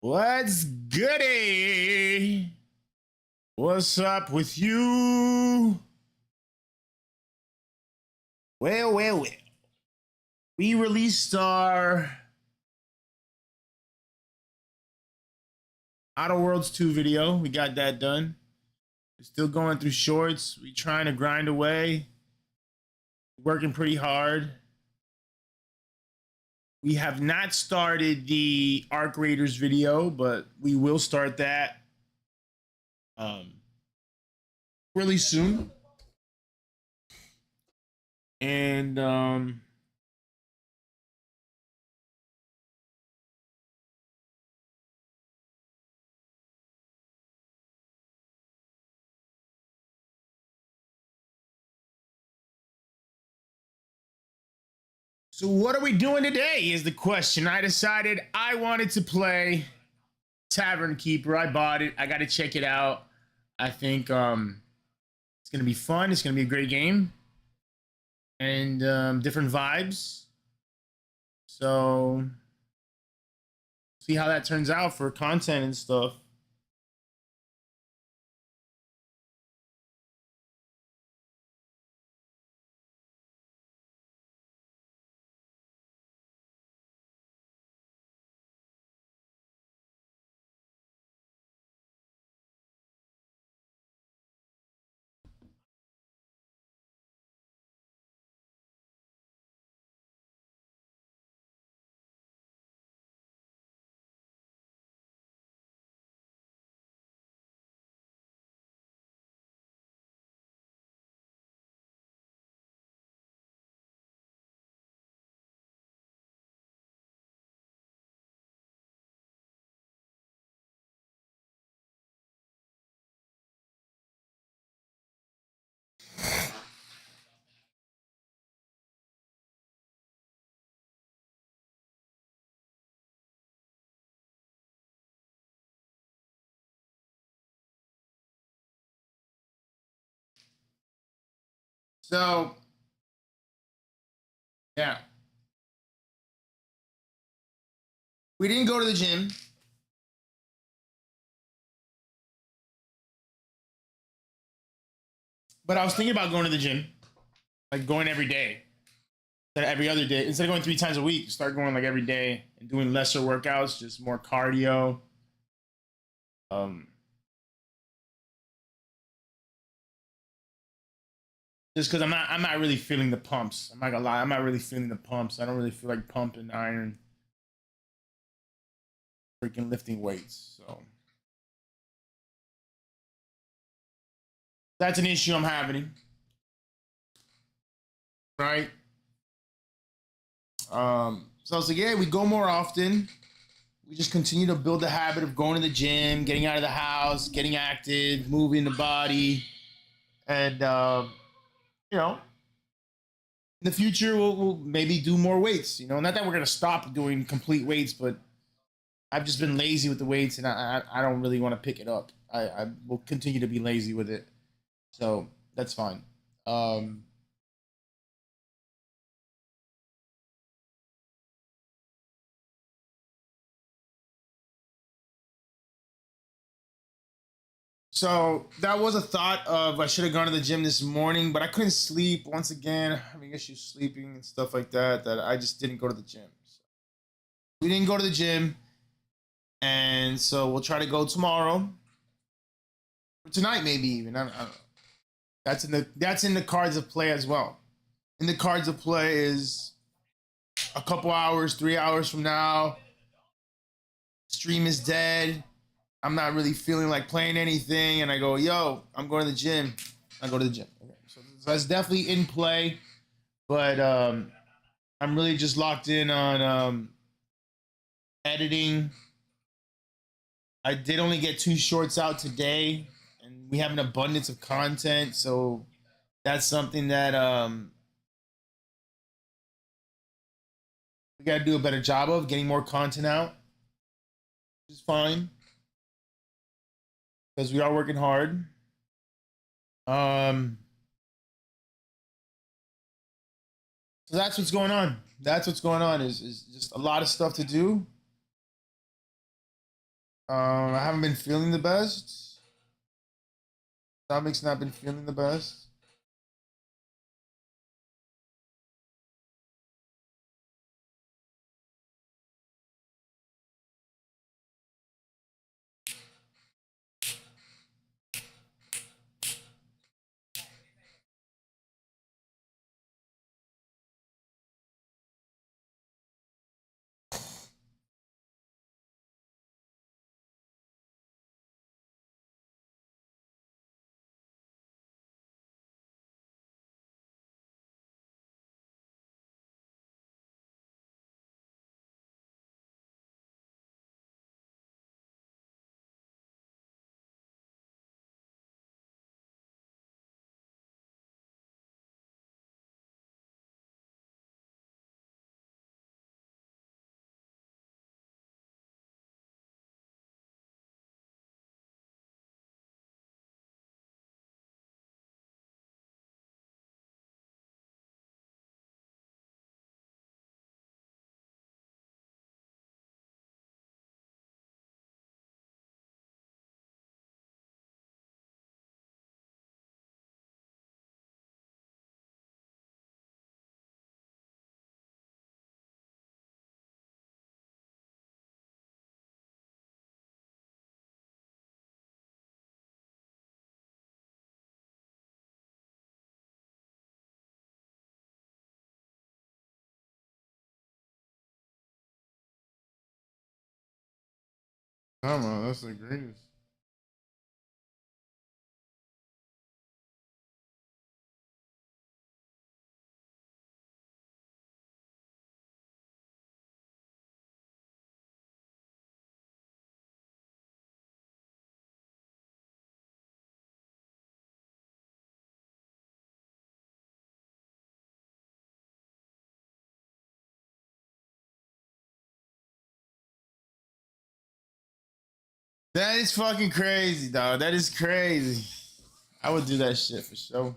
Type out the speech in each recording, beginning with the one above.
What's goody? What's up with you? Well. We released our Outer Worlds 2 video. We got that done. We're still going through shorts. We trying to grind away. Working pretty hard. We have not started the Arc Raiders video, but we will start that really soon. And so what are we doing today is the question. I decided I wanted to play Tavern Keeper. I bought it. I got to check it out. I think it's going to be fun. It's going to be a great game. And different vibes. So see how that turns out for content and stuff. So, yeah. We didn't go to the gym. But I was thinking about going to the gym. Like going every day. Instead of every other day. Instead of going 3 times a week, start going like every day and doing lesser workouts, just more cardio. Just because I'm not really feeling the pumps. I'm not gonna lie, I'm not really feeling the pumps. I don't really feel like pumping iron, freaking lifting weights. So that's an issue I'm having. Right? So I was like, yeah, we go more often. We just continue to build the habit of going to the gym, getting out of the house, getting active, moving the body, and you know, in the future we'll maybe do more weights. You know, not that we're gonna stop doing complete weights, but I've just been lazy with the weights, and I don't really want to pick it up. I will continue to be lazy with it, so that's fine. Um, So that was a thought of I should have gone to the gym this morning, but I couldn't sleep. Once again, having issues sleeping and stuff like that. That I just didn't go to the gym. So we didn't go to the gym, and so we'll try to go tomorrow, or tonight maybe even. I don't know. That's in the cards of play as well. In the cards of play is a couple hours, 3 hours from now. Stream is dead. I'm not really feeling like playing anything, and I go, yo, I'm going to the gym. I go to the gym. Okay. So that's definitely in play, but I'm really just locked in on editing. I did only get 2 shorts out today, and we have an abundance of content, so that's something that we got to do a better job of getting more content out, which is fine because we are working hard. Um, so that's what's going on. That's what's going on is just a lot of stuff to do. I haven't been feeling the best. Stomach's not been feeling the best. Come on, that's the greatest. That is fucking crazy, dog. That is crazy. I would do that shit for sure.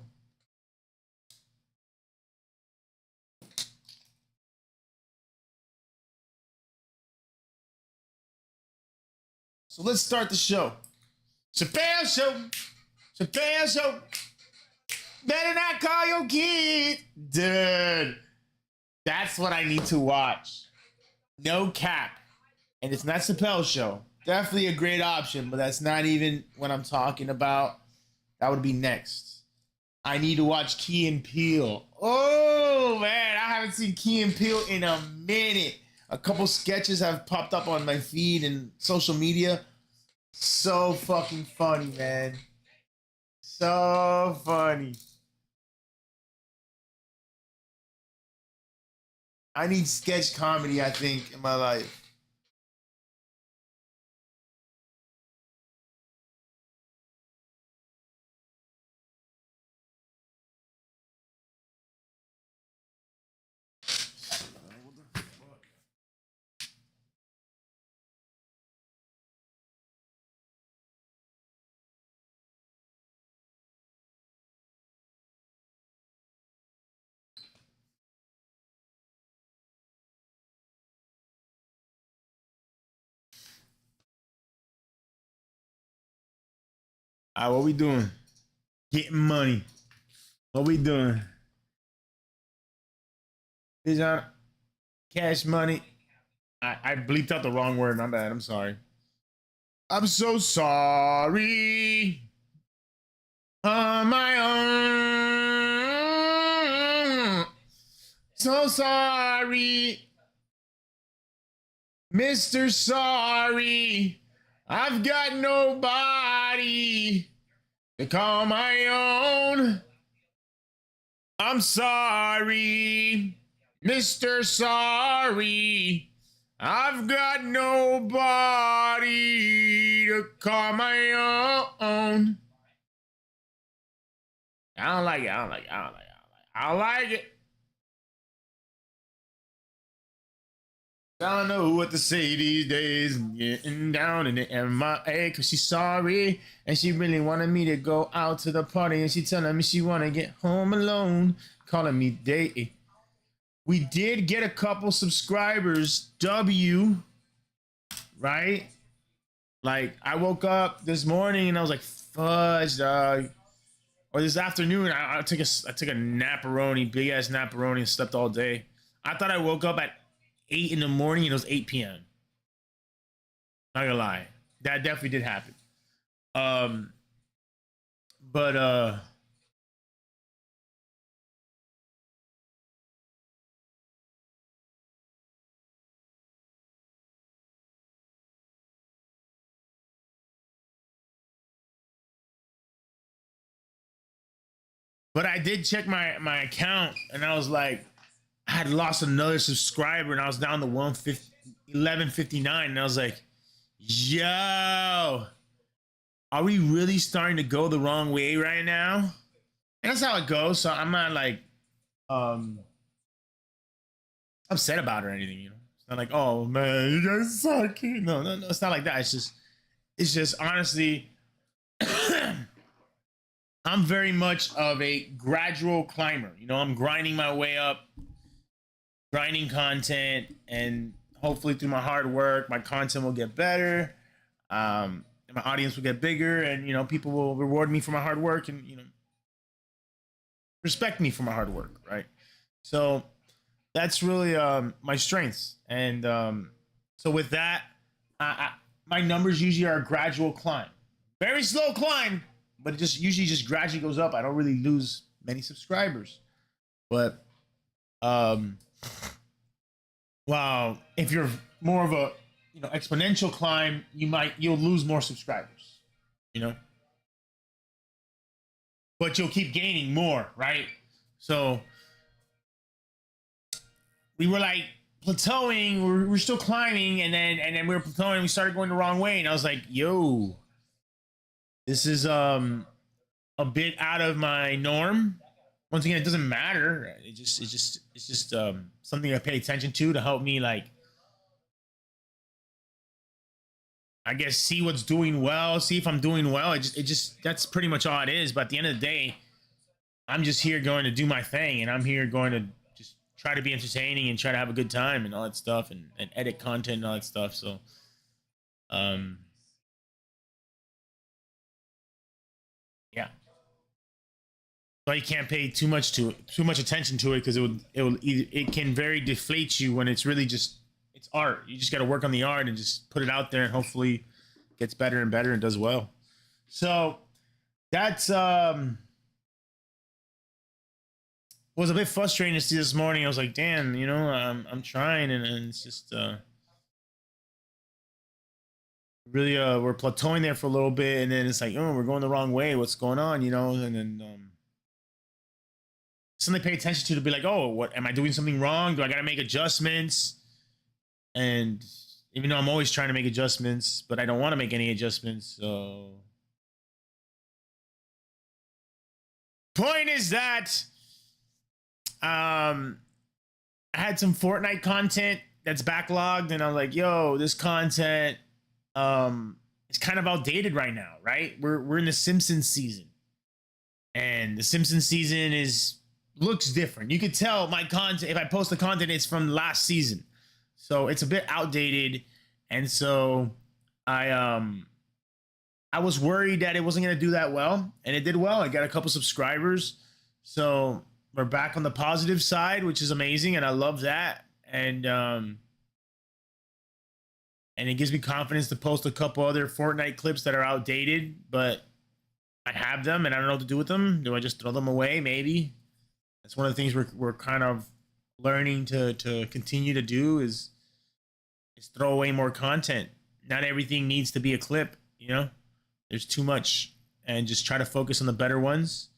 So let's start the show. Chappelle Show. Chappelle Show. Better not call your kid. Dude. That's what I need to watch. No cap. And it's not Chappelle Show. Definitely a great option, but that's not even what I'm talking about. That would be next. I need to watch Key and Peele. Oh, man. I haven't seen Key and Peele in a minute. A couple sketches have popped up on my feed and social media. So fucking funny, man. So funny. I need sketch comedy, I think, in my life. All right, what we doing? Getting money. What we doing? Is on cash money. I bleeped out the wrong word. My bad. I'm sorry. I'm so sorry. On my own. So sorry. Mr. Sorry. I've got nobody to call my own. I'm sorry, Mr. Sorry. I've got nobody to call my own. I don't like it. I don't like it. I don't like it. I don't like it. I don't know what to say these days. I'm getting down in the MIA because she's sorry. And she really wanted me to go out to the party. And she telling me she want to get home alone. Calling me day. We did get a couple subscribers. W. Right? Like I woke up this morning and I was like, fudge, dog. Or this afternoon, I took a naparoni, big ass naparoni, and slept all day. I thought I woke up at 8 in the morning and it was 8 p.m. Not gonna lie, that definitely did happen. Um, but I did check my account and I was like, I had lost another subscriber and I was down to 1159 and I was like, yo, are we really starting to go the wrong way right now? And that's how it goes. So I'm not like um upset about it or anything, you know. It's not like, oh man, you guys suck. No, no, no, it's not like that. It's just honestly, I'm very much of a gradual climber. You know, I'm grinding my way up, grinding content, and hopefully through my hard work, my content will get better. And my audience will get bigger, and you know, people will reward me for my hard work, and you know, respect me for my hard work, right? So that's really my strengths, and so with that, my numbers usually are a gradual climb, very slow climb, but it just usually just gradually goes up. I don't really lose many subscribers, but wow, if you're more of a exponential climb, you'll lose more subscribers, you know, but you'll keep gaining more, right? So we were like plateauing, we're still climbing, and then we were plateauing, and we started going the wrong way, and I was like, yo, this is a bit out of my norm. Once again, it doesn't matter. It's just something I pay attention to help me, like, I guess, see what's doing well, see if I'm doing well. It just that's pretty much all it is. But at the end of the day, I'm just here going to do my thing, and I'm here going to just try to be entertaining and try to have a good time and all that stuff, and edit content and all that stuff. So um yeah. So you can't pay too much attention to it, because it can very deflate you when it's really just, it's art. You just got to work on the art and just put it out there, and hopefully it gets better and better and does well. So that's was a bit frustrating to see this morning. I was like, damn, you know, I'm trying, and it's just really we're plateauing there for a little bit, and then it's like, oh, we're going the wrong way. What's going on, you know? And then something to pay attention to be like, oh, what am I doing something wrong? Do I got to make adjustments? And even though I'm always trying to make adjustments, but I don't want to make any adjustments. So point is that I had some Fortnite content that's backlogged, and I'm like, yo, this content it's kind of outdated right now, right? We're in the Simpsons season, and the Simpsons season looks different. You could tell my content, if I post the content, it's from last season, so it's a bit outdated. And so I was worried that it wasn't going to do that well, and it did well. I got a couple subscribers, so we're back on the positive side, which is amazing, and I love that. And it gives me confidence to post a couple other Fortnite clips that are outdated, but I have them and I don't know what to do with them. Do I just throw them away? Maybe. That's one of the things we're kind of learning to continue to do is throw away more content. Not everything needs to be a clip, you know? There's too much, and just try to focus on the better ones.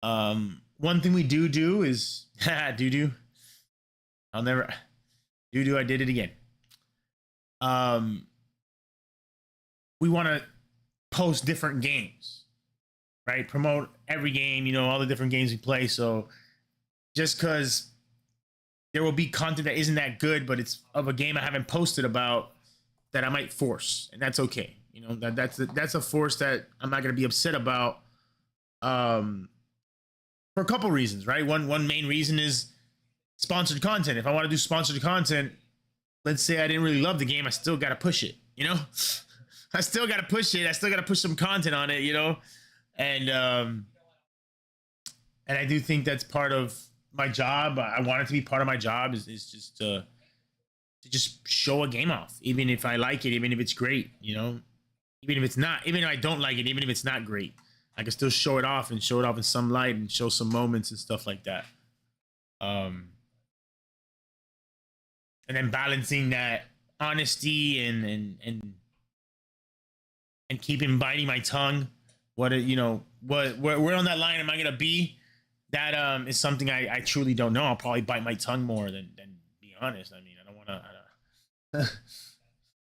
One thing we do is doo-doo. I did it again. We want to post different games, right? Promote every game, you know, all the different games we play. So just because there will be content that isn't that good, but it's of a game I haven't posted about, that I might force, and that's okay. You know, that's a force that I'm not going to be upset about, for a couple reasons, right? One main reason is sponsored content. If I want to do sponsored content, let's say I didn't really love the game, I still got to push it, you know? I still got to push it. I still got to push some content on it, you know, and and I do think that's part of my job. I want it to be part of my job is just to just show a game off, even if I like it, even if it's great, you know, even if it's not, even if I don't like it, even if it's not great, I can still show it off and show it off in some light and show some moments and stuff like that. Um, and then balancing that honesty and keeping biting my tongue. What you know, where on that line am I gonna be? That is something I truly don't know. I'll probably bite my tongue more than be honest. I mean, I don't want to.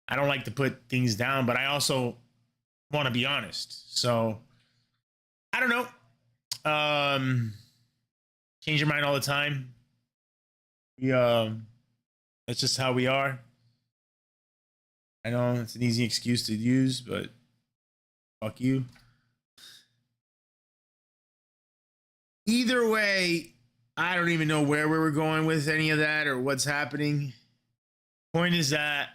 I don't like to put things down, but I also want to be honest. So I don't know. Change your mind all the time. We that's just how we are. I know it's an easy excuse to use, but fuck you. Either way, I don't even know where we were going with any of that or what's happening. Point is that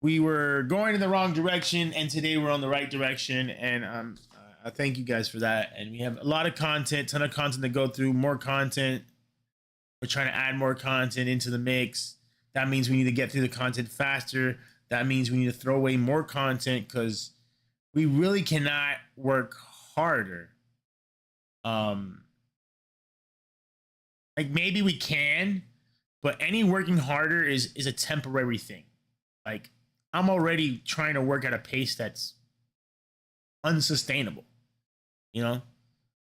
we were going in the wrong direction, and today we're on the right direction. And I thank you guys for that. And we have a lot of content, ton of content to go through, more content. We're trying to add more content into the mix. That means we need to get through the content faster. That means we need to throw away more content because we really cannot work harder. Like maybe we can, but any working harder is a temporary thing. Like I'm already trying to work at a pace that's unsustainable, you know?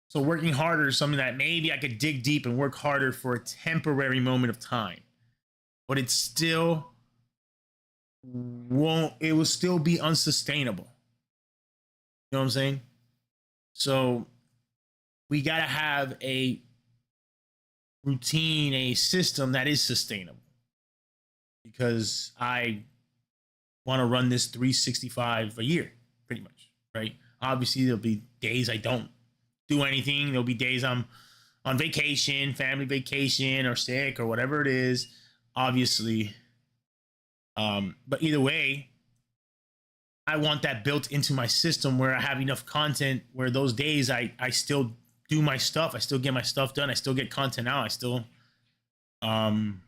So working harder is something that maybe I could dig deep and work harder for a temporary moment of time. But it still won't, it will still be unsustainable. You know what I'm saying? So we got to have a routine, a system that is sustainable. Because I want to run this 365 a year, pretty much, right? Obviously, there'll be days I don't do anything. There'll be days I'm on vacation, family vacation, or sick, or whatever it is. Obviously, but either way, I want that built into my system where I have enough content where those days I still do my stuff. I still get my stuff done. I still get content out. I still, um,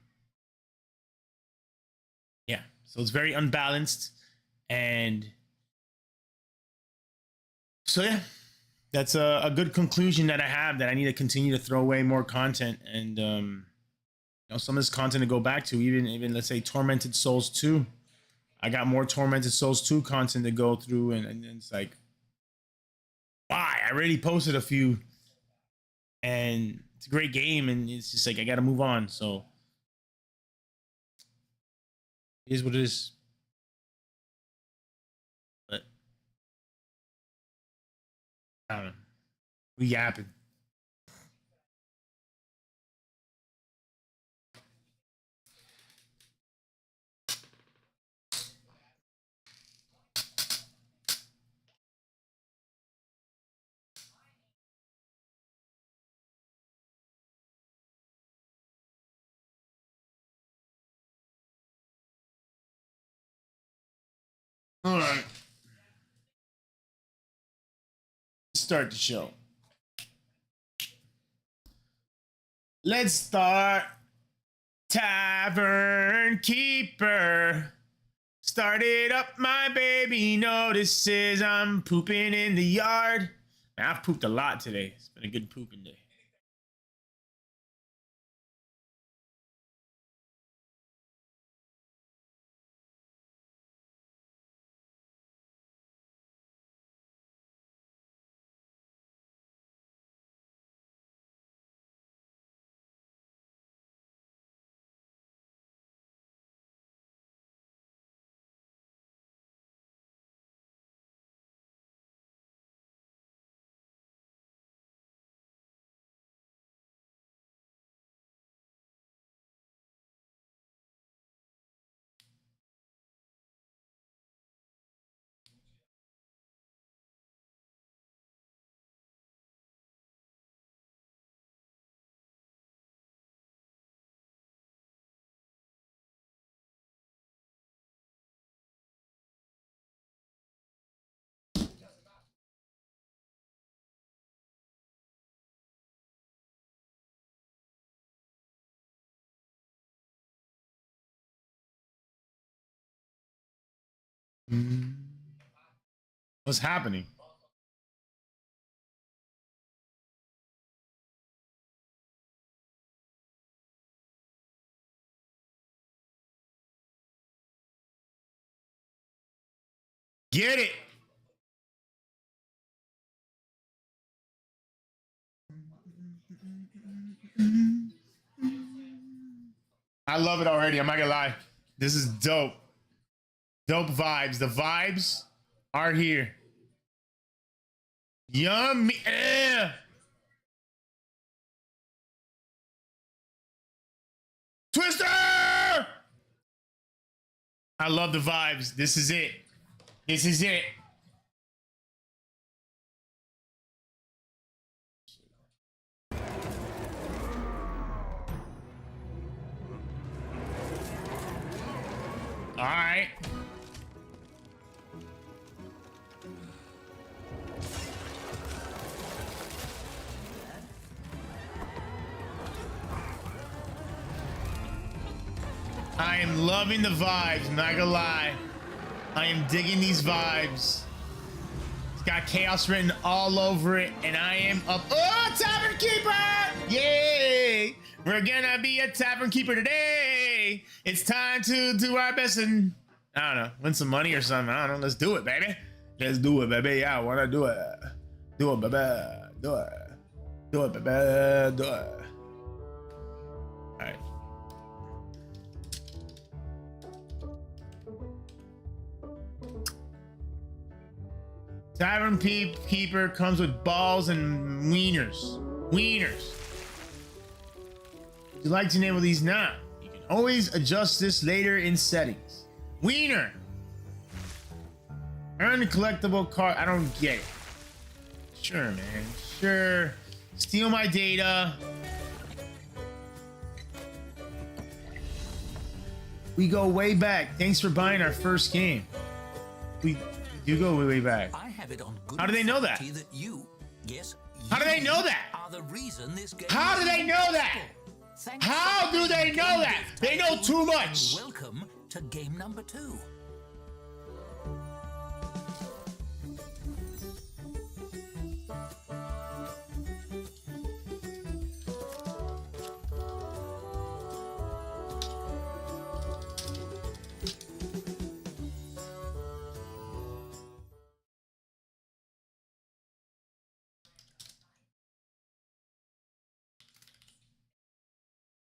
yeah. So it's very unbalanced, and so yeah, that's a good conclusion that I have, that I need to continue to throw away more content and you know, some of this content to go back to, even let's say Tormented Souls 2. I got more Tormented Souls 2 content to go through, and it's like, why? I already posted a few, and it's a great game, and it's just like I got to move on. So it is what it is. But I don't know. We yapping. All right. Let's start the show. Let's start. Tavern Keeper. Started up, my baby notices I'm pooping in the yard. Man, I've pooped a lot today. It's been a good pooping day. What's happening? Get it. I love it already. I'm not gonna lie. This is dope. Dope vibes. The vibes are here. Yummy. Twister! I love the vibes. This is it. This is it. All right. I am loving the vibes, not gonna lie. I am digging these vibes. It's got chaos written all over it, and I am up. Oh, Tavern Keeper! Yay! We're gonna be a Tavern Keeper today. It's time to do our best and, I don't know, win some money or something. I don't know. Let's do it, baby. Let's do it, baby. Yeah, I wanna do it. Do it, baby. Do it. Do it, baby. Do it. All right. Tavern Keeper comes with balls and wieners. Wieners. Would you like to enable these now? You can always adjust this later in settings. Wiener. Earn a collectible card. I don't get it. Sure, man. Sure. Steal my data. We go way back. Thanks for buying our first game. We do go way back. I have it on good. How do they know that? How do they know that? Are the reason this game How do they know that? How do they know that? They know too much. Welcome to game number 2.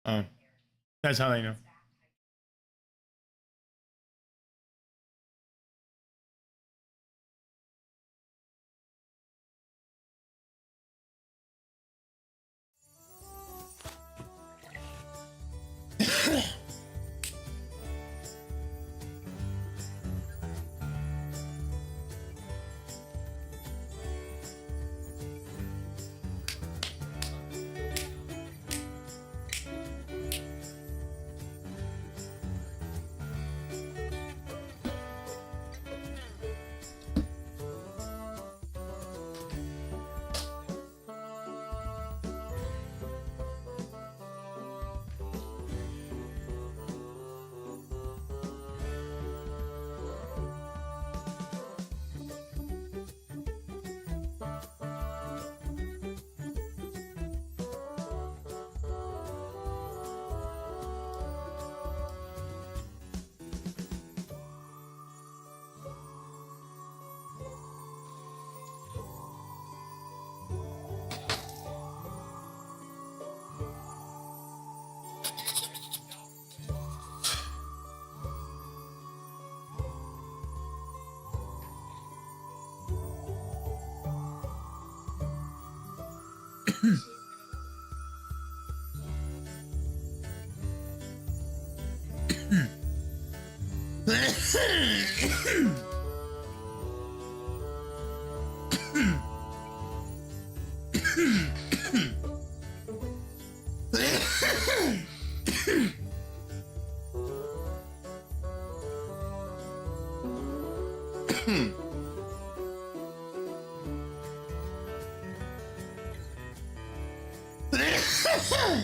Oh, that's how they know.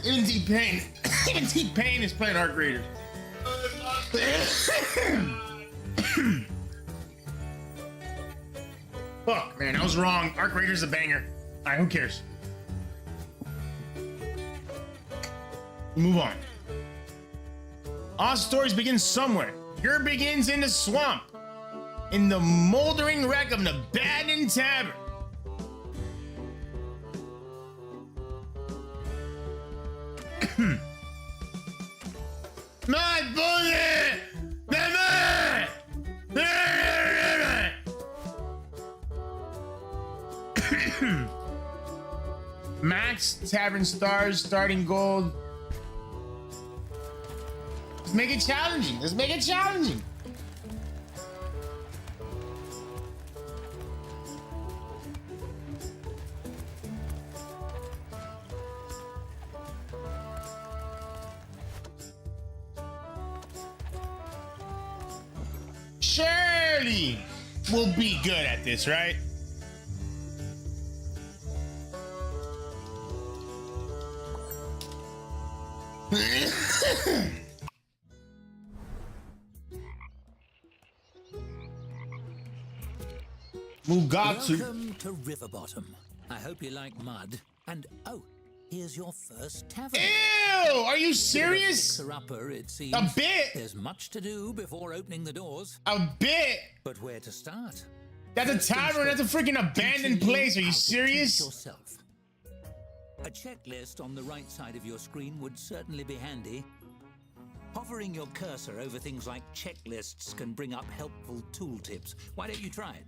Even T-Pain. Even T-Pain is playing Heart Raiders. Fuck, man, I was wrong. Arc Raider's a banger. All right, who cares? Move on. All stories begin somewhere. Your begins in the swamp, in the moldering wreck of an abandoned tavern. My bullet! Max Tavern stars starting gold. Let's make it challenging. Let's make it challenging. Surely we'll be good at this, right? Mugatu. Welcome to River Bottom. I hope you like mud. And oh, here's your first tavern. Ew! Are you serious? Fixer-upper, it seems. A bit. There's much to do before opening the doors. A bit. But where to start? That's a tavern. That's a freaking abandoned place. Are you serious? Yourself. A checklist on the right side of your screen would certainly be handy. Hovering your cursor over things like checklists can bring up helpful tooltips. Why don't you try it?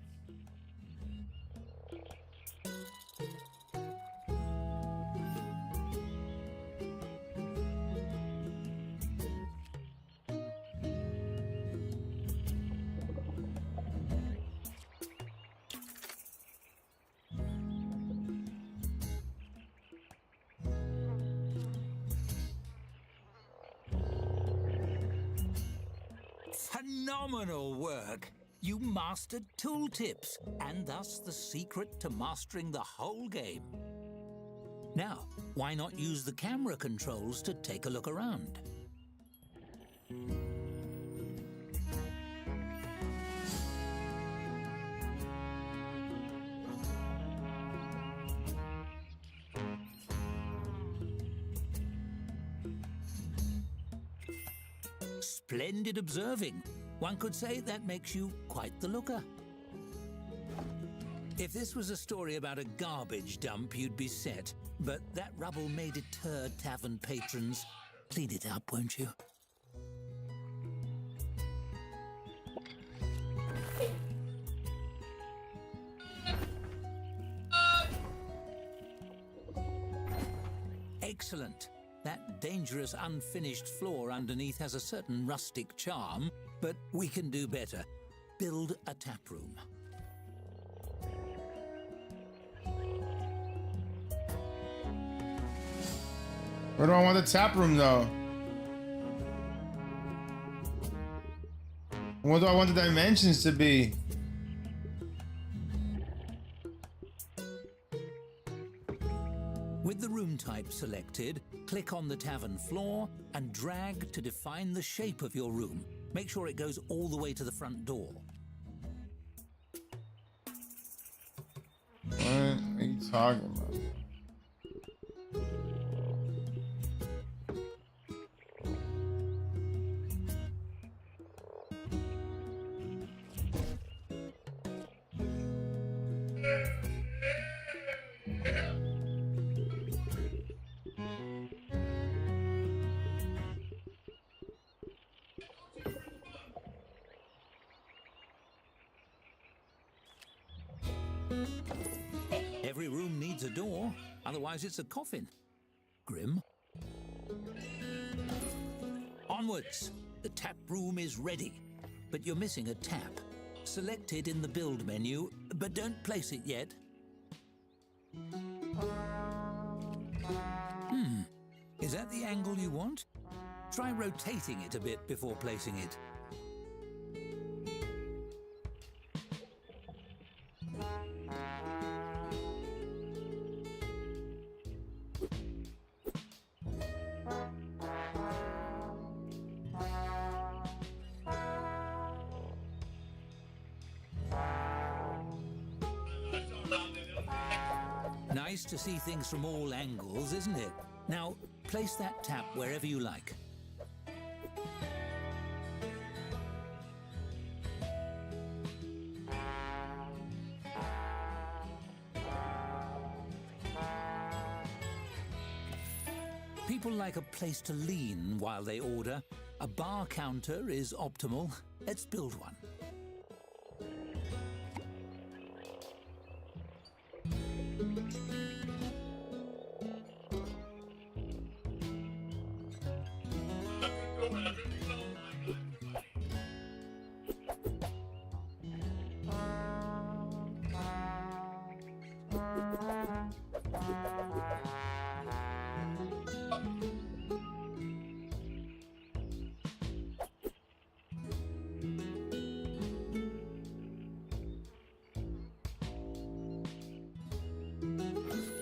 Phenomenal work! You mastered tooltips, and thus the secret to mastering the whole game. Now, why not use the camera controls to take a look around? Splendid observing. One could say that makes you quite the looker. If this was a story about a garbage dump, you'd be set. But that rubble may deter tavern patrons. Clean it up, won't you? Excellent. That dangerous unfinished floor underneath has a certain rustic charm, but we can do better. Build a tap room. Where do I want the tap room though? What do I want the dimensions to be? With the room type selected, click on the tavern floor and drag to define the shape of your room. Make sure it goes all the way to the front door. What are you talking about? Every room needs a door, otherwise it's a coffin. Grim. Onwards! The tap room is ready, but you're missing a tap. Select it in the build menu, but don't place it yet. Is that the angle you want? Try rotating it a bit before placing it. nice to see things from all angles, isn't it? Now, place that tap wherever you like. People like a place to lean while they order. A bar counter is optimal. Let's build one.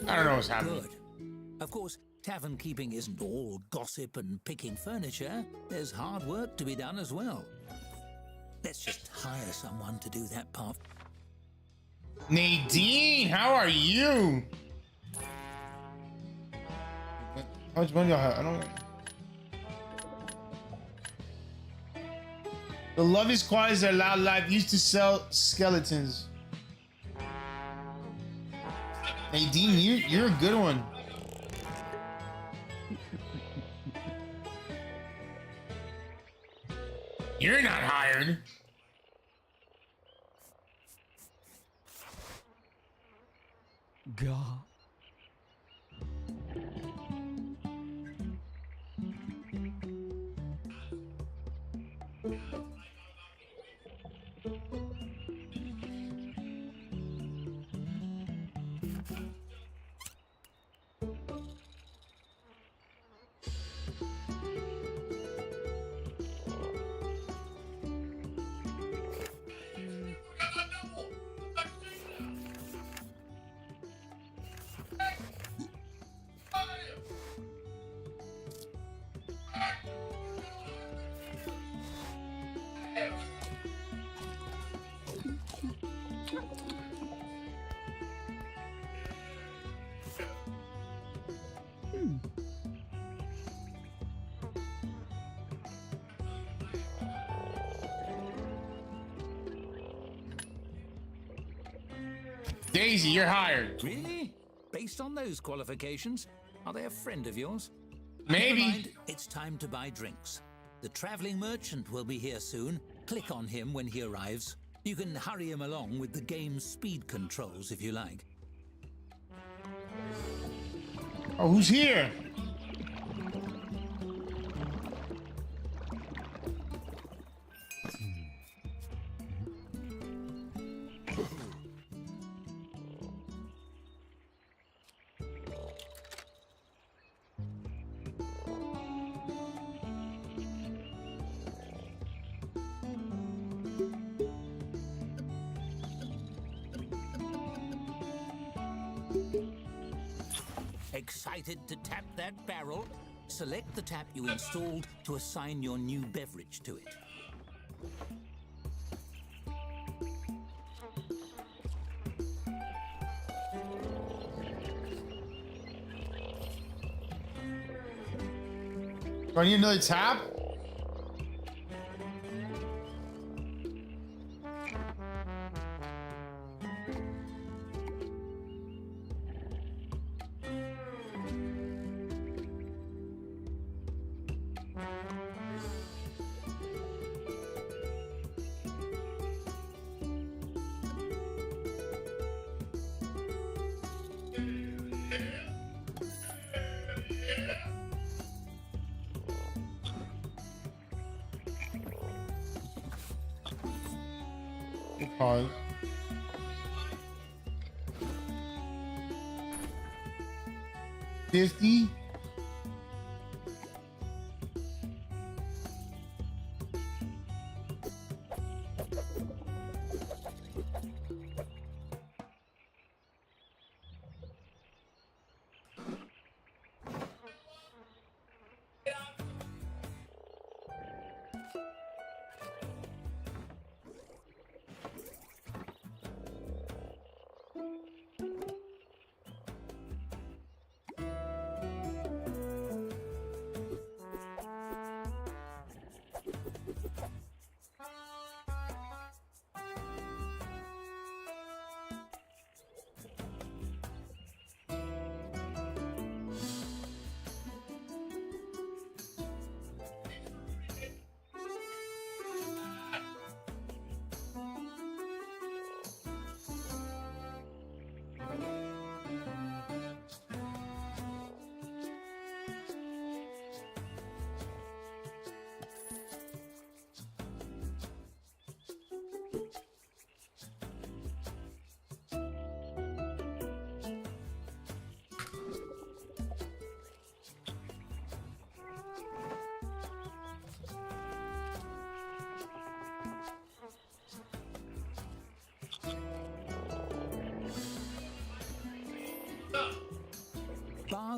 I don't know what's happening. Good. Of course, tavern keeping isn't all gossip and picking furniture. There's hard work to be done as well. Let's just hire someone to do that part. Nadine, how are you? How much money y'all have? I don't. The Love is Quiet is their loud life used to sell skeletons. Nadine, you're a good one. You're not hired. God. Daisy, you're hired. Really? Based on those qualifications, are they a friend of yours? Maybe. Never mind, it's time to buy drinks. The traveling merchant will be here soon. Click on him when he arrives. You can hurry him along with the game's speed controls if you like. Oh, who's here? Excited to tap that barrel? Select the tap you installed to assign your new beverage to it. Do I need another tap? Pause. $50.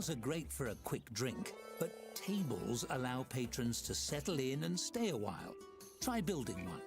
Bars are great for a quick drink, but tables allow patrons to settle in and stay a while. Try building one.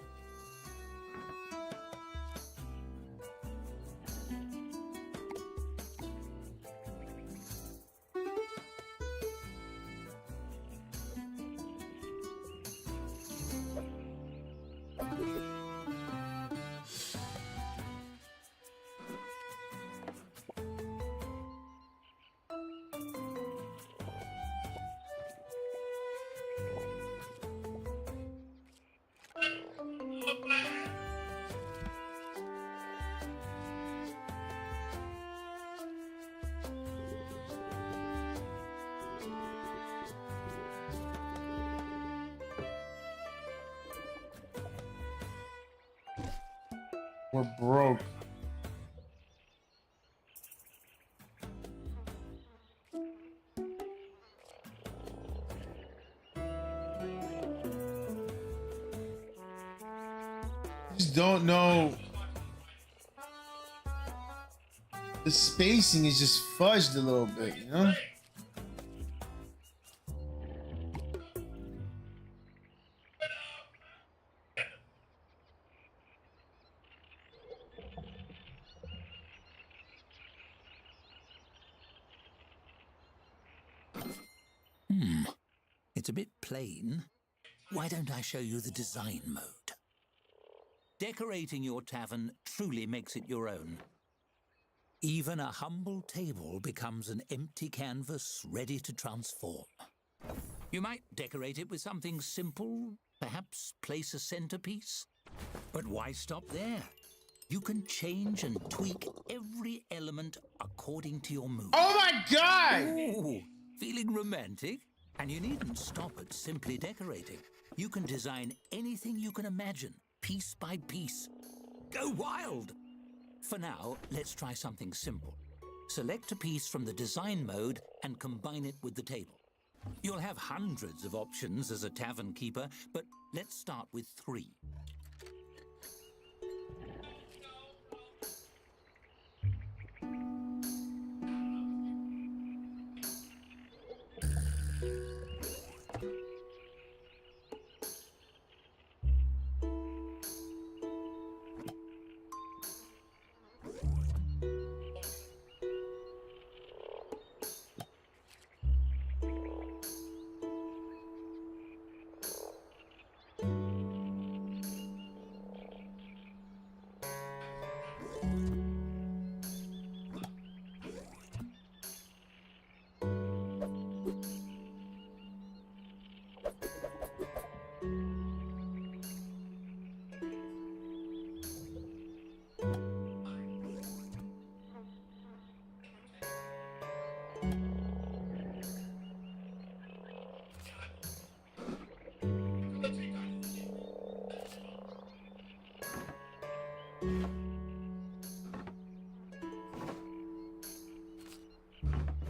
We're broke. Just don't know. The spacing is just fudged a little bit, you know? It's a bit plain. Why don't I show you the design mode? Decorating your tavern truly makes it your own. Even a humble table becomes an empty canvas ready to transform. You might decorate it with something simple, perhaps place a centerpiece. But why stop there? You can change and tweak every element according to your mood. Oh my god! Ooh, feeling romantic? And you needn't stop at simply decorating. You can design anything you can imagine, piece by piece. Go wild! For now, let's try something simple. Select a piece from the design mode and combine it with the table. You'll have hundreds of options as a tavern keeper, but let's start with 3.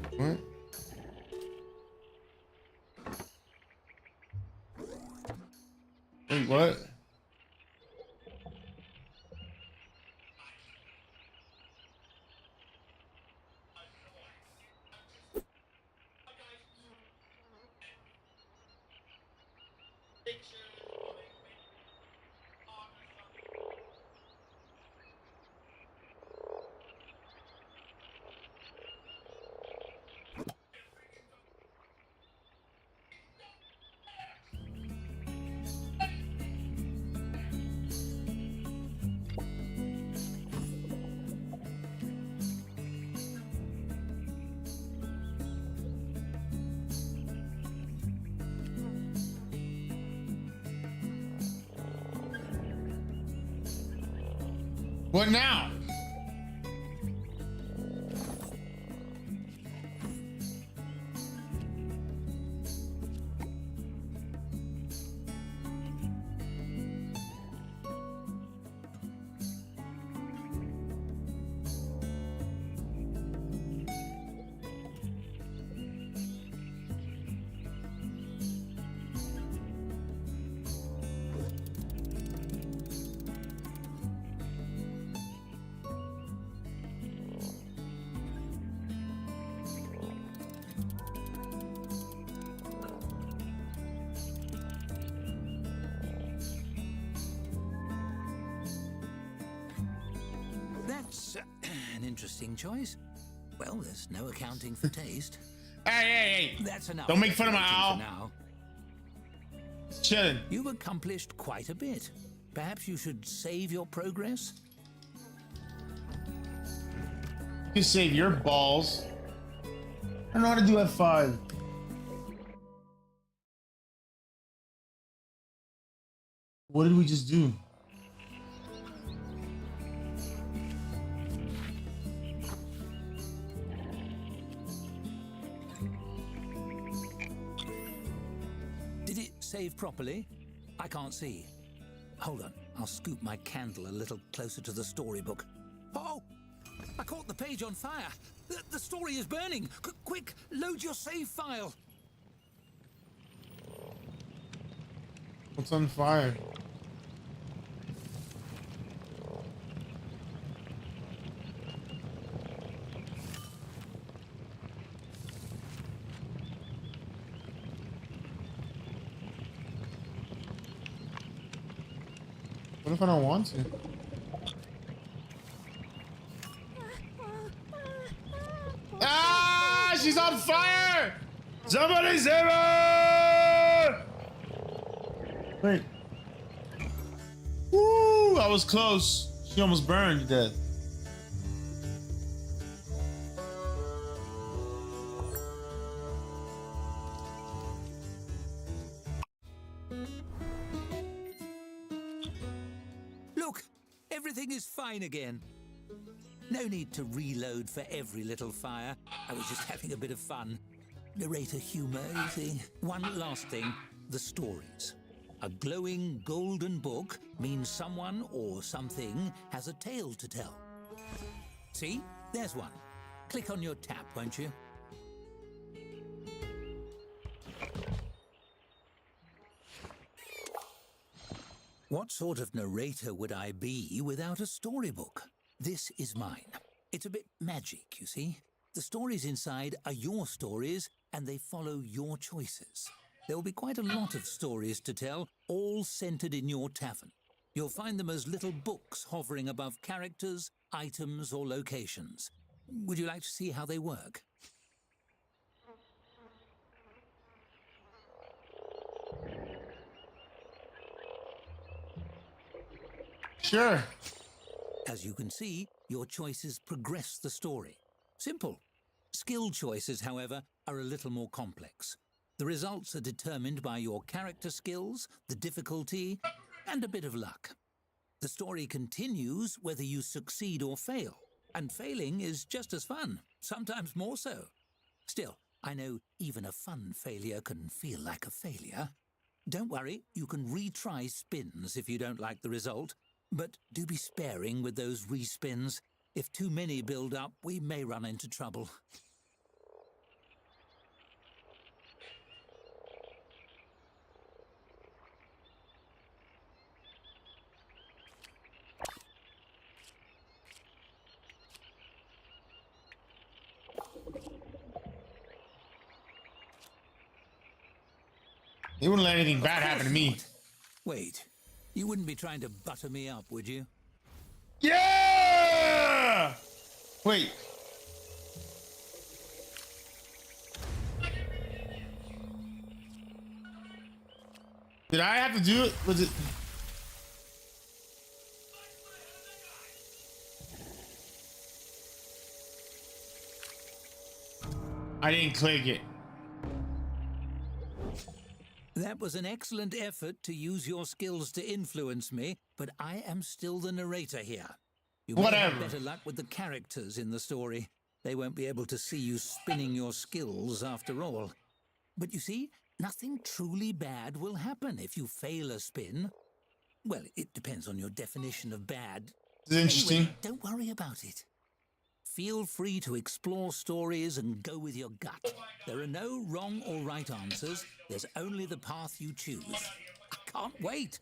What? Wait, what? What now? That's an interesting choice. Well, there's no accounting for taste. Hey! That's enough. Don't make fun of my decorating owl. for now. Chilling. You've accomplished quite a bit. Perhaps you should save your progress? You save your balls. I don't know how to do F5. What did we just do? Did it save properly? I can't see. Hold on, I'll scoop my candle a little closer to the storybook. Oh! I caught the page on fire. The story is burning. Quick, load your save file. What's on fire? What if I don't want to? Ah! She's on fire! Somebody save her! Wait. Woo! I was close. She almost burned to death. Look, everything is fine again. No need to reload for every little fire. I was just having a bit of fun. Narrator humor, you see. One last thing, the stories. A glowing golden book means someone or something has a tale to tell. See? There's one. Click on your tap, won't you? What sort of narrator would I be without a storybook? This is mine. It's a bit magic, you see. The stories inside are your stories, and they follow your choices. There will be quite a lot of stories to tell, all centered in your tavern. You'll find them as little books hovering above characters, items, or locations. Would you like to see how they work? Sure. As you can see, your choices progress the story. Simple. Skill choices, however, are a little more complex. The results are determined by your character skills, the difficulty, and a bit of luck. The story continues whether you succeed or fail, and failing is just as fun, sometimes more so. Still, I know even a fun failure can feel like a failure. Don't worry, you can retry spins if you don't like the result, but do be sparing with those respins. If too many build up, we may run into trouble. They wouldn't let anything bad happen to me. Wait, you wouldn't be trying to butter me up, would you? Yeah! Wait. Did I have to do it? Was it? I didn't click it. That was an excellent effort to use your skills to influence me, but I am still the narrator here. You may have better luck with the characters in the story. They won't be able to see you spinning your skills after all. But you see, nothing truly bad will happen if you fail a spin. Well, it depends on your definition of bad. This is interesting. Anyway, don't worry about it. Feel free to explore stories and go with your gut. There are no wrong or right answers. There's only the path you choose. I can't wait.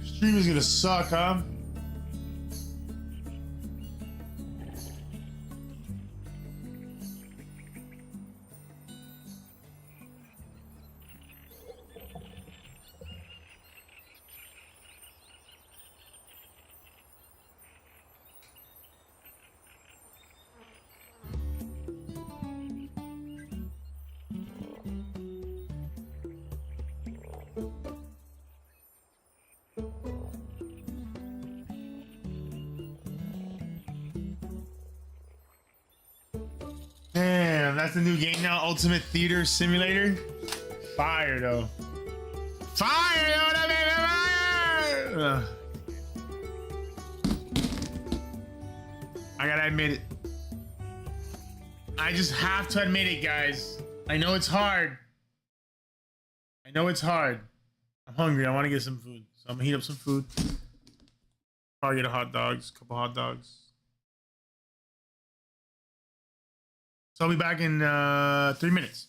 Stream is gonna suck, huh? Damn, that's the new game now, Ultimate Theater Simulator. Fire though. Fire, yo, that baby, fire! I gotta admit it. I just have to admit it, guys. I know it's hard. I know it's hard. I'm hungry. I want to get some food. So I'm gonna heat up some food. Probably get a couple hot dogs. So I'll be back in 3 minutes.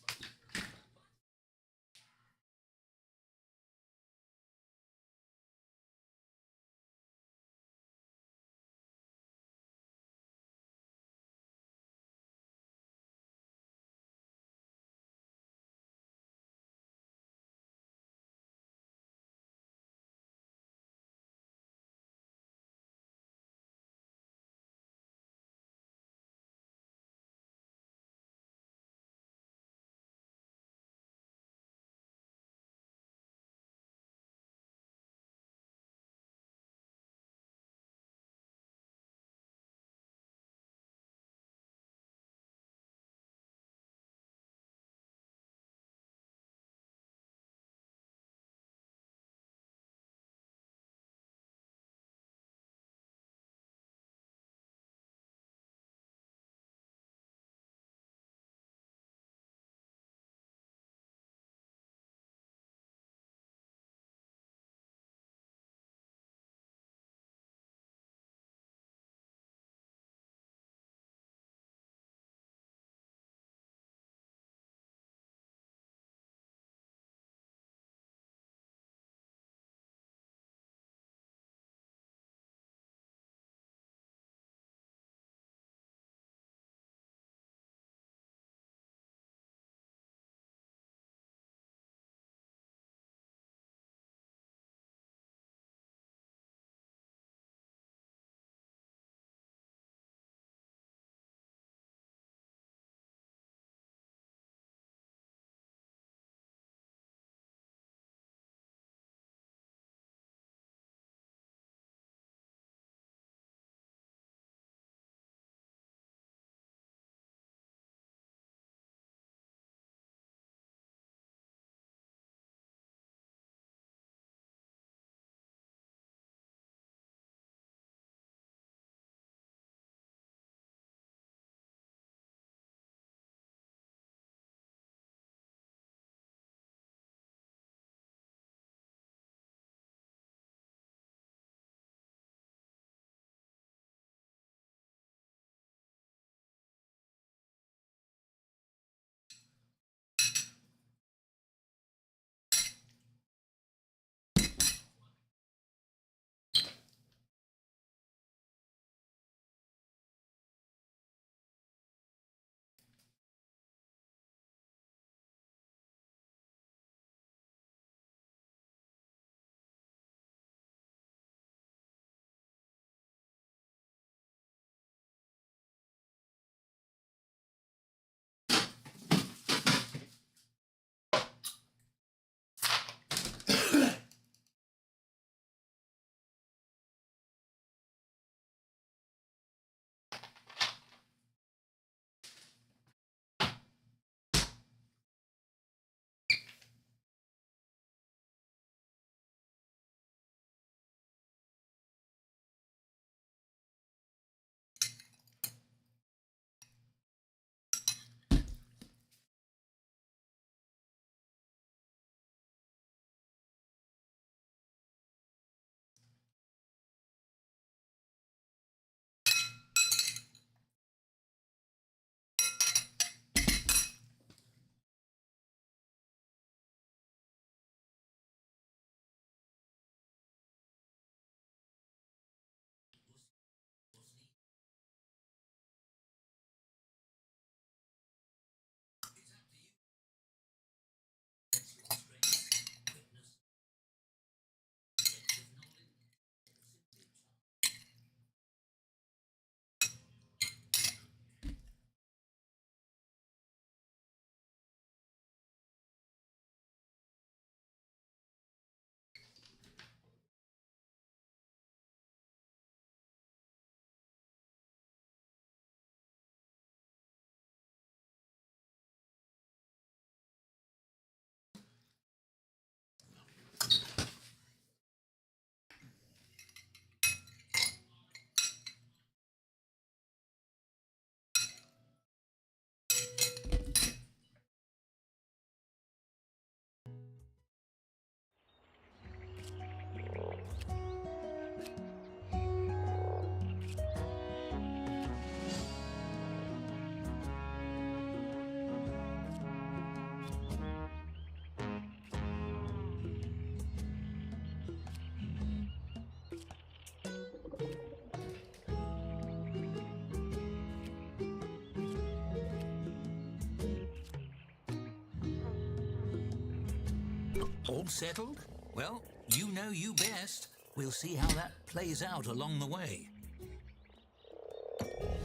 All settled? Well, you know you best. We'll see how that plays out along the way.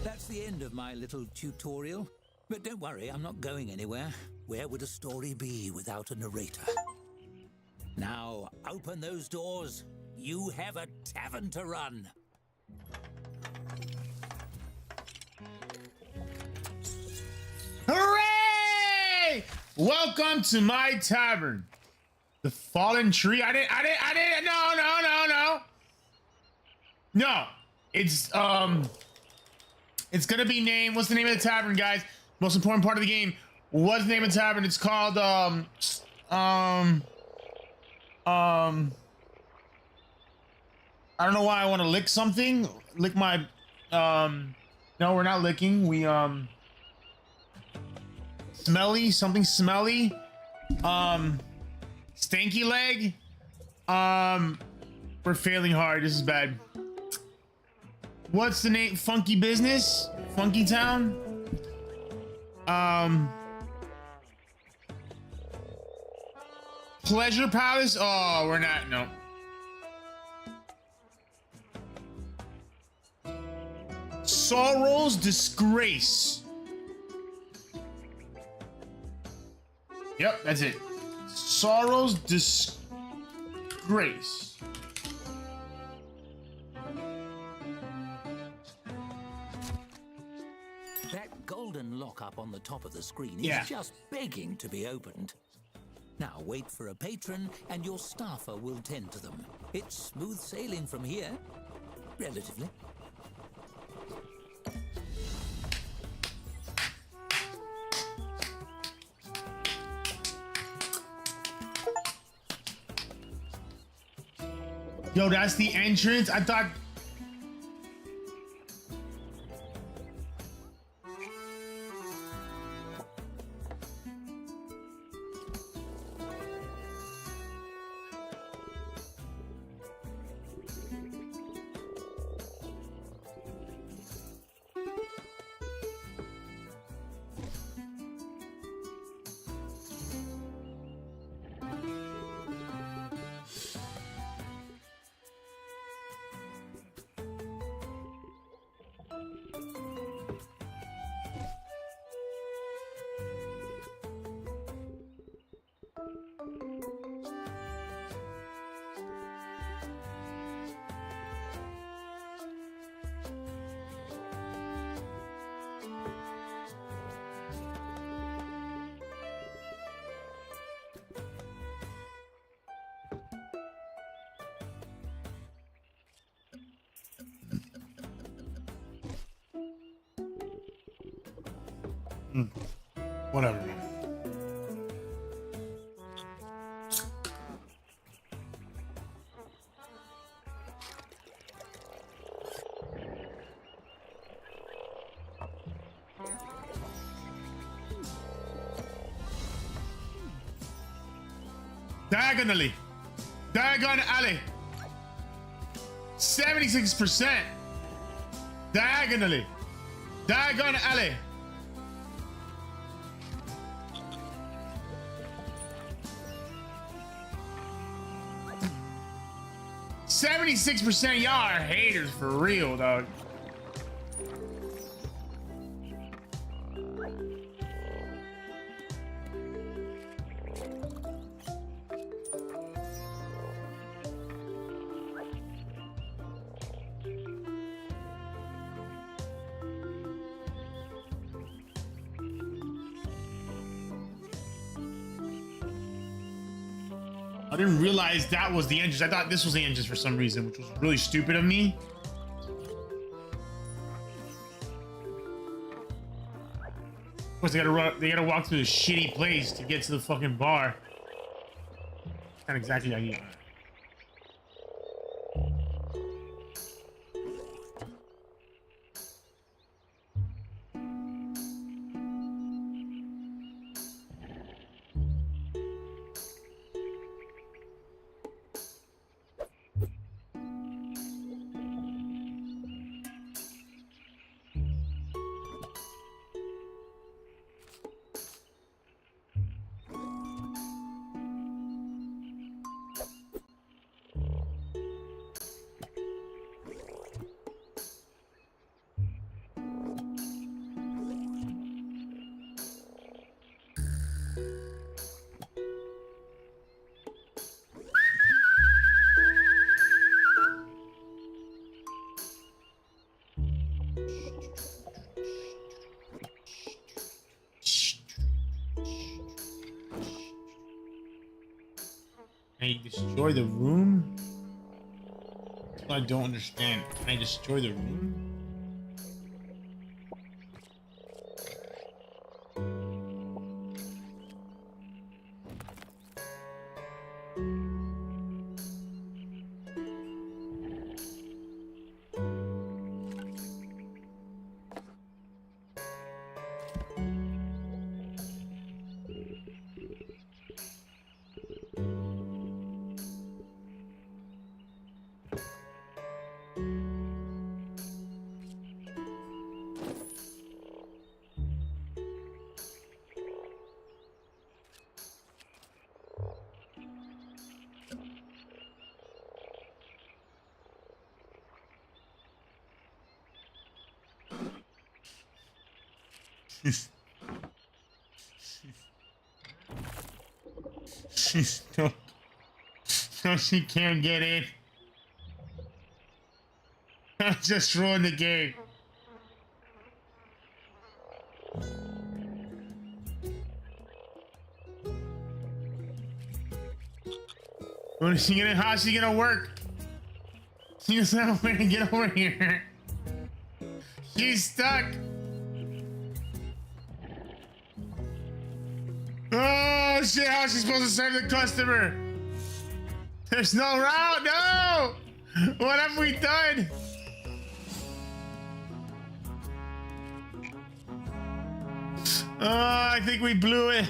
That's the end of my little tutorial. But don't worry, I'm not going anywhere. Where would a story be without a narrator? Now, open those doors. You have a tavern to run. Hooray! Welcome to my tavern. The fallen tree. I didn't. No. It's gonna be named. What's the name of the tavern, guys? Most important part of the game. What's the name of the tavern? It's called I don't know why I want to lick something. Lick my no, we're not licking. We smelly, something smelly. Stanky leg. We're failing hard. This is bad. What's the name? Funky business? Funky town? Pleasure Palace? Oh, we're not. No. Sorrow's Disgrace. Yep, that's it. Sorrow's Disgrace. That golden lock up on the top of the screen Yeah. is just begging to be opened. Now wait for a patron and your staffer will tend to them. It's smooth sailing from here, relatively. Yo, that's the entrance? I thought... Whatever, man. Diagonally. Diagon alley. 76%. Diagonally. Diagon alley. %. Y'all are haters for real, dog. I didn't realize that was the entrance. I thought this was the entrance for some reason, which was really stupid of me. Of course, they gotta walk through this shitty place to get to the fucking bar. Not exactly how you. Can I destroy the room? That's what I don't understand. Can I destroy the room? She's no, no, she can't get in. I just ruined the game. What is she gonna? How's she gonna work? She's not going to get over here. She's stuck. Oh shit! How's she supposed to serve the customer? There's no route. No. What have we done? Oh, I think we blew it.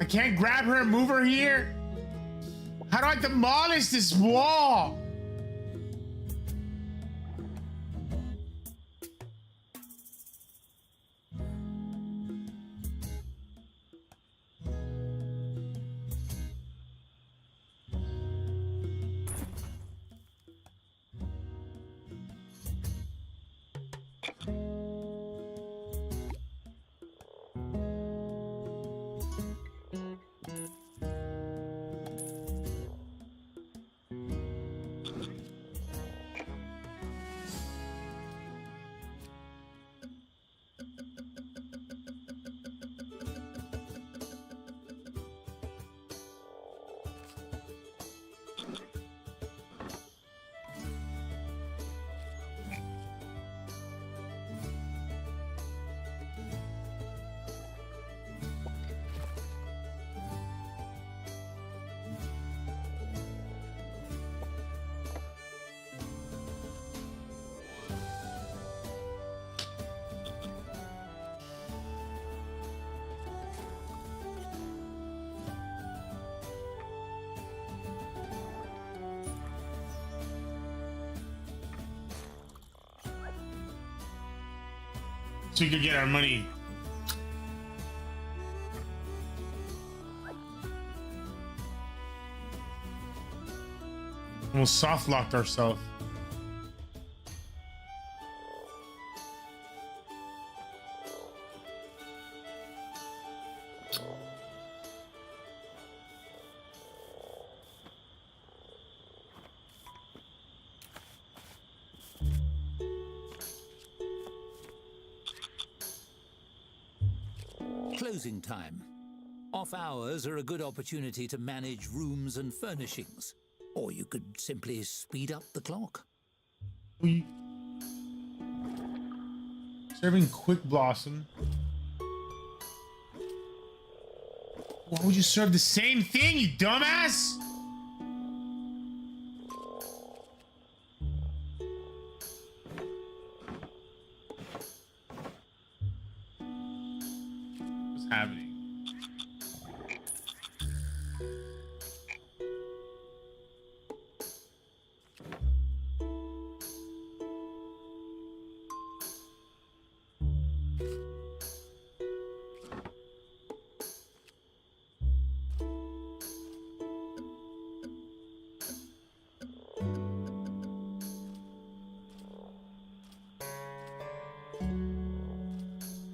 I can't grab her and move her here. How do I demolish this wall? So we could get our money. Almost soft locked ourselves. Closing time. Off hours are a good opportunity to manage rooms and furnishings. Or you could simply speed up the clock. We serving quick blossom. Why would you serve the same thing, you dumbass? What's happening?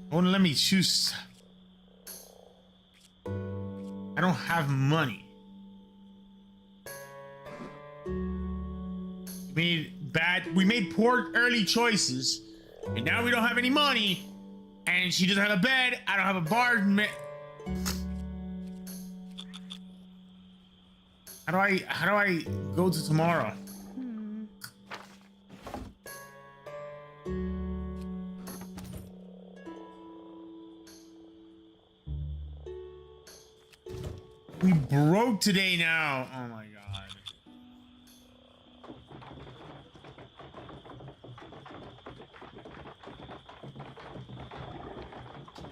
Won't let me choose. I don't have money. We made poor early choices, And now we don't have any money. And she doesn't have a bed. I don't have a bar. How do I go to tomorrow? We broke today now. Oh my god.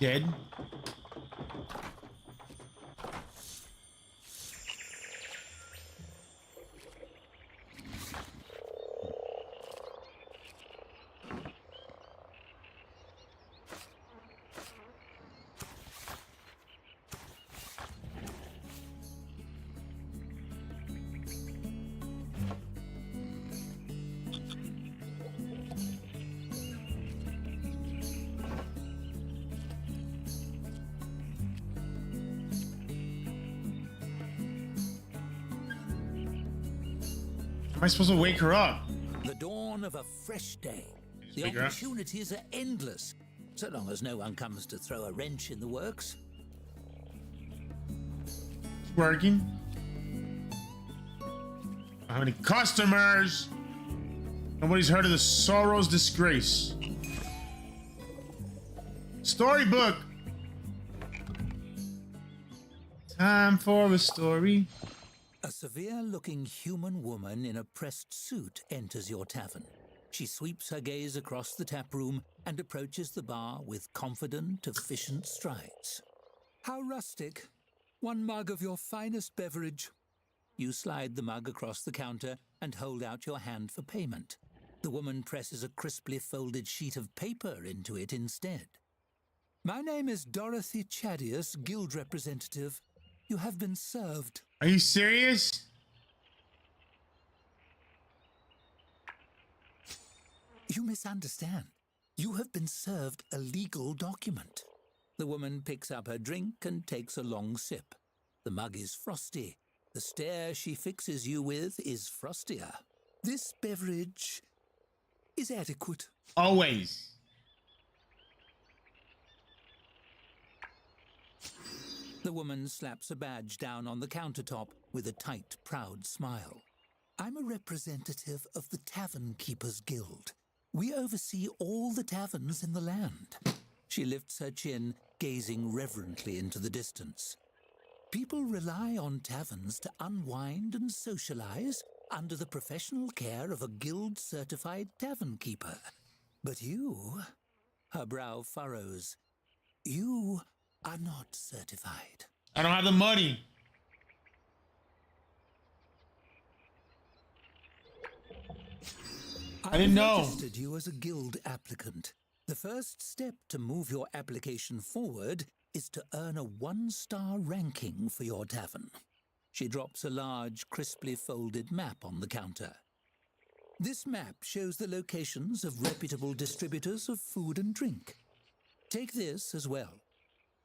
Dead? Am I supposed to wake her up? The dawn of a fresh day. The wake her up? opportunities are endless, so long as no one comes to throw a wrench in the works. Working. How many customers? Nobody's heard of the Sorrow's Disgrace. Storybook. Time for a story. A severe-looking human woman in a pressed suit enters your tavern. She sweeps her gaze across the tap room and approaches the bar with confident, efficient strides. How rustic. One mug of your finest beverage. You slide the mug across the counter and hold out your hand for payment. The woman presses a crisply folded sheet of paper into it instead. My name is Dorothy Chadius, guild representative. You have been served. Are you serious? You misunderstand. You have been served a legal document. The woman picks up her drink and takes a long sip. The mug is frosty. The stare she fixes you with is frostier. This beverage is adequate. Always. The woman slaps a badge down on the countertop with a tight, proud smile. I'm a representative of the Tavern Keepers Guild. We oversee all the taverns in the land. She lifts her chin, gazing reverently into the distance. People rely on taverns to unwind and socialize under the professional care of a guild-certified tavern keeper. But you, her brow furrows, you are not certified. I don't have the money. I didn't know. registered you as a guild applicant. The first step to move your application forward is to earn a 1-star ranking for your tavern. She drops a large, crisply folded map on the counter. This map shows the locations of reputable distributors of food and drink. Take this as well.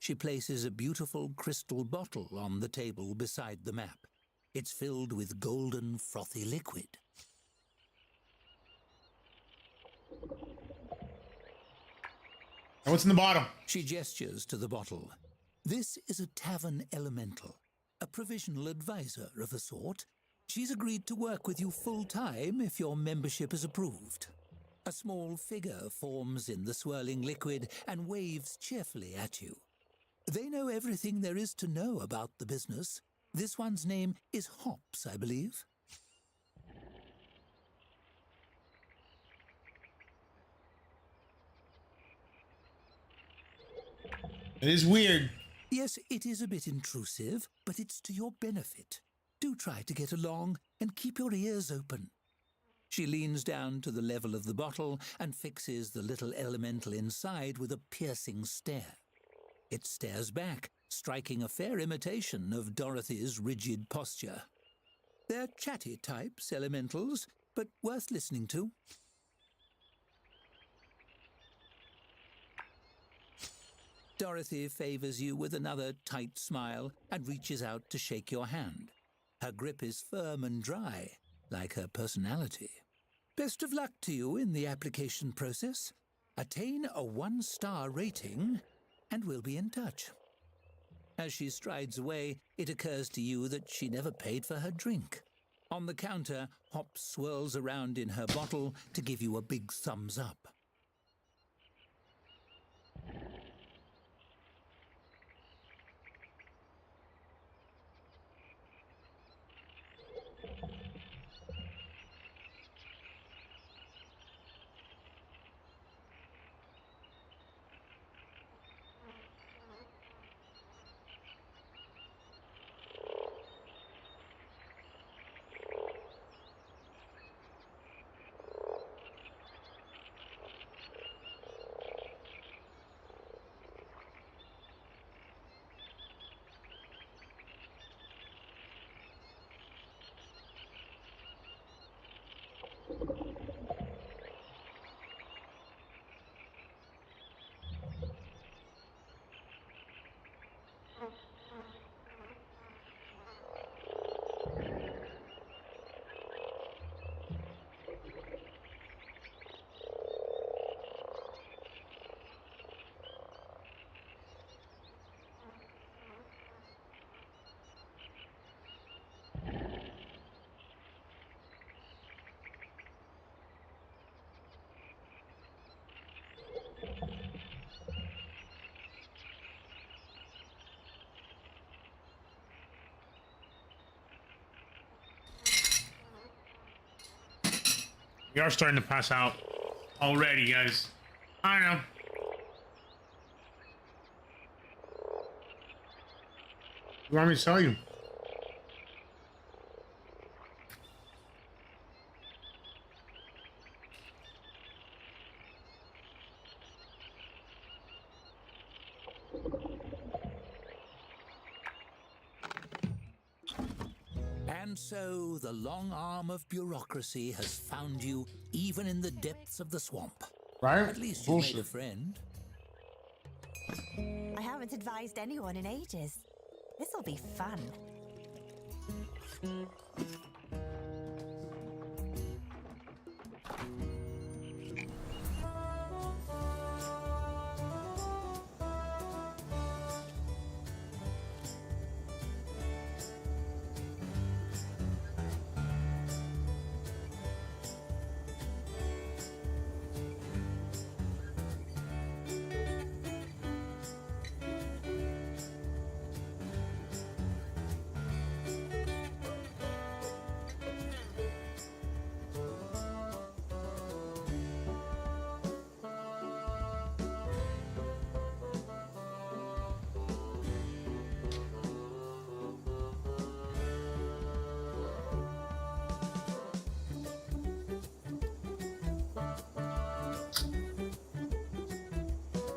She places a beautiful crystal bottle on the table beside the map. It's filled with golden, frothy liquid. And what's in the bottom? She gestures to the bottle. This is a tavern elemental, a provisional advisor of a sort. She's agreed to work with you full-time if your membership is approved. A small figure forms in the swirling liquid and waves cheerfully at you. They know everything there is to know about the business. This one's name is Hops, I believe. It is weird. Yes, it is a bit intrusive, but it's to your benefit. Do try to get along and keep your ears open. She leans down to the level of the bottle and fixes the little elemental inside with a piercing stare. It stares back, striking a fair imitation of Dorothy's rigid posture. They're chatty types, elementals, but worth listening to. Dorothy favors you with another tight smile and reaches out to shake your hand. Her grip is firm and dry, like her personality. Best of luck to you in the application process. Attain a 1-star rating, and we'll be in touch. As she strides away, it occurs to you that she never paid for her drink. On the counter, Hop swirls around in her bottle to give you a big thumbs up. We are starting to pass out already, guys. I know. You want me to tell you? And so the long arm of bureaucracy has found you even in the depths of the swamp. Right? At least you made a friend. I haven't advised anyone in ages. This'll be fun.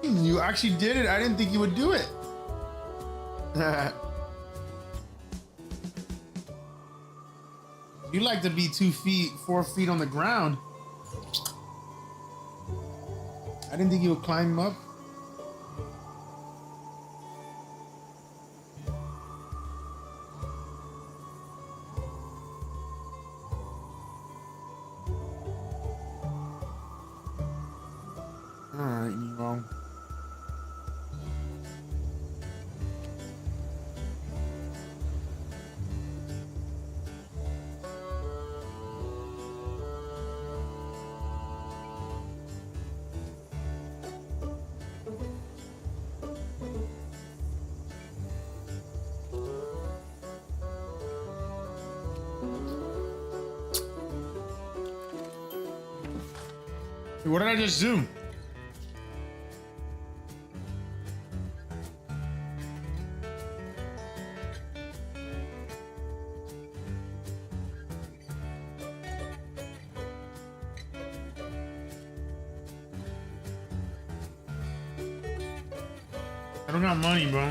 You actually did it. I didn't think you would do it. You like to be 2 feet, 4 feet on the ground. I didn't think you would climb up. All right, Nemo. What did I just do? I don't got money, bro.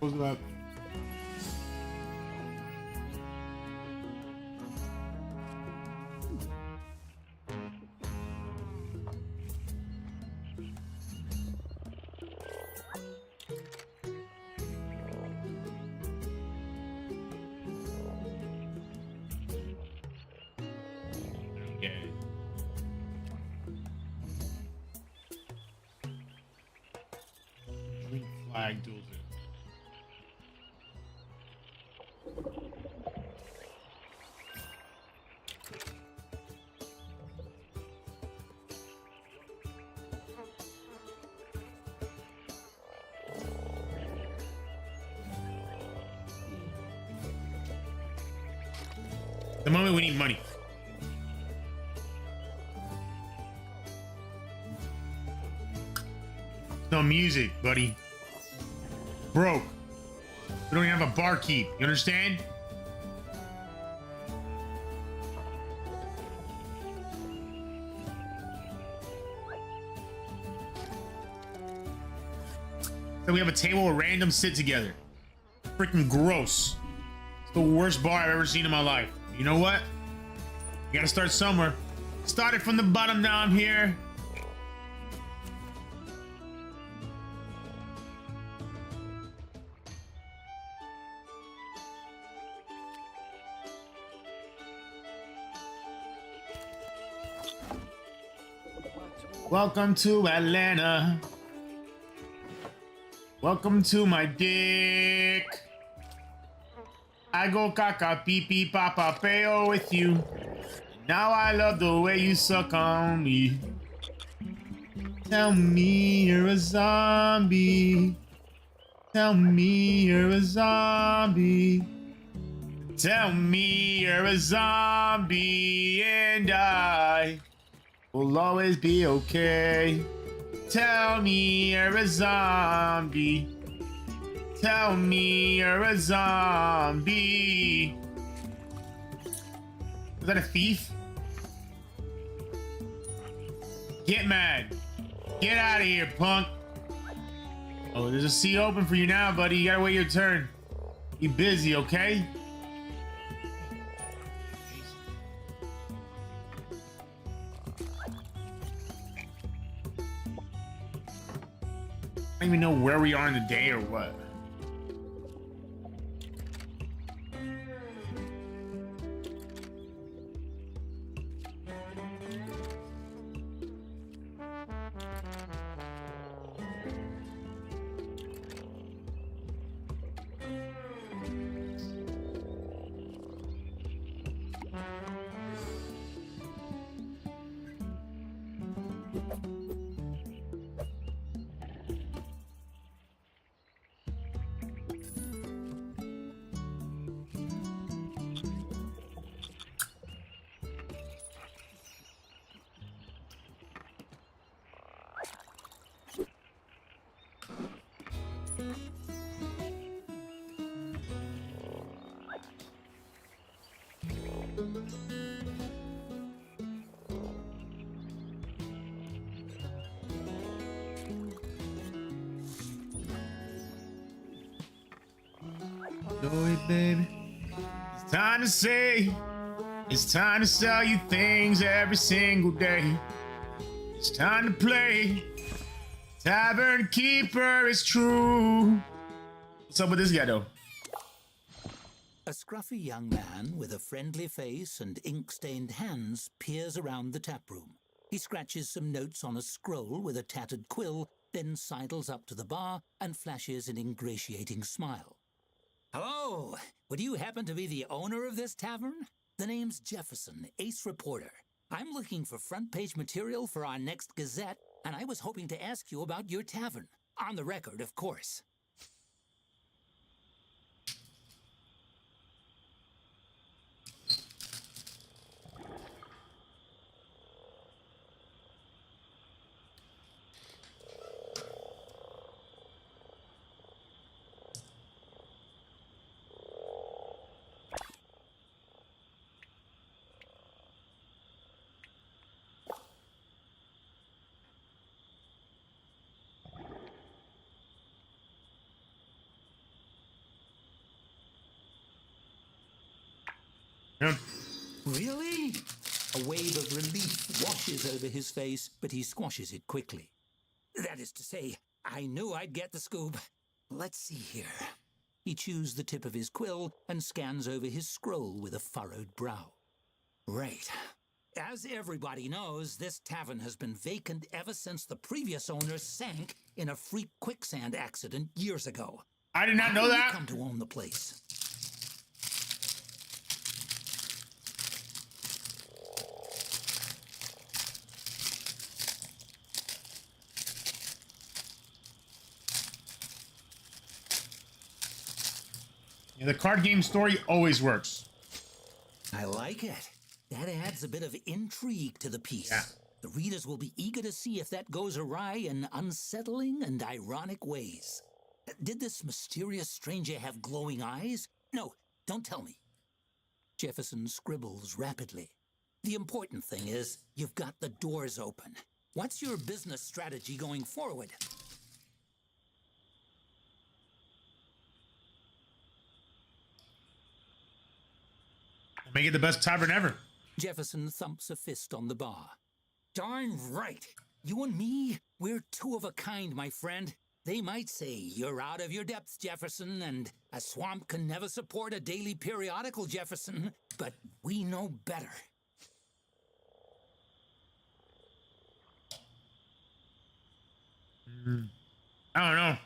What's that? lag dual tip. The moment we need money. No music, buddy. Broke. We don't even have a barkeep. You understand? So we have a table where randoms sit together. Freaking gross. It's the worst bar I've ever seen in my life. You know what? You gotta start somewhere. Start it from the bottom down here. Welcome to Atlanta. Welcome to my dick. I go caca pee pee papa peo with you. Now I love the way you suck on me. Tell me you're a zombie. Tell me you're a zombie. Tell me you're a zombie and I will always be okay. Tell me you're a zombie. Tell me you're a zombie. Is that a thief? Get mad. Get out of here, punk. Oh, there's a seat open for you now, buddy. You gotta wait your turn. Be busy, okay? I don't even know where we are in the day or what. Do it, baby. It's time to say, it's time to sell you things every single day. It's time to play. Tavern Keeper is true. What's up with this guy, though? A scruffy young man with a friendly face and ink-stained hands peers around the tap room. He scratches some notes on a scroll with a tattered quill, then sidles up to the bar and flashes an ingratiating smile. Hello, would you happen to be the owner of this tavern? The name's Jefferson, ace reporter. I'm looking for front-page material for our next Gazette, and I was hoping to ask you about your tavern. On the record, of course. Yeah. Really? A wave of relief washes over his face, but he squashes it quickly. That is to say, I knew I'd get the scoop. Let's see here. He chews the tip of his quill and scans over his scroll with a furrowed brow. Right. As everybody knows, this tavern has been vacant ever since the previous owner sank in a freak quicksand accident years ago. I did not How know did you that. come to own the place? Yeah, the card game story always works. I like it. That adds a bit of intrigue to the piece. Yeah. The readers will be eager to see if that goes awry in unsettling and ironic ways. Did this mysterious stranger have glowing eyes? No, don't tell me. Jefferson scribbles rapidly. The important thing is you've got the doors open. What's your business strategy going forward? Make it the best tavern ever. Jefferson thumps a fist on the bar. Darn right. You and me, we're two of a kind, my friend. They might say you're out of your depth, Jefferson, and a swamp can never support a daily periodical, Jefferson, but we know better. I don't know.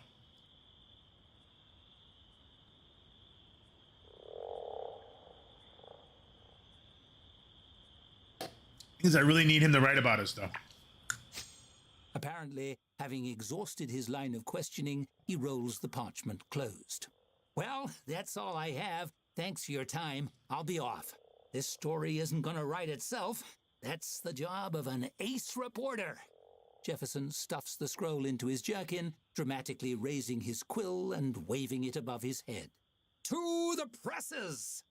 Because I really need him to write about us, though. Apparently, having exhausted his line of questioning, he rolls the parchment closed. Well, that's all I have. Thanks for your time. I'll be off. This story isn't going to write itself. That's the job of an ace reporter. Jefferson stuffs the scroll into his jerkin, dramatically raising his quill and waving it above his head. To the presses!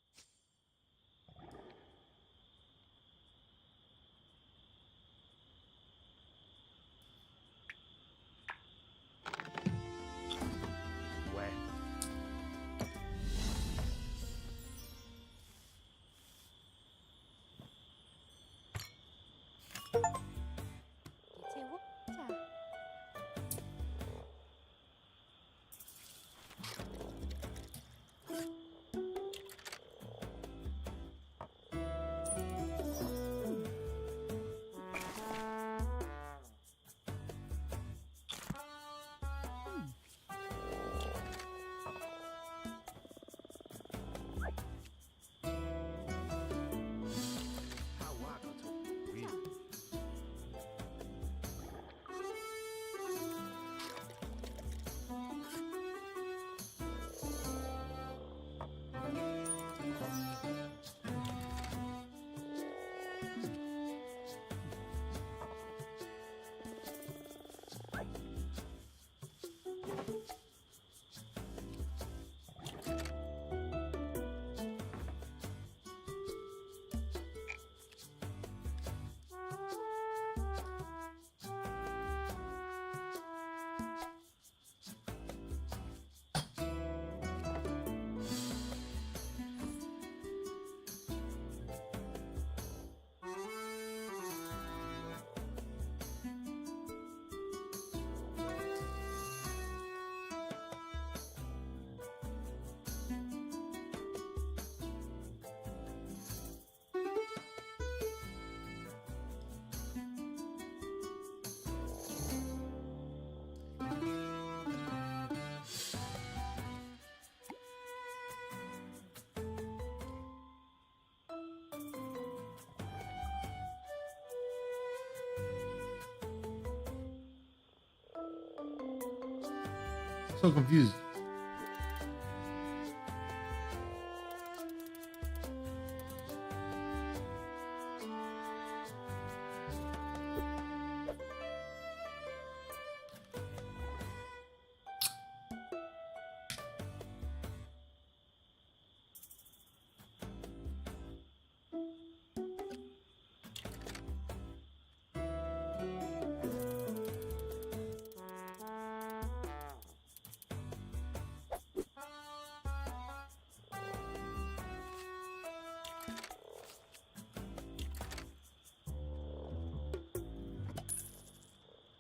So confused.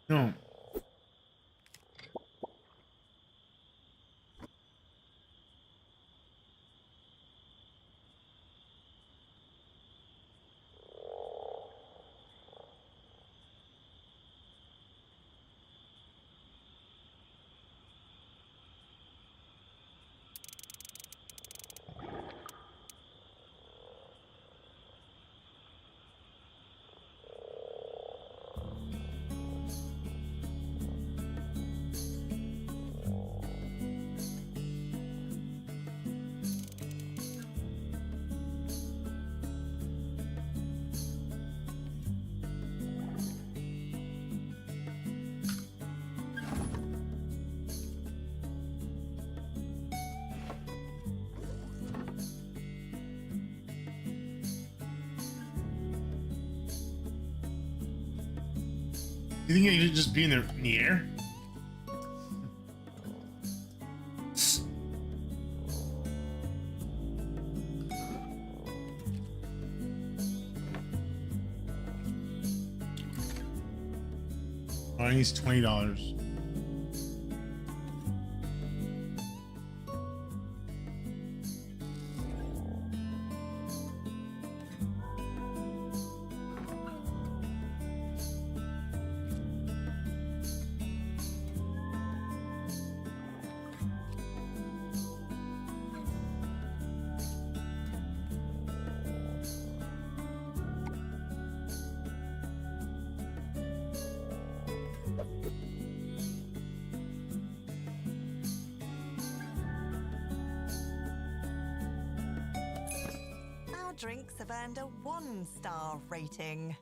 No. You think you should just be in the air? Oh, I need $20. Our drinks have earned a 1-star rating.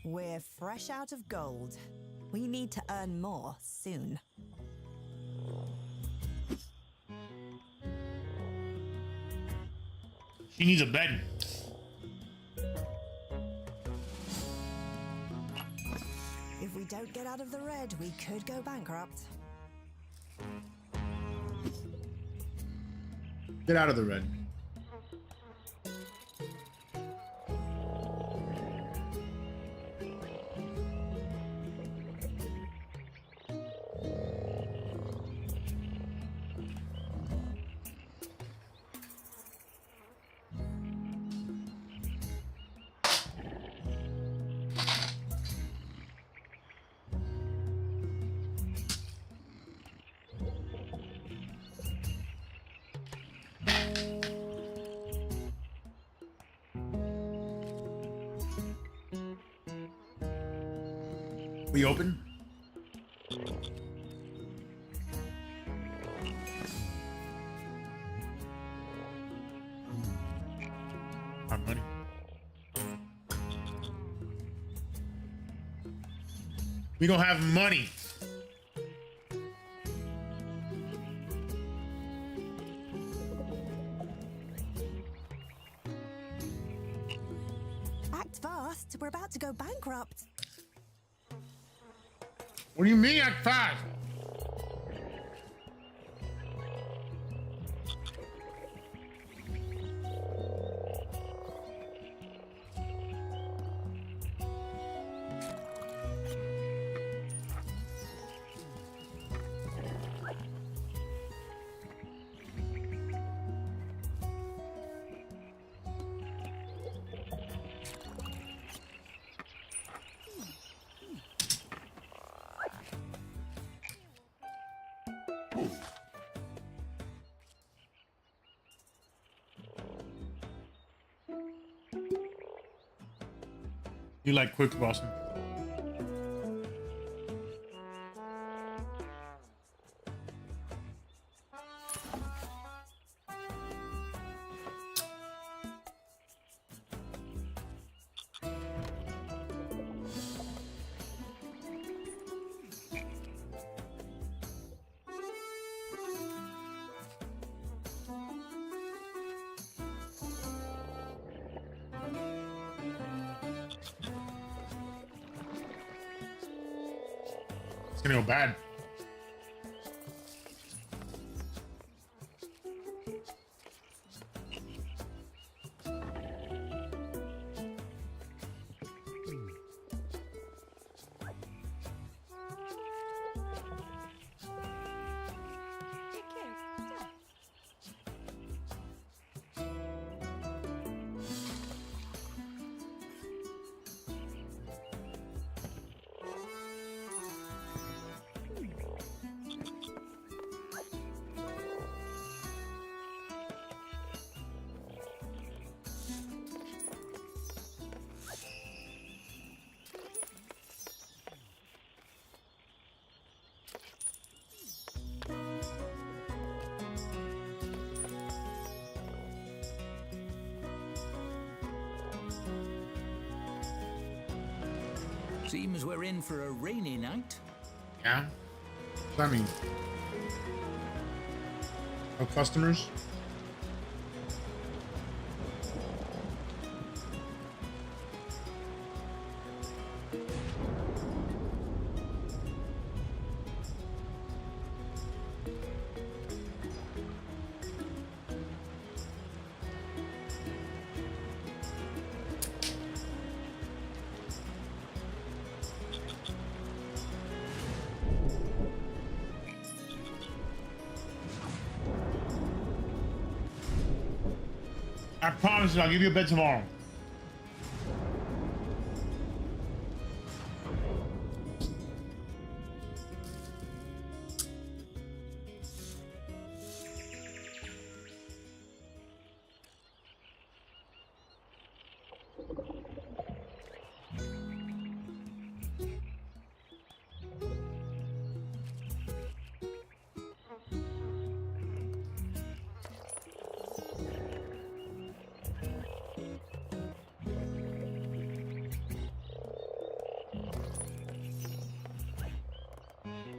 We're fresh out of gold. We need to earn more soon. She needs a bed. If we don't get out of the red, we could go bankrupt. Get out of the red. We open? Our money. We don't have money. Act fast. We're about to go bankrupt. What do you mean act fast? You like quick crossing? gonna go bad. Seems we're in for a rainy night. Yeah. I mean, no customers. I promise you, I'll give you a bed tomorrow.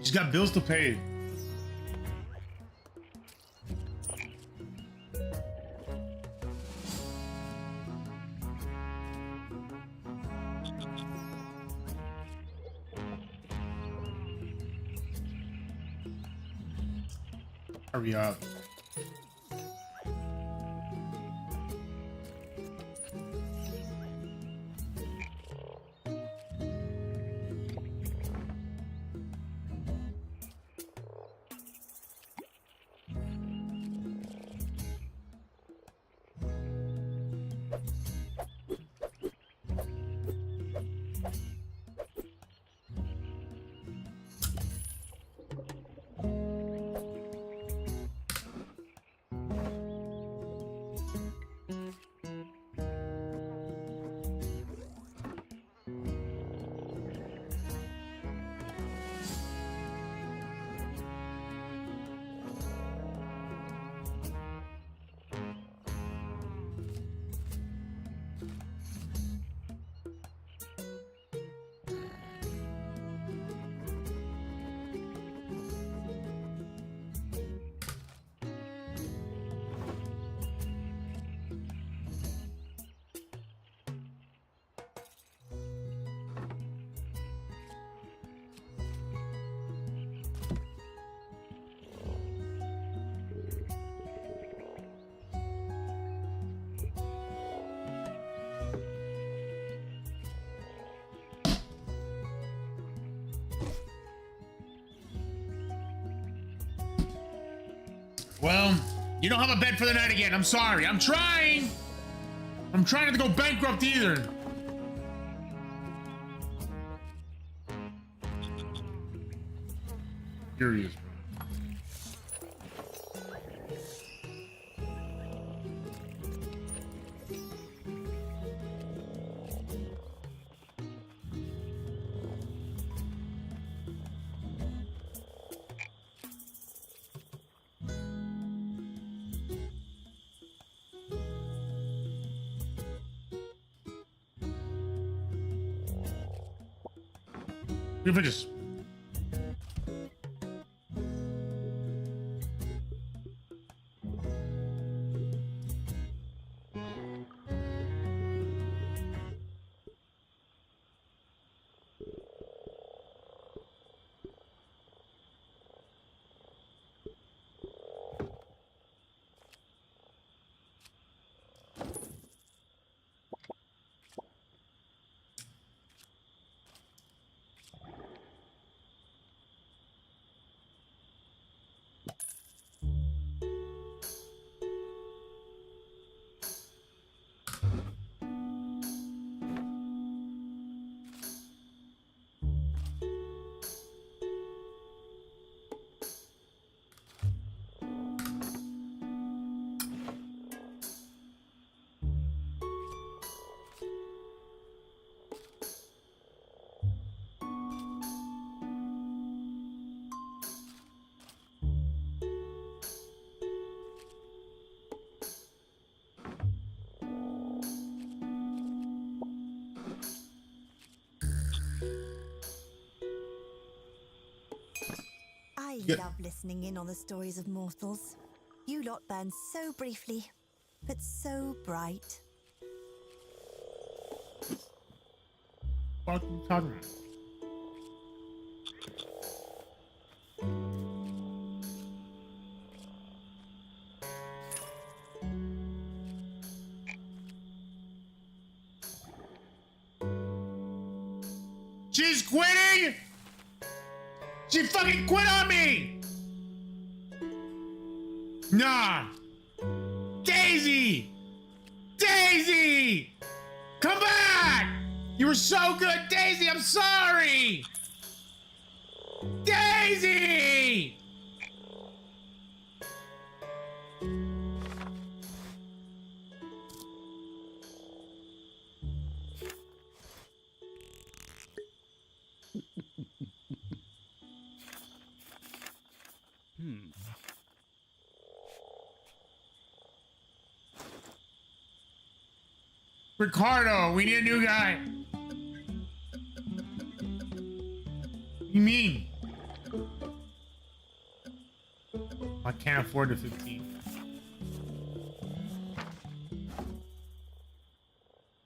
She's got bills to pay. Hurry up. Well, you don't have a bed for the night again. I'm sorry. I'm trying. I'm trying not to go bankrupt either. Curious, bro. Three fridges. I Yeah. love listening in on the stories of mortals. You lot burn so briefly, but so bright. What are you talking about? She's quitting! She fucking quit on me! Nah! Daisy! Daisy! Come back! You were so good, Daisy! I'm sorry! Daisy! Ricardo, we need a new guy. What do you mean? I can't afford the 15.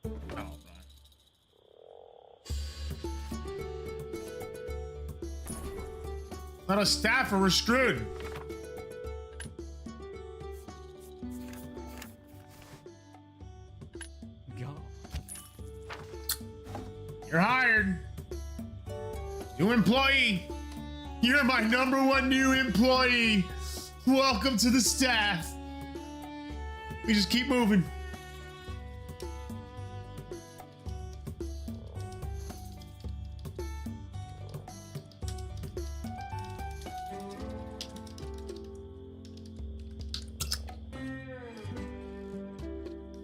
Oh, God. Not a staffer, we're screwed. You're hired. New employee. You're my #1 new employee. Welcome to the staff. We just keep moving.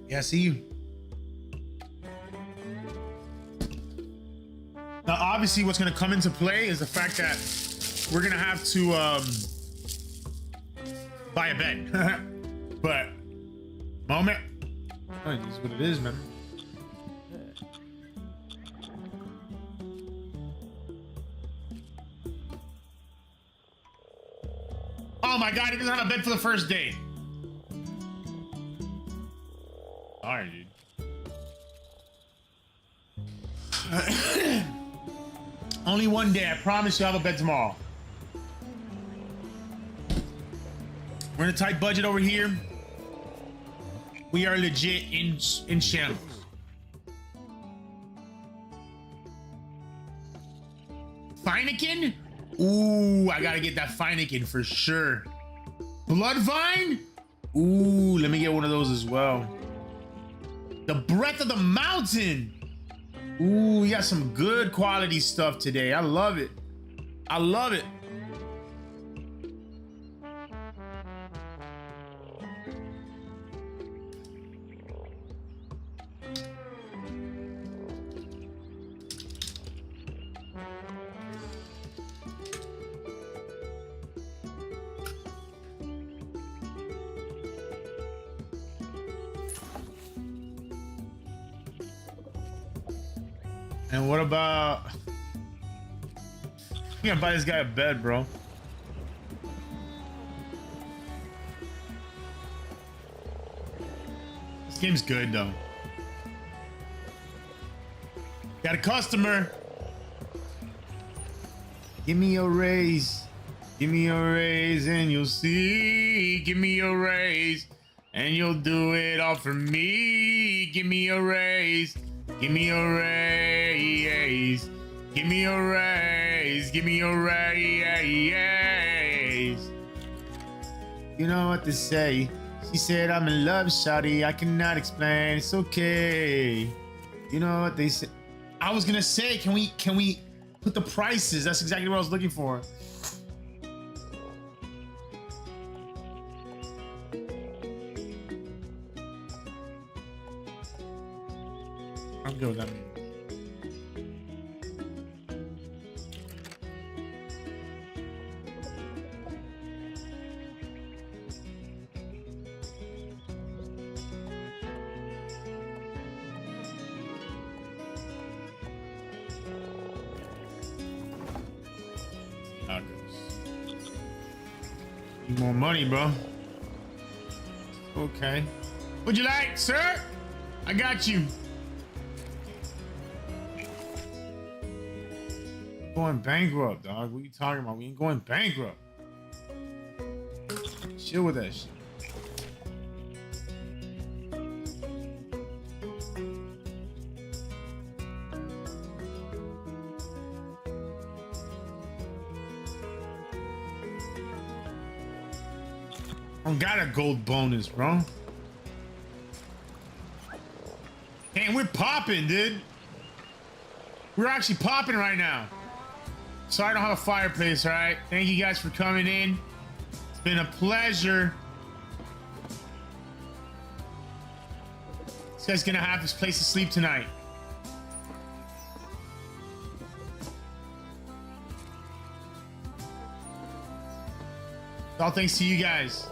Yeah, see you. Now, obviously, what's going to come into play is the fact that we're going to have to buy a bed. But, moment. Oh, it is what it is, man. Oh my God, he doesn't have a bed for the first day. Sorry, dude. Only one day. I promise you'll have a bed tomorrow. We're in a tight budget over here. We are legit in shambles. Feineken? Ooh, I gotta get that Feineken for sure. Bloodvine? Ooh, let me get one of those as well. The Breath of the Mountain. Ooh, you got some good quality stuff today. I love it. I love it. And what about... You gotta buy this guy a bed, bro. This game's good, though. Got a customer. Give me a raise. Give me a raise and you'll see. Give me a raise and you'll do it all for me. Give me a raise. Give me a raise. Give me a raise. Give me a raise. You know what to say. She said, I'm in love, shawty. I cannot explain. It's okay. You know what they say. I was gonna say, can we put the prices? That's exactly what I was looking for. I'm good with that. How it goes. Need more money, bro. Okay. What'd you like, sir? I got you. Going bankrupt, dog. What are you talking about? We ain't going bankrupt. Chill with that shit. I don't got a gold bonus, bro. Damn, we're popping, dude. We're actually popping right now. Sorry I don't have a fireplace, all right? Thank you guys for coming in. It's been a pleasure. This guy's gonna have this place to sleep tonight. It's all thanks to you guys.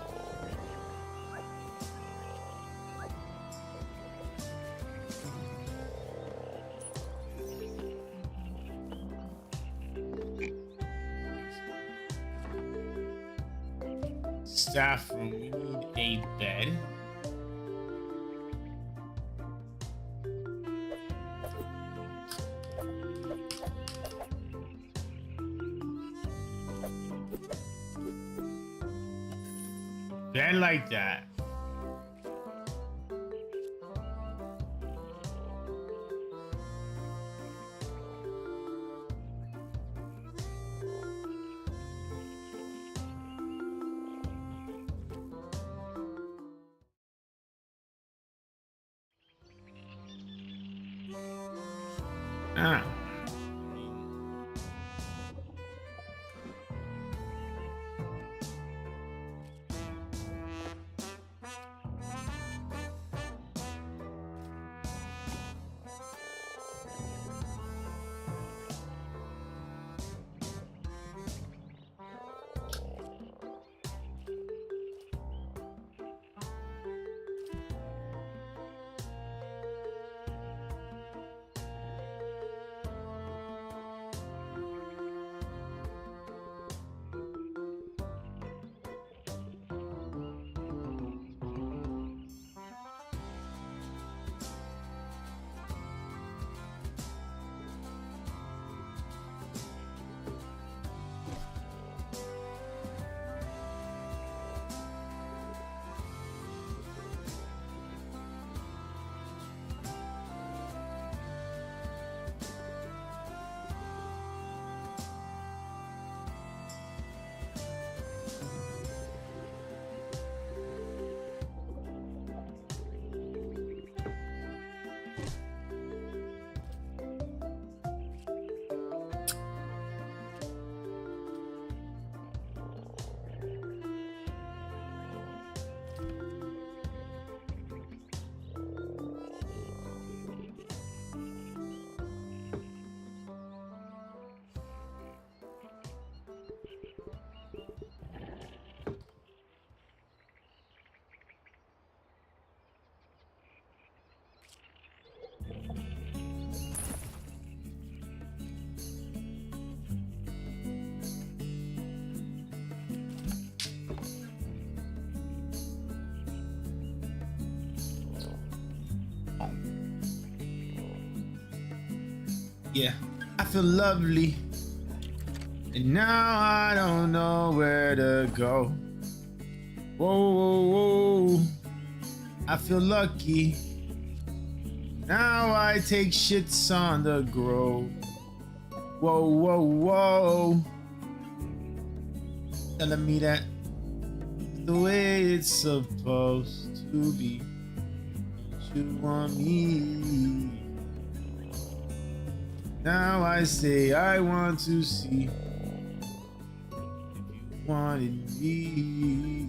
Staff room, we need a bed. Bed like that. Ah. Yeah, I feel lovely. And now I don't know where to go. Whoa, whoa, whoa. I feel lucky. Now I take shits on the grove. Whoa, whoa, whoa. Telling me that the way it's supposed to be. You want me. Now I say I want to see if you wanted me.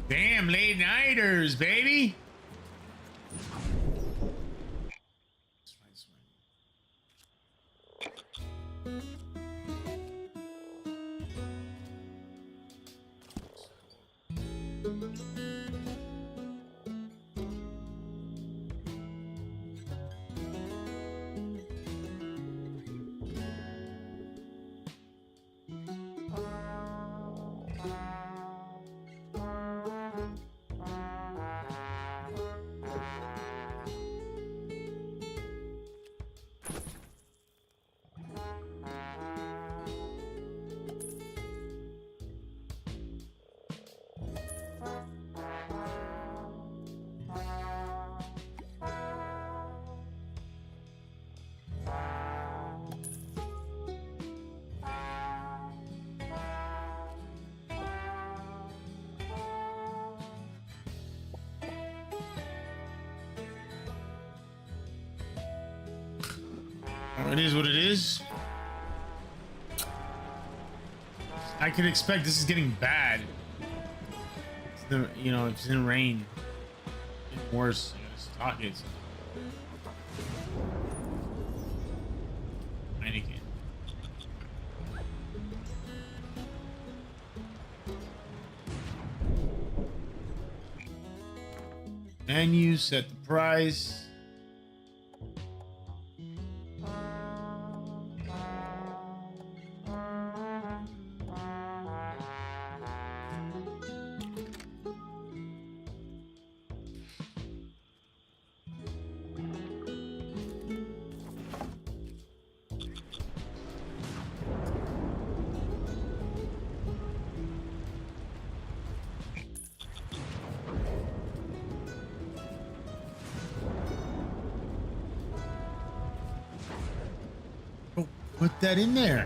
Damn, late nighters, baby. It is what it is. I could expect this is getting bad. You know, if it's in rain, it's worse. You gotta stock it. Heineken. Menu, set the price. Oh, put that in there.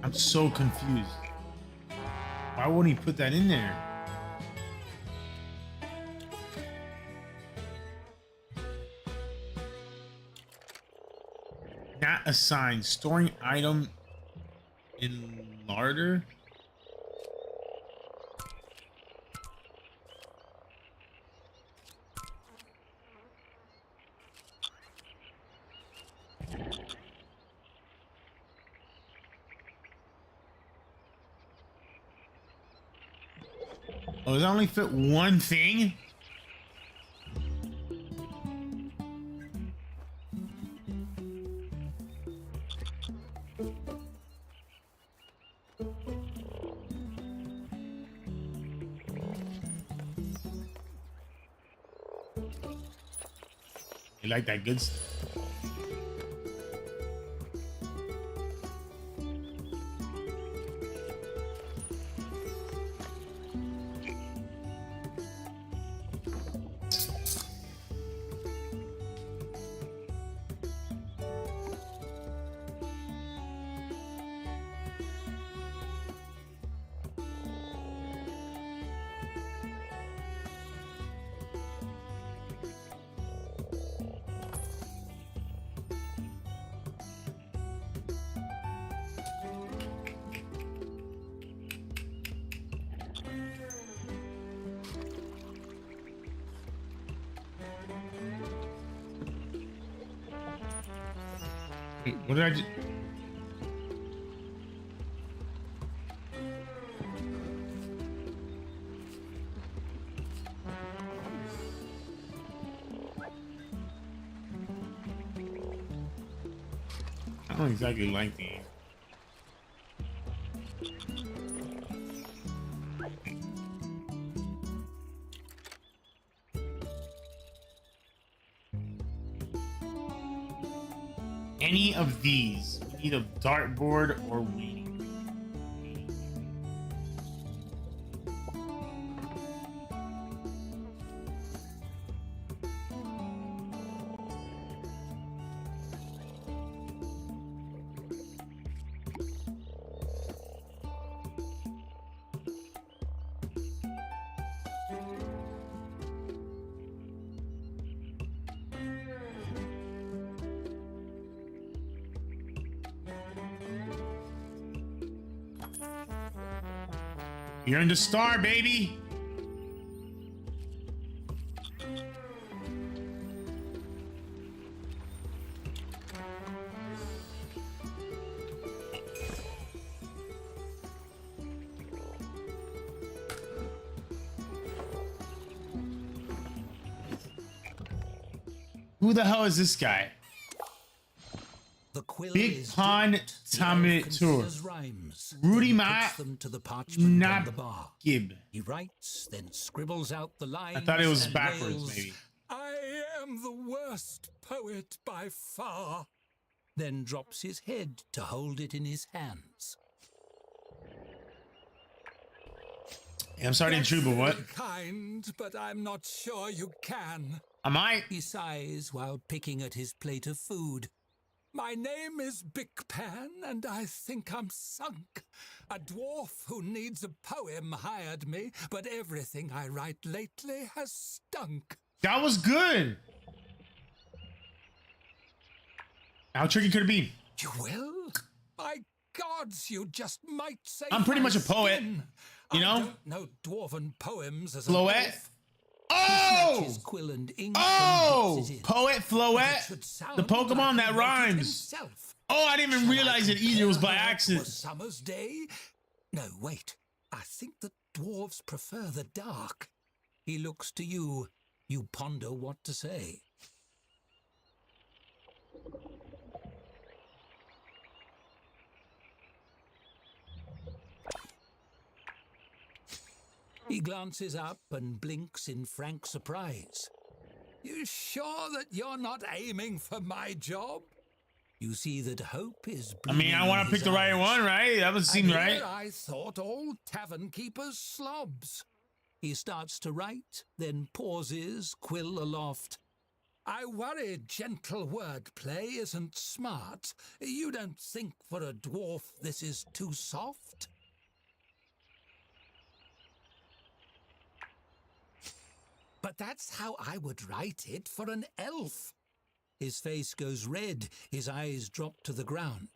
I'm so confused. Why wouldn't he put that in there? Not assigned. Storing item in larder. Oh, does it only fit one thing? You like that good stuff? Wait, what did I do? I don't exactly like these. Any of these. We need a dartboard or wing. You're in the star, baby. Who the hell is this guy? The quill Big is Pond dipped, the Tomateur. elf considers rhymes, Rudy then Ma puts them to the parchment on the bar. Gib. He writes, then scribbles out the lines. I thought it was and backwards, wails, maybe. I am the worst poet by far. Then drops his head to hold it in his hands. Yeah, I'm sorry to intrude, but what? Kind, but I'm not sure you can. I might. He sighs while picking at his plate of food. My name is Big Pan, and I think I'm sunk. A dwarf who needs a poem hired me, but everything I write lately has stunk. That was good. How tricky could it be? You will? My gods, you just might say I'm pretty my much a poet, skin. you know? I don't know dwarven poems as Floet? an elf. Oh! Snatches quill and ink Oh! and dips it in. Poet, It Floet. should sound The Pokemon like that he wrote it rhymes. himself. Oh, I didn't even Shall I realize it either. It was by compare her to a accident. summer's day? No, wait. I think that dwarves prefer the dark. He looks to you. You ponder what to say. He glances up and blinks in frank surprise. You sure that you're not aiming for my job? You see that hope is I mean, I want to pick the right one, right? That would seem and right. here I thought all tavern keepers slobs. He starts to write, then pauses, quill aloft. I worry gentle wordplay isn't smart. You don't think for a dwarf this is too soft? But that's how I would write it for an elf. His face goes red, his eyes drop to the ground.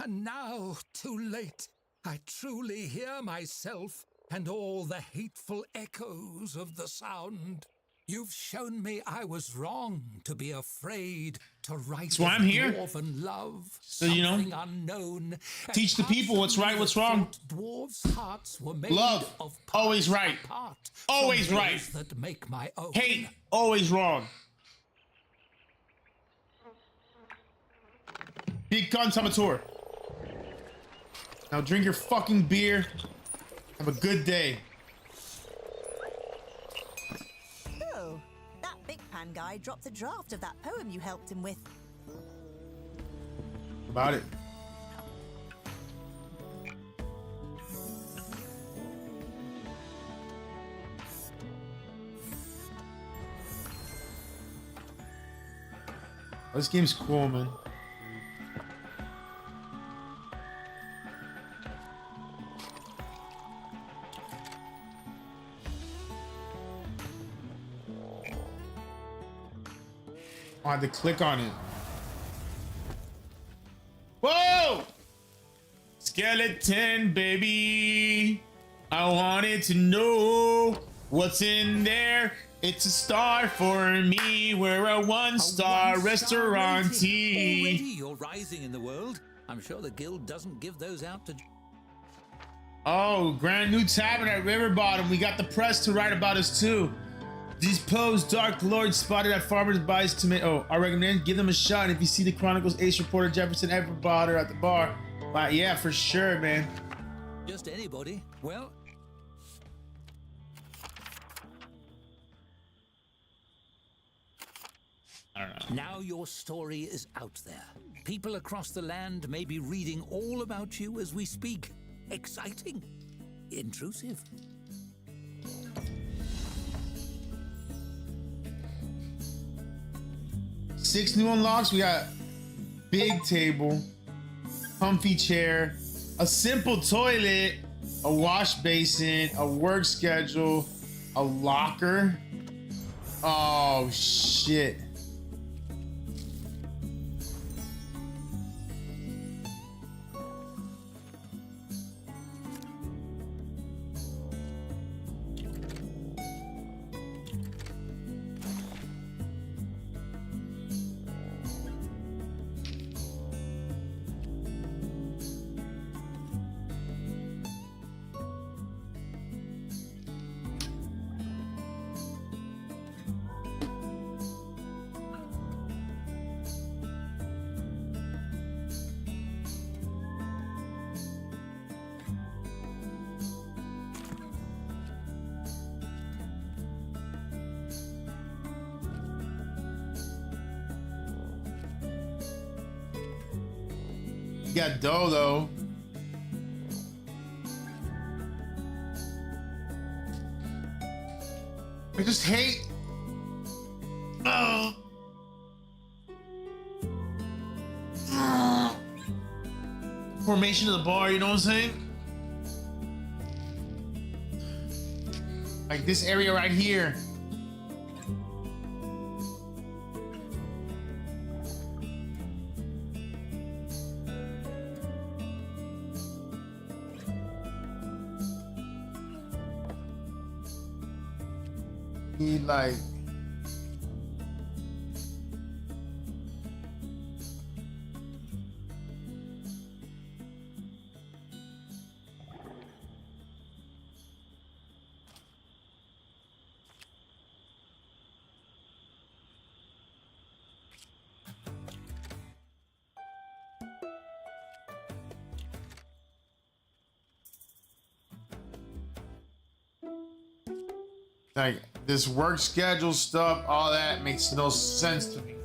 And now, too late, I truly hear myself and all the hateful echoes of the sound. You've shown me I was wrong to be afraid to write That's why I'm here. dwarven love, So, you know, something unknown. teach the And people what's parts of right, me what's that wrong. thought Dwarves' hearts were made Love, of always parts right. apart Always from right. those that make my own. Hate, always wrong. Big Gun Tomateur. Now drink your fucking beer. Have a good day. Oh, that Big Pan guy dropped a draft of that poem you helped him with. About it. This game's cool, man. I had to click on it. Whoa! Skeleton, baby. I wanted to know what's in there. It's a star for me. We're a one-star restaurantee. Already you're rising in the world. I'm sure the guild doesn't give those out to... Oh, brand new tavern at River Bottom. We got the press to write about us too. These posed Dark Lord spotted at Farmer's Buys Tomato. I recommend give them a shot. If you see the Chronicles Ace reporter Jefferson Everbotter at the bar, wow, yeah, for sure, man. Just anybody. Well, I don't know. now your story is out there. People across the land may be reading all about you as we speak. Exciting. Intrusive. Six new unlocks. We got big table, comfy chair, a simple toilet, a wash basin, a work schedule, a locker. Oh shit. got dough though. I just hate. Formation of the bar, you know what I'm saying? Like this area right here. He like like this work schedule stuff, all that makes no sense to me.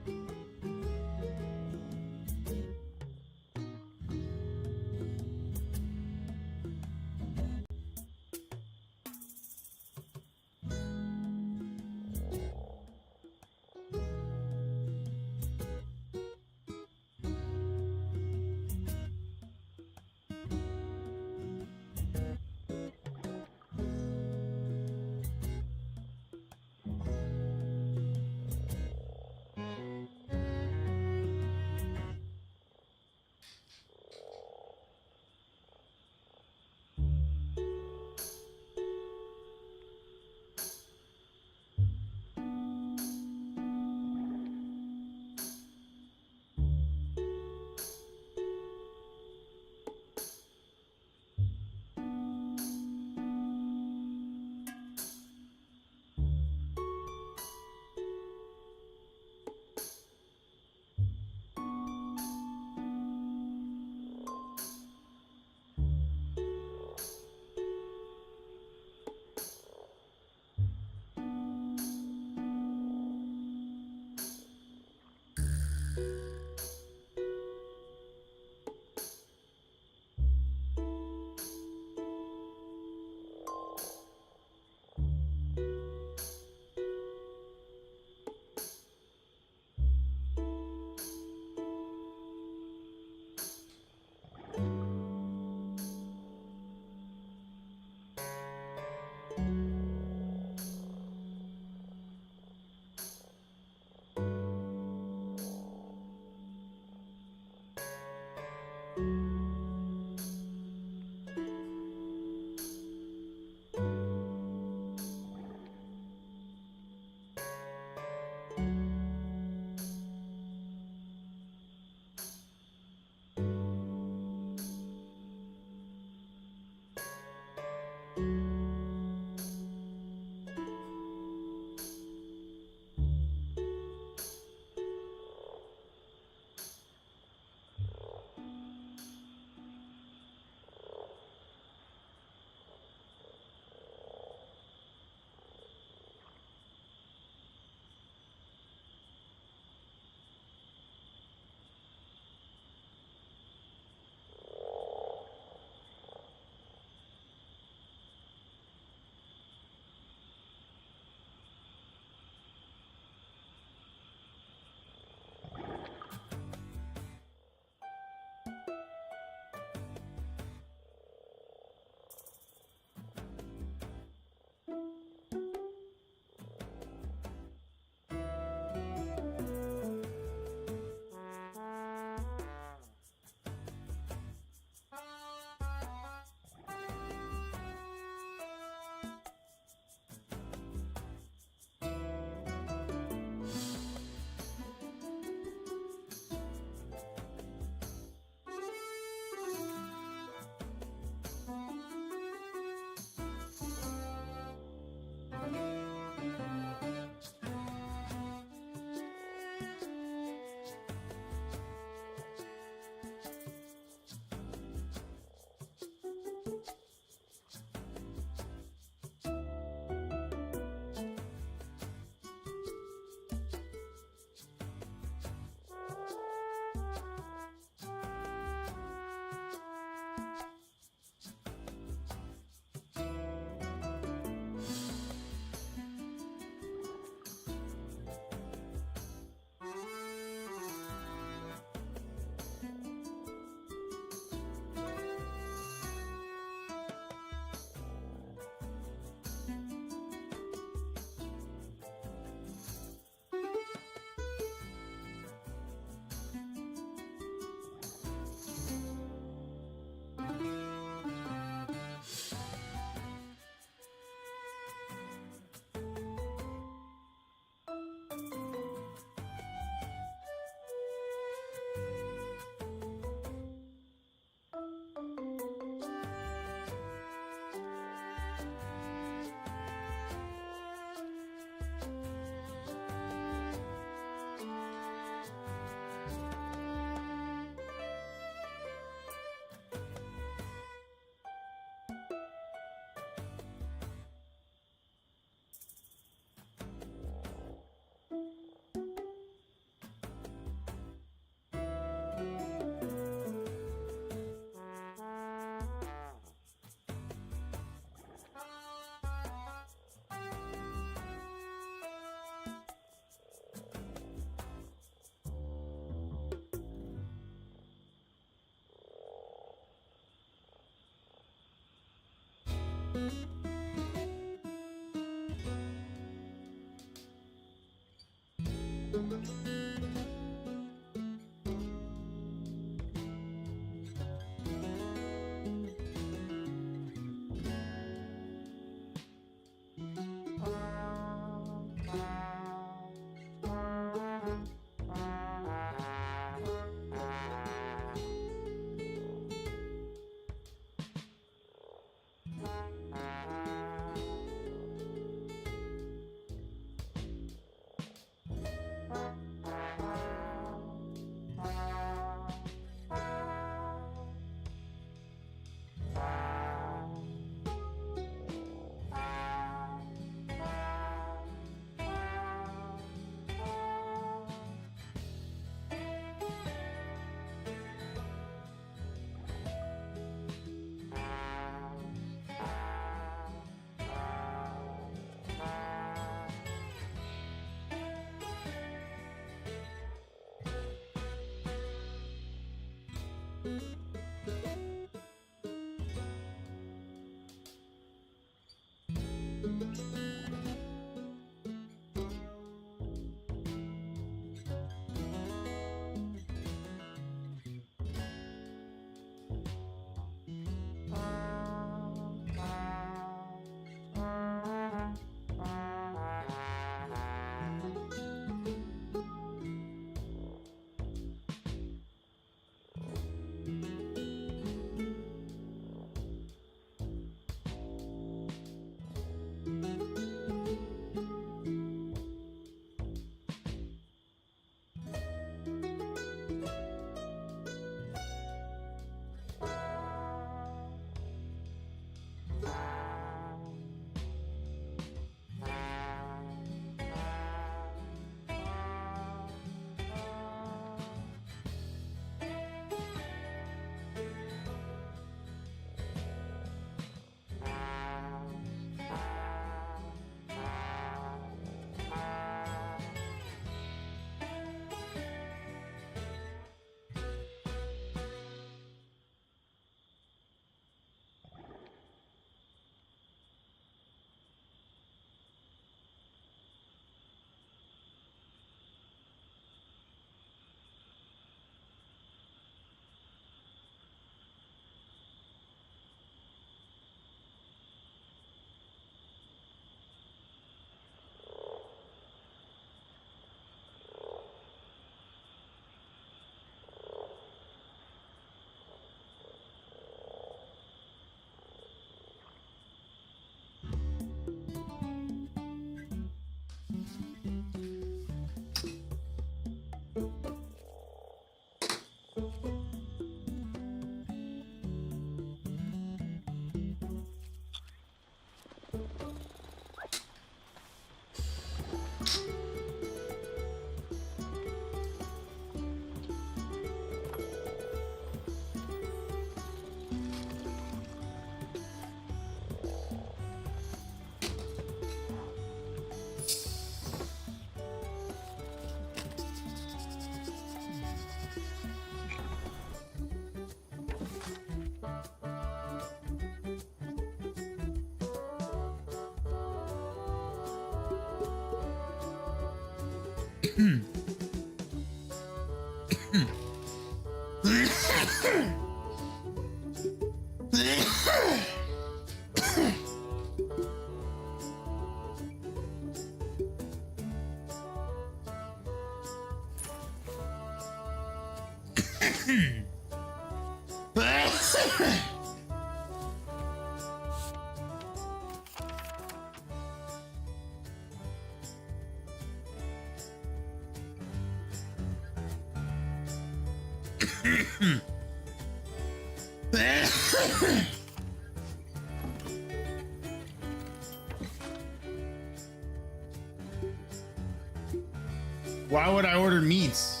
Why would I order meats?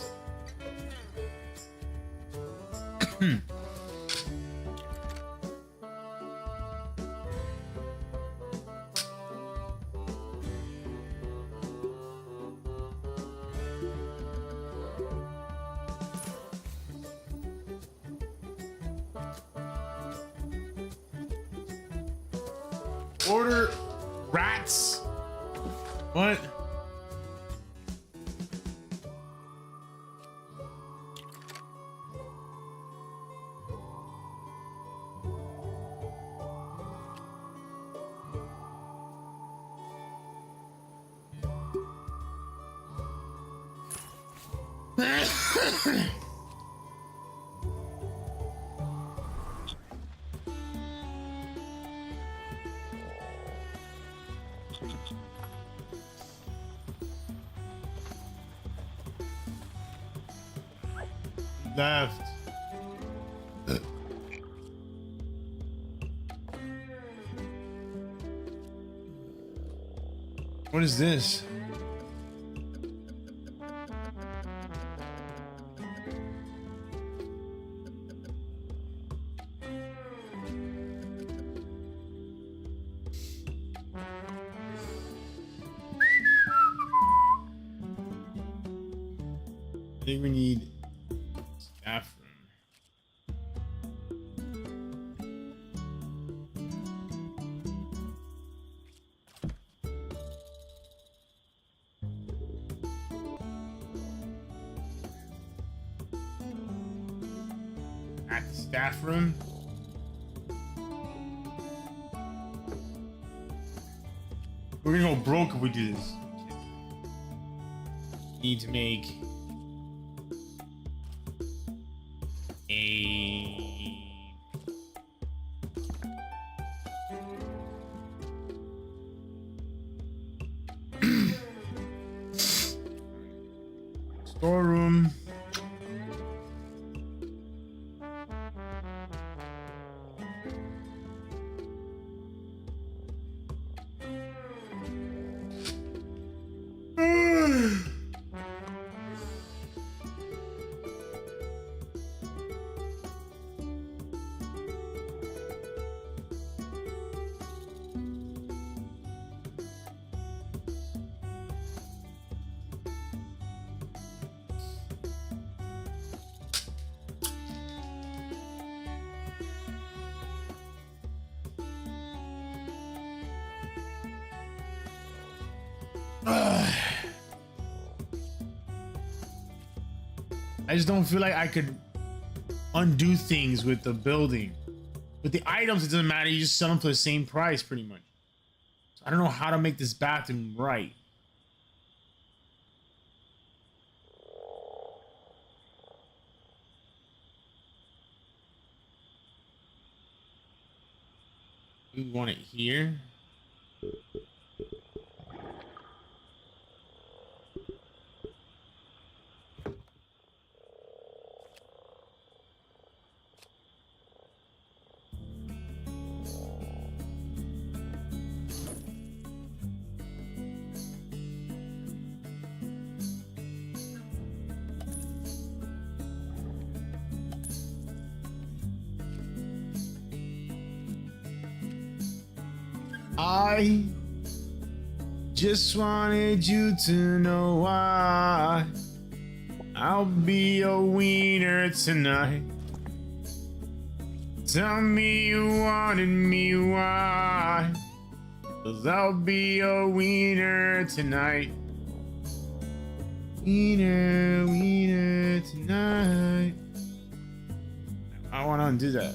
Order rats? What? Left. What is this? I think we need staff room. At the staff room. We're gonna go broke if we do this. Need to make a storeroom. I just don't feel like I could undo things with the building. With the items, it doesn't matter. You just sell them for the same price, pretty much. So I don't know how to make this bathroom right. We want it here. I just wanted you to know why I'll be a wiener tonight. Tell me you wanted me, why? 'Cause I'll be a wiener tonight. Wiener, wiener tonight. I want to undo that.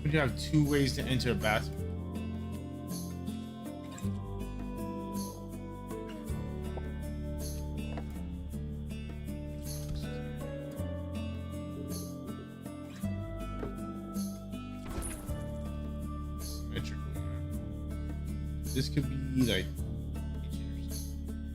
You have 2 ways to enter a bathroom. Symmetrical. This could be like kitchen or something.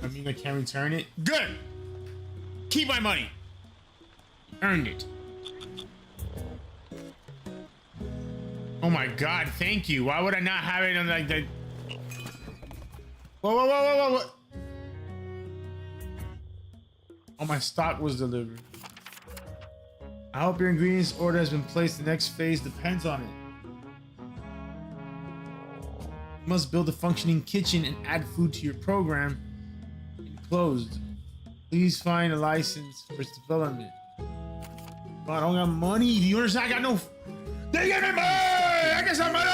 I mean, I can't return it. Good. Keep my money. Earned it. Oh my God! Thank you. Why would I not have it on like the? Whoa, whoa, whoa, whoa, whoa, whoa! Oh, my stock was delivered. I hope your ingredients order has been placed. The next phase depends on it. You must build a functioning kitchen and add food to your program. Enclosed. Please find a license for its development. I don't got money. Do you understand? I got no. They give me money. I got some money.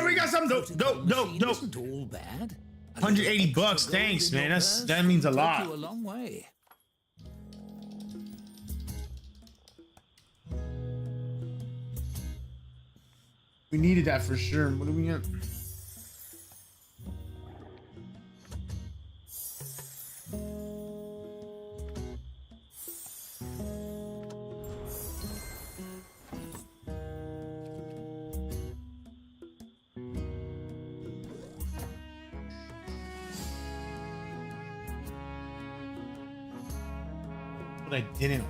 We got some dope. Isn't all bad. 180 bucks. Thanks, man. That means a lot. Take you a long way. We needed that for sure. What do we get? But I didn't.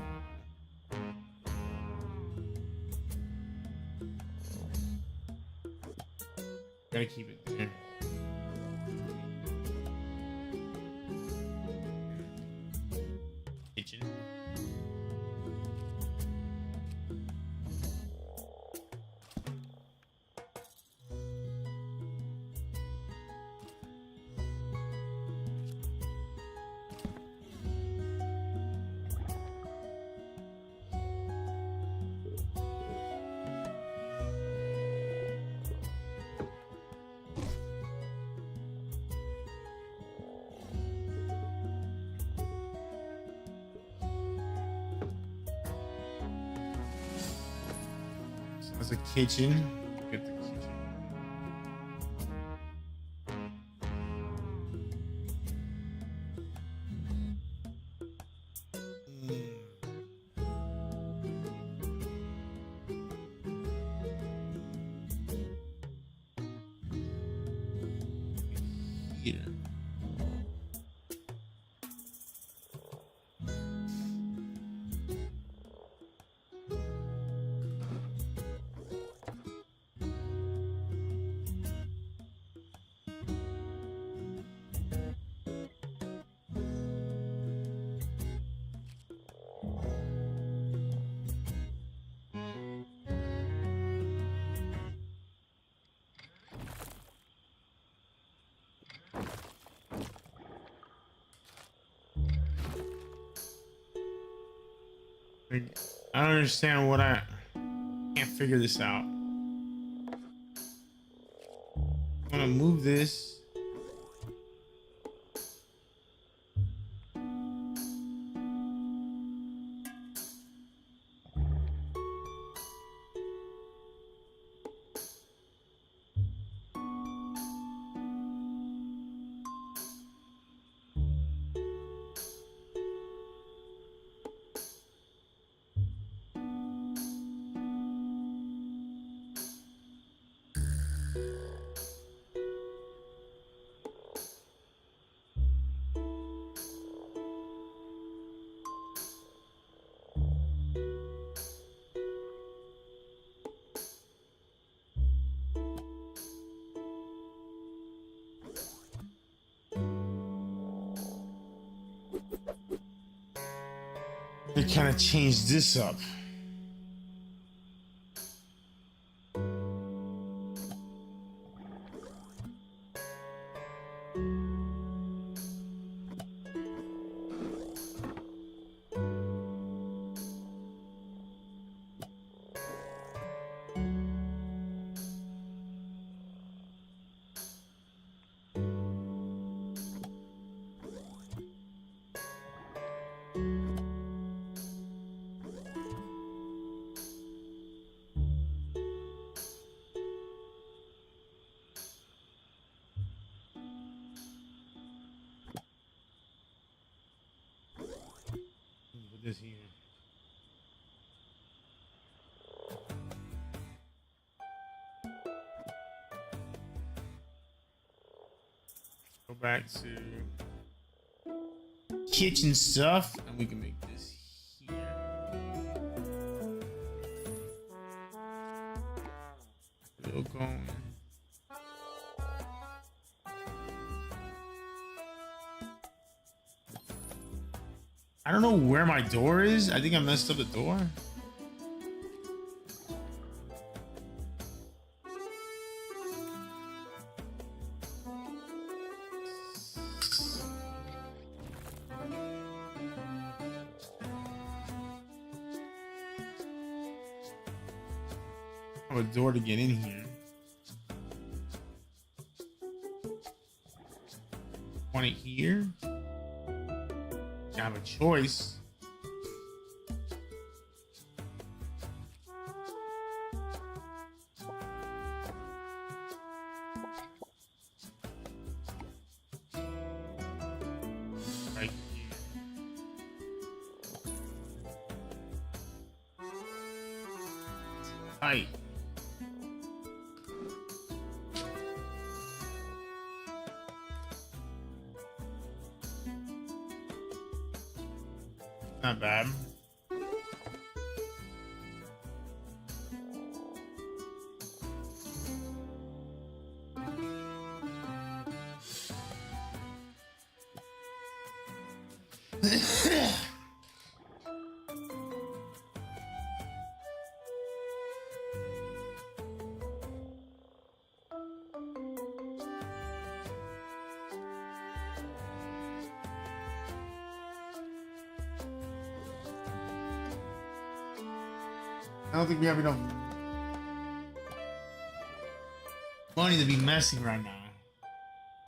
Gotta keep it there. Kitchen. There's a kitchen. Get the kitchen. Here. Like, I don't understand what I can't figure this out. I'm gonna move this. They kind of changed this up. Put this here. Go back to kitchen stuff, and we can make this here. Still going. I don't know where my door is. I think I messed up the door. I have a door to get in here. Want it here? I have a choice. Right here. Right. Not bad. I don't think we have enough money to be messing right now.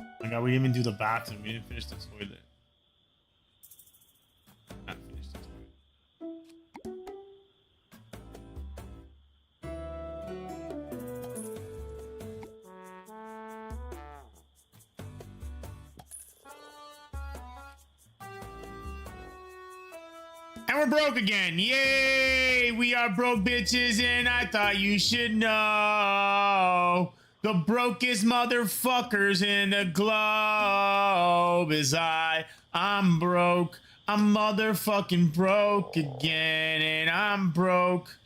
Oh my God, we didn't even do the bathroom. We didn't finish the toilet. Not finish the toilet. And we're broke again. Yay! We are broke bitches, and I thought you should know. The brokest motherfuckers in the globe is I. I'm broke. I'm motherfucking broke again, and I'm broke.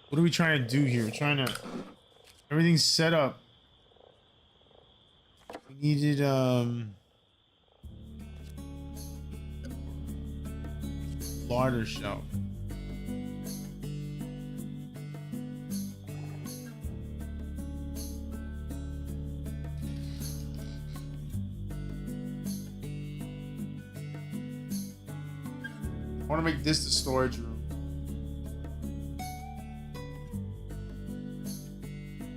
What are we trying to do here? We're trying to... Everything's set up. We needed, larder shelf. want to make this the storage room.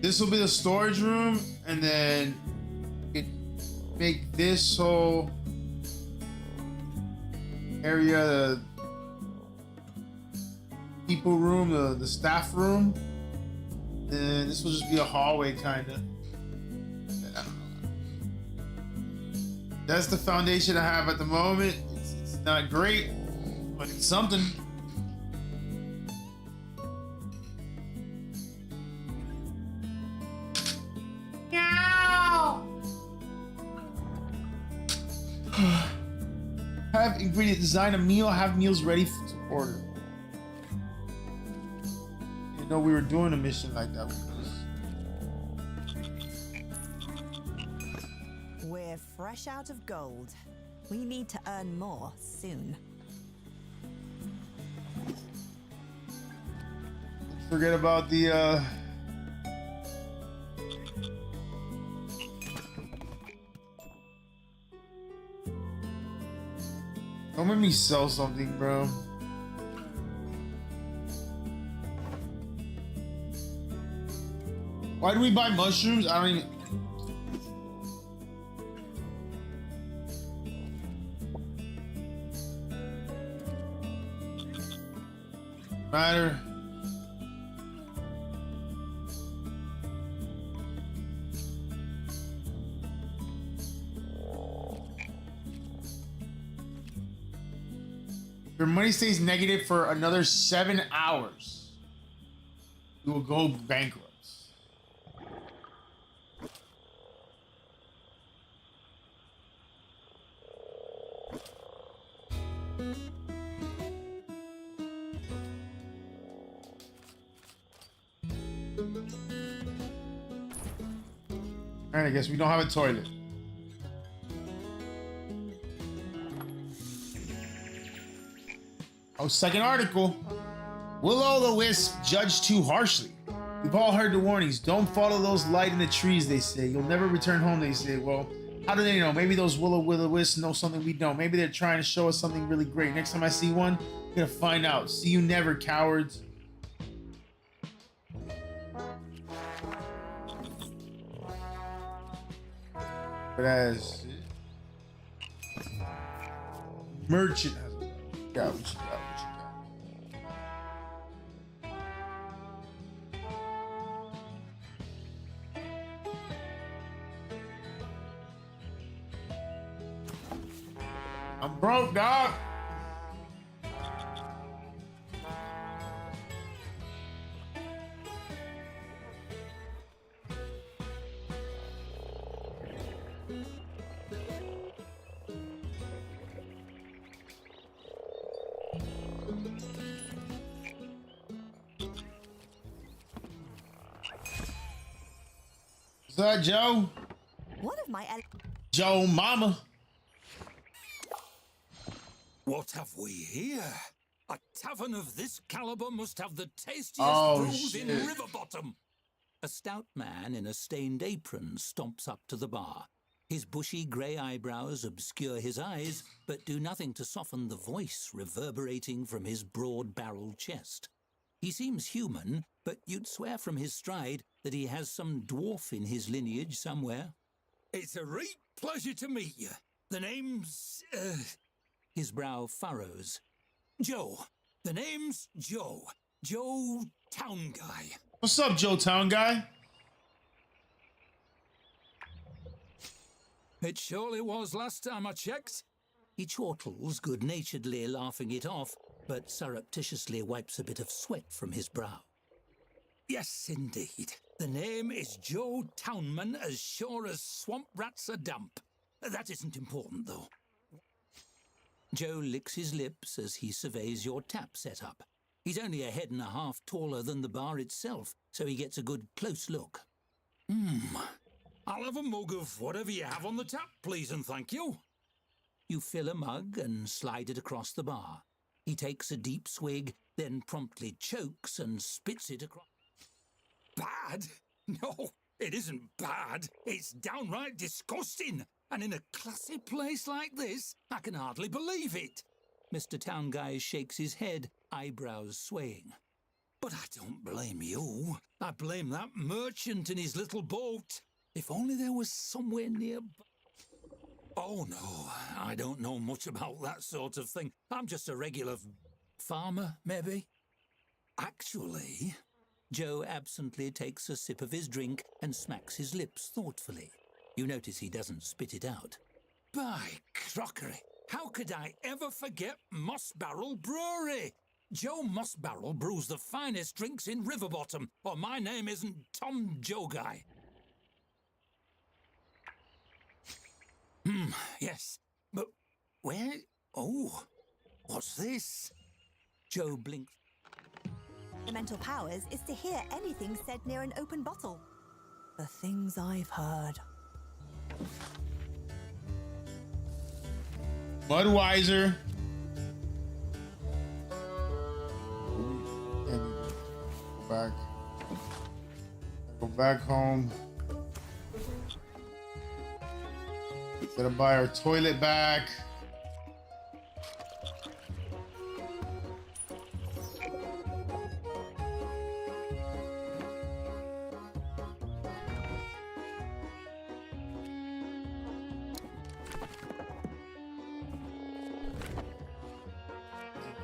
This will be the storage room, and then make this whole area the people room, the staff room. And this will just be a hallway, kind of. That's the foundation I have at the moment. It's not great, but it's something. Have ingredient, design a meal, have meals ready to order. You know we were doing a mission like that with this. We're fresh out of gold. We need to earn more soon. Forget about the don't make me sell something, bro. Why do we buy mushrooms? I don't even... Matter. Your money stays negative for another 7 hours. You will go bankrupt. Alright, I guess we don't have a toilet. Oh, second article. Will-o'-the-wisp judged too harshly. We've all heard the warnings. Don't follow those light in the trees, they say. You'll never return home, they say. Well, how do they know? Maybe those will-o'-wisps know something we don't. Maybe they're trying to show us something really great. Next time I see one, I'm gonna find out. See you never, cowards. But as merchant has got what you got, what you got. I'm broke, dog. Is that Joe? One of my Joe Mama. What have we here? A tavern of this caliber must have the tastiest Oh, brews in shit. Riverbottom. A stout man in a stained apron stomps up to the bar. His bushy grey eyebrows obscure his eyes, but do nothing to soften the voice reverberating from his broad-barreled chest. He seems human, but you'd swear from his stride that he has some dwarf in his lineage somewhere. It's a great pleasure to meet you. The name's... His brow furrows. Joe. The name's Joe. Joe Town Guy. What's up, Joe Town Guy? It surely was last time I checked. He chortles good-naturedly, laughing it off, but surreptitiously wipes a bit of sweat from his brow. Yes, indeed. The name is Joe Townman, as sure as swamp rats are damp. That isn't important, though. Joe licks his lips as he surveys your tap setup. He's only a head and a half taller than the bar itself, so he gets a good close look. I'll have a mug of whatever you have on the tap, please and thank you. You fill a mug and slide it across the bar. He takes a deep swig, then promptly chokes and spits it across. Bad? No, it isn't bad. It's downright disgusting. And in a classy place like this, I can hardly believe it. Mr. Town Guy shakes his head, eyebrows swaying. But I don't blame you. I blame that merchant in his little boat. If only there was somewhere nearby. Oh, no, I don't know much about that sort of thing. I'm just a regular farmer, maybe. Actually, Joe absently takes a sip of his drink and smacks his lips thoughtfully. You notice he doesn't spit it out. By crockery, how could I ever forget Moss Barrel Brewery? Joe Moss Barrel brews the finest drinks in Riverbottom, or my name isn't Tom Joe Guy. Yes, but where? Oh, what's this? Joe blinks. Elemental powers is to hear anything said near an open bottle. The things I've heard. Budweiser. Go back. Go back home. Gotta buy our toilet back.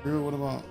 What about?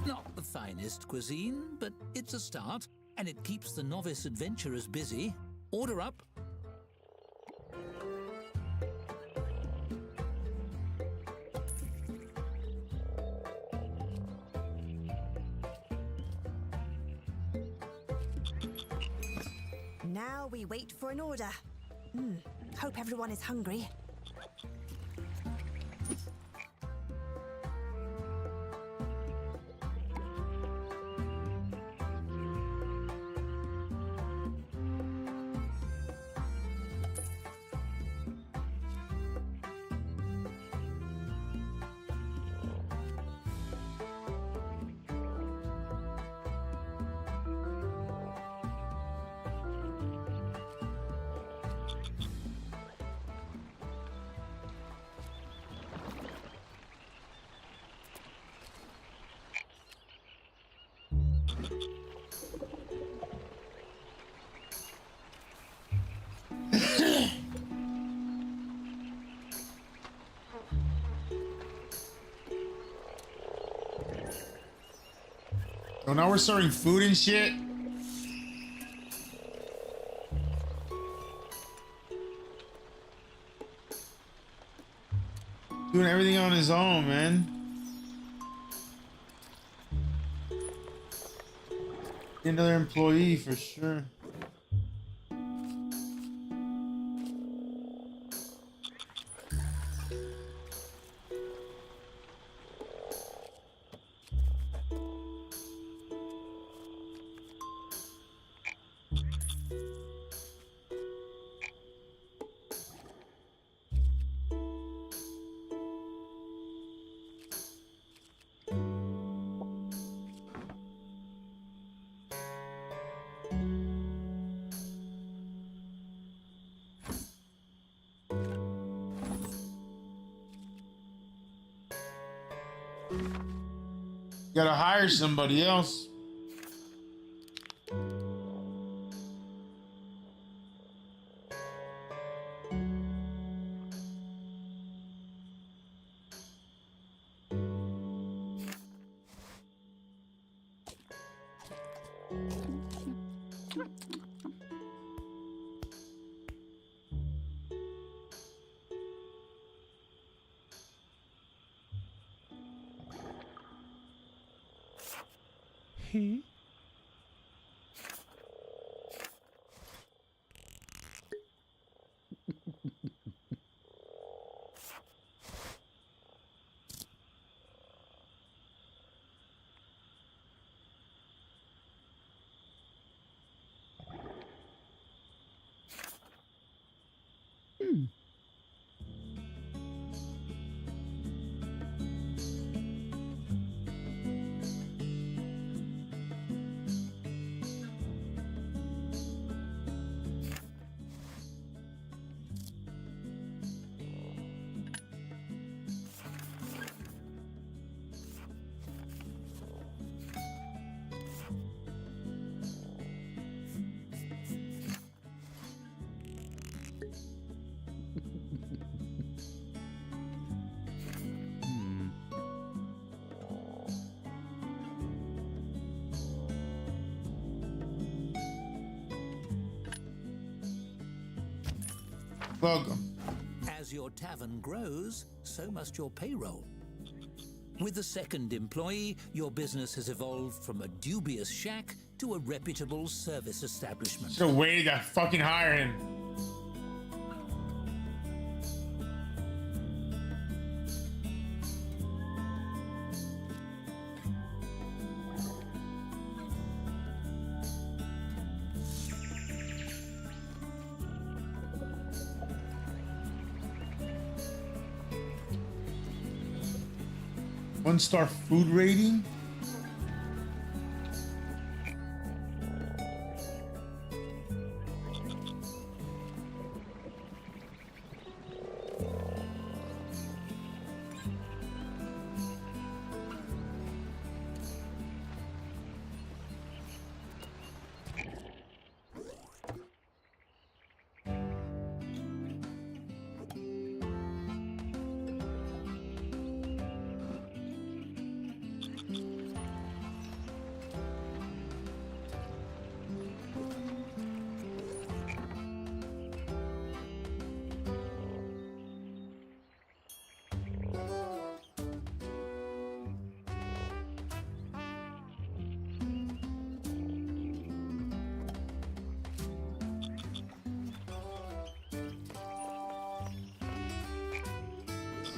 Not the finest cuisine, but it's a start, and it keeps the novice adventurers busy. Order up. Now we wait for an order. Hope everyone is hungry. Oh, now we're serving food and shit. Doing everything on his own, man. Another employee for sure. Gotta hire somebody else. Welcome. As your tavern grows, so must your payroll. With the second employee, your business has evolved from a dubious shack to a reputable service establishment. Should have waited to fucking hire him. One-star food rating.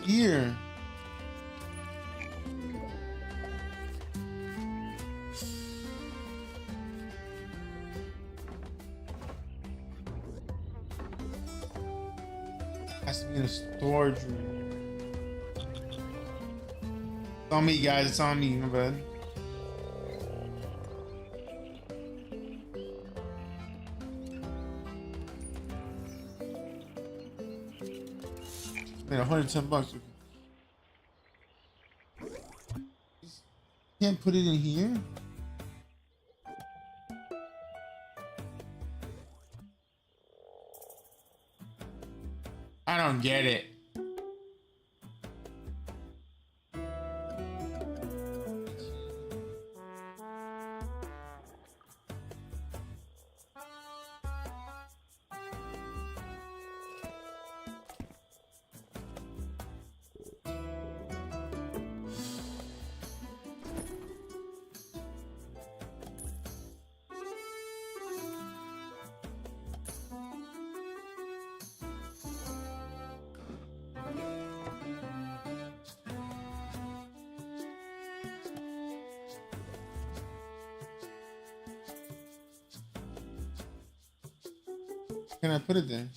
Here. Has to be in a storage room. It's on me, guys. It's on me. My bad. Man, $110. Can't put it in here. I don't get it. Can I put it there?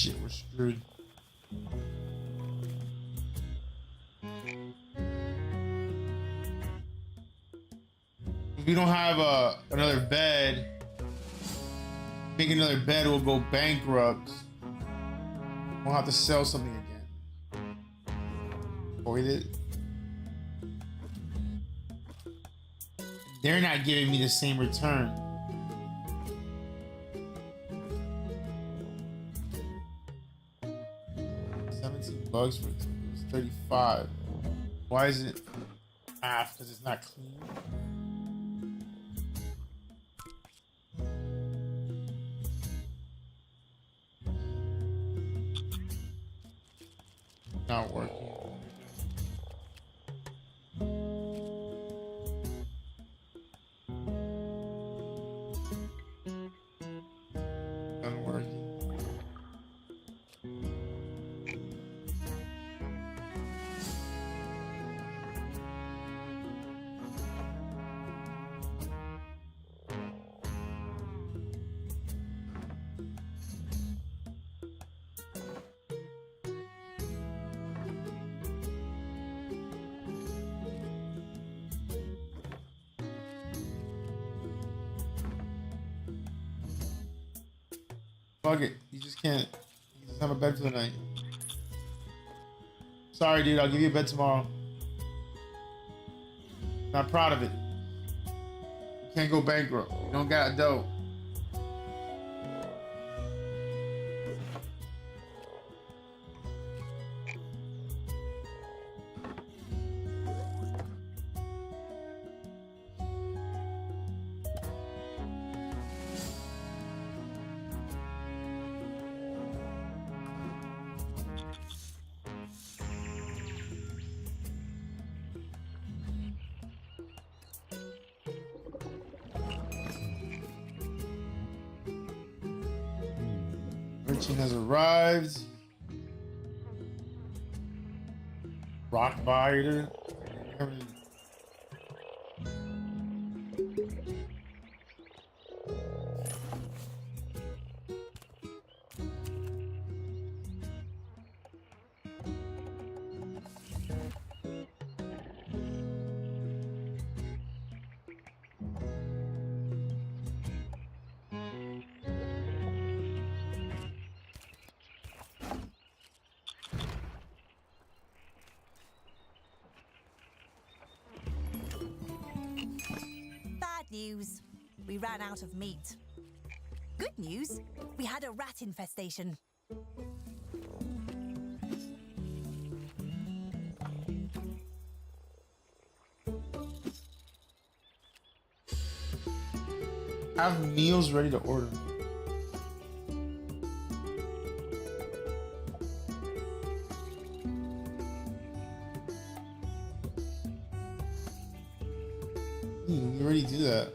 shit, we're screwed. If we don't have another bed, make another bed, we'll go bankrupt. We'll have to sell something again. Avoid it. They're not giving me the same return. $17 for it. It was 35. Why is it half? Because it's not clean. Not working. Not working. Fuck it. You just can't. You just have a bed for the night. Sorry, dude. I'll give you a bed tomorrow. Not proud of it. You can't go bankrupt. You don't got a dough. Merchant has arrived. Rock biter. Bad news. We ran out of meat. Good news. We had a rat infestation. Have meals ready to order. You already do that.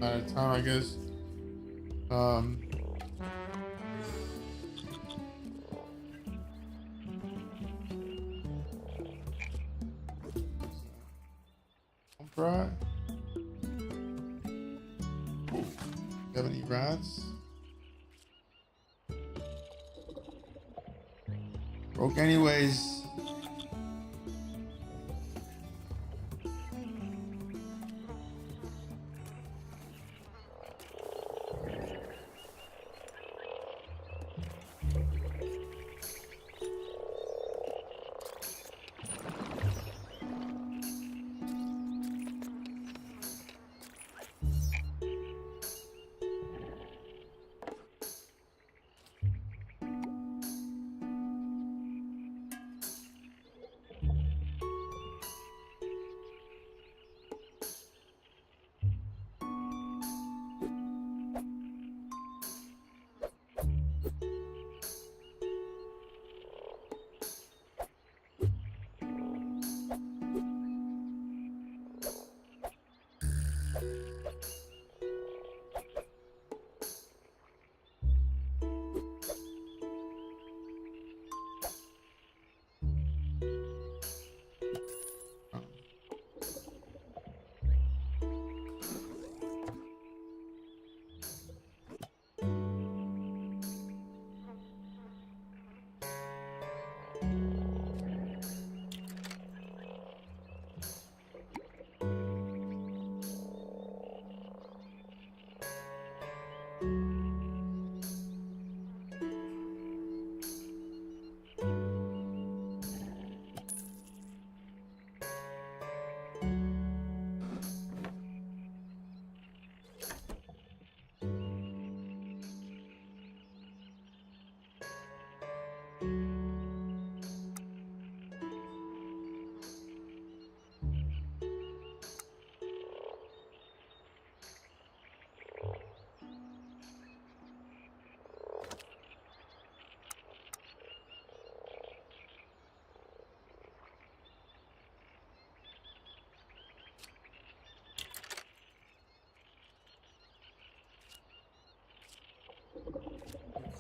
Out of time, I guess. Right. You have any rats? Broke anyways.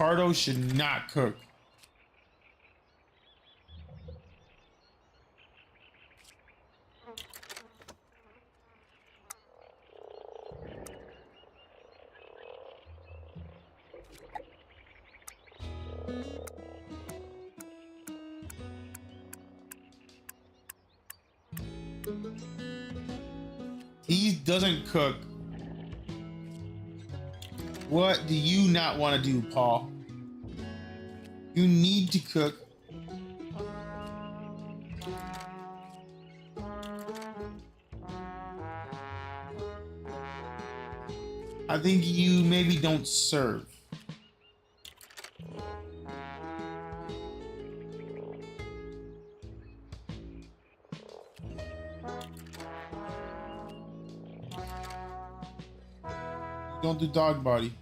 Pardo should not cook. He doesn't cook. What do you not want to do, Paul? You need to cook. I think you maybe don't serve. Don't do dog body.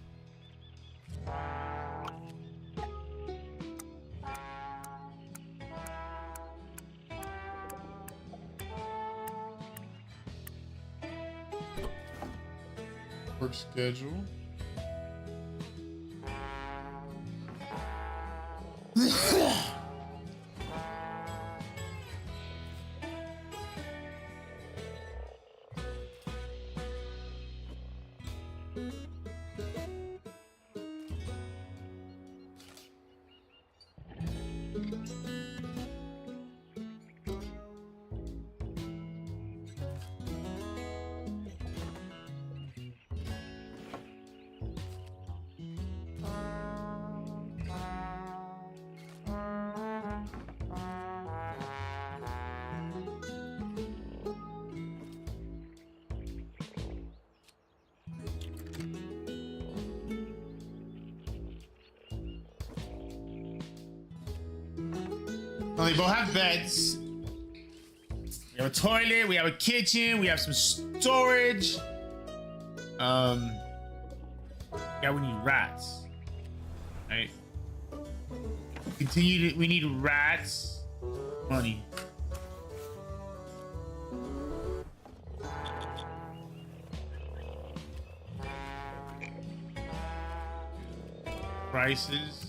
Work schedule. Well, they both have beds. We have a toilet. We have a kitchen. We have some storage. Yeah, we need rats. Right. Continue to. We need rats. Money. Prices.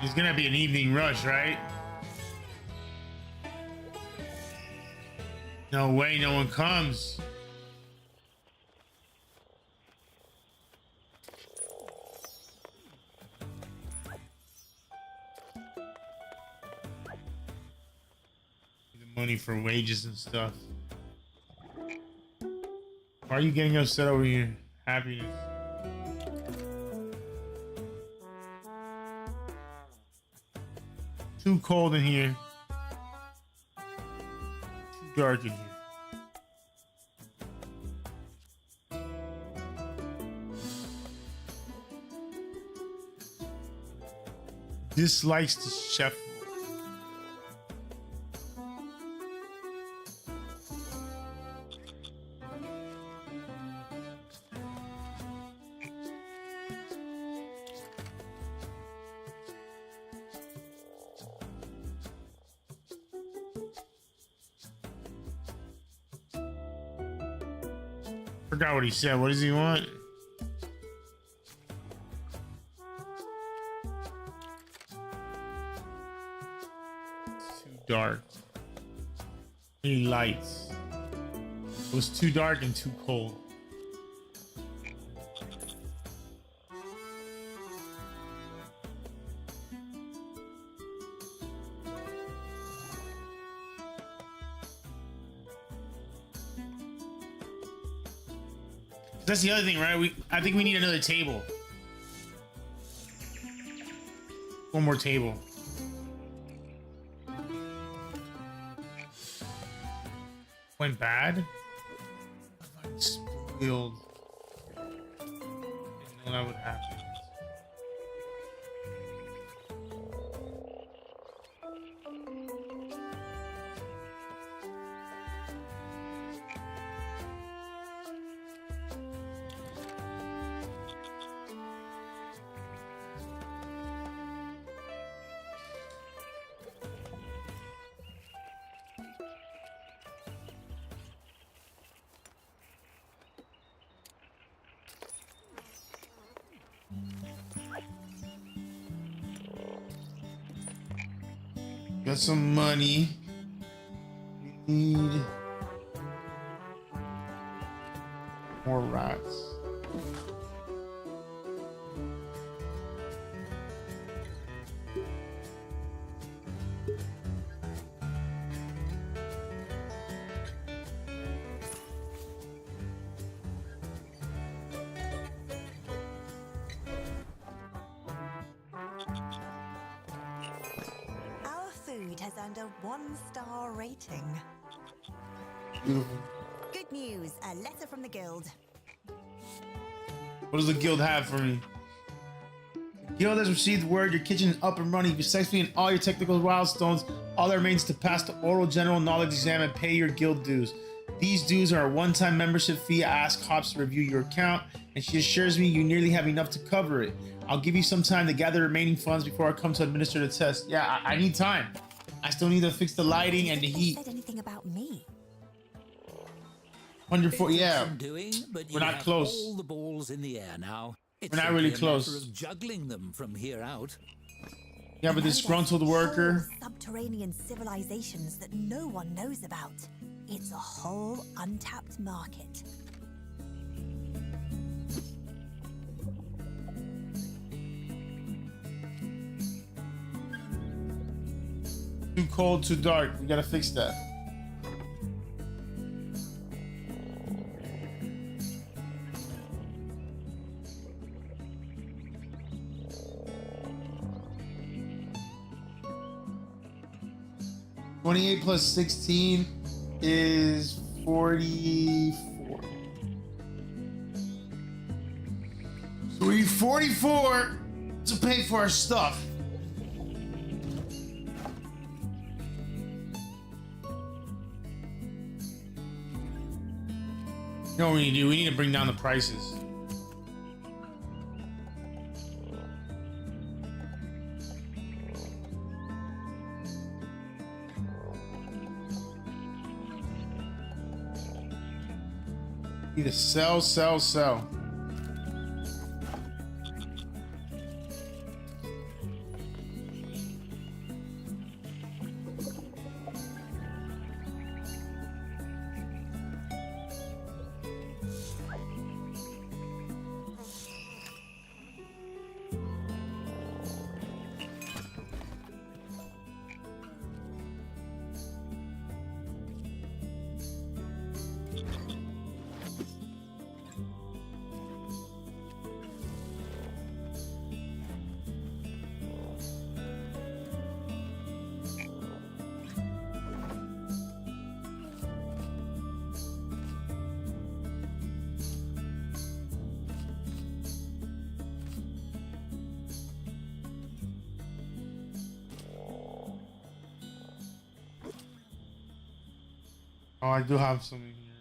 It's gonna be an evening rush, right? No way, no one comes. The money for wages and stuff. Why are you getting upset over here? Happiness. Too cold in here. Too dark in here. Dislikes the chef. Forgot what he said. What does he want? Too dark. Any lights? It was too dark and too cold. That's the other thing, right? I think we need another table. One more table. Went bad? I spoiled. Didn't know that would happen. Got some money. We need more rats. Our food has earned a 1-star rating. Beautiful. Good news, a letter from the guild. What does the guild have for me? The guild has received word your kitchen is up and running. You've successfully in all your technical milestones. All that remains to pass the oral general knowledge exam and pay your guild dues. These dues are a one-time membership fee. I ask Hops to review your account, and she assures me you nearly have enough to cover it. I'll give you some time to gather remaining funds before I come to administer the test. Yeah, I need time. I still need to fix the lighting and the heat. Said anything about me? 104, yeah. Some doing, but We're you not have close. all the balls in the air now. It's We're not really simply a matter close. of juggling them from here out. Yeah, but disgruntled worker. Whole subterranean civilizations that no one knows about. It's a whole untapped market. Too cold, too dark. We gotta fix that. $28 plus 16 is 44. So we need 44 to pay for our stuff. You know what we need to do? We need to bring down the prices. Need to sell, sell, sell. Oh, I do have some in here.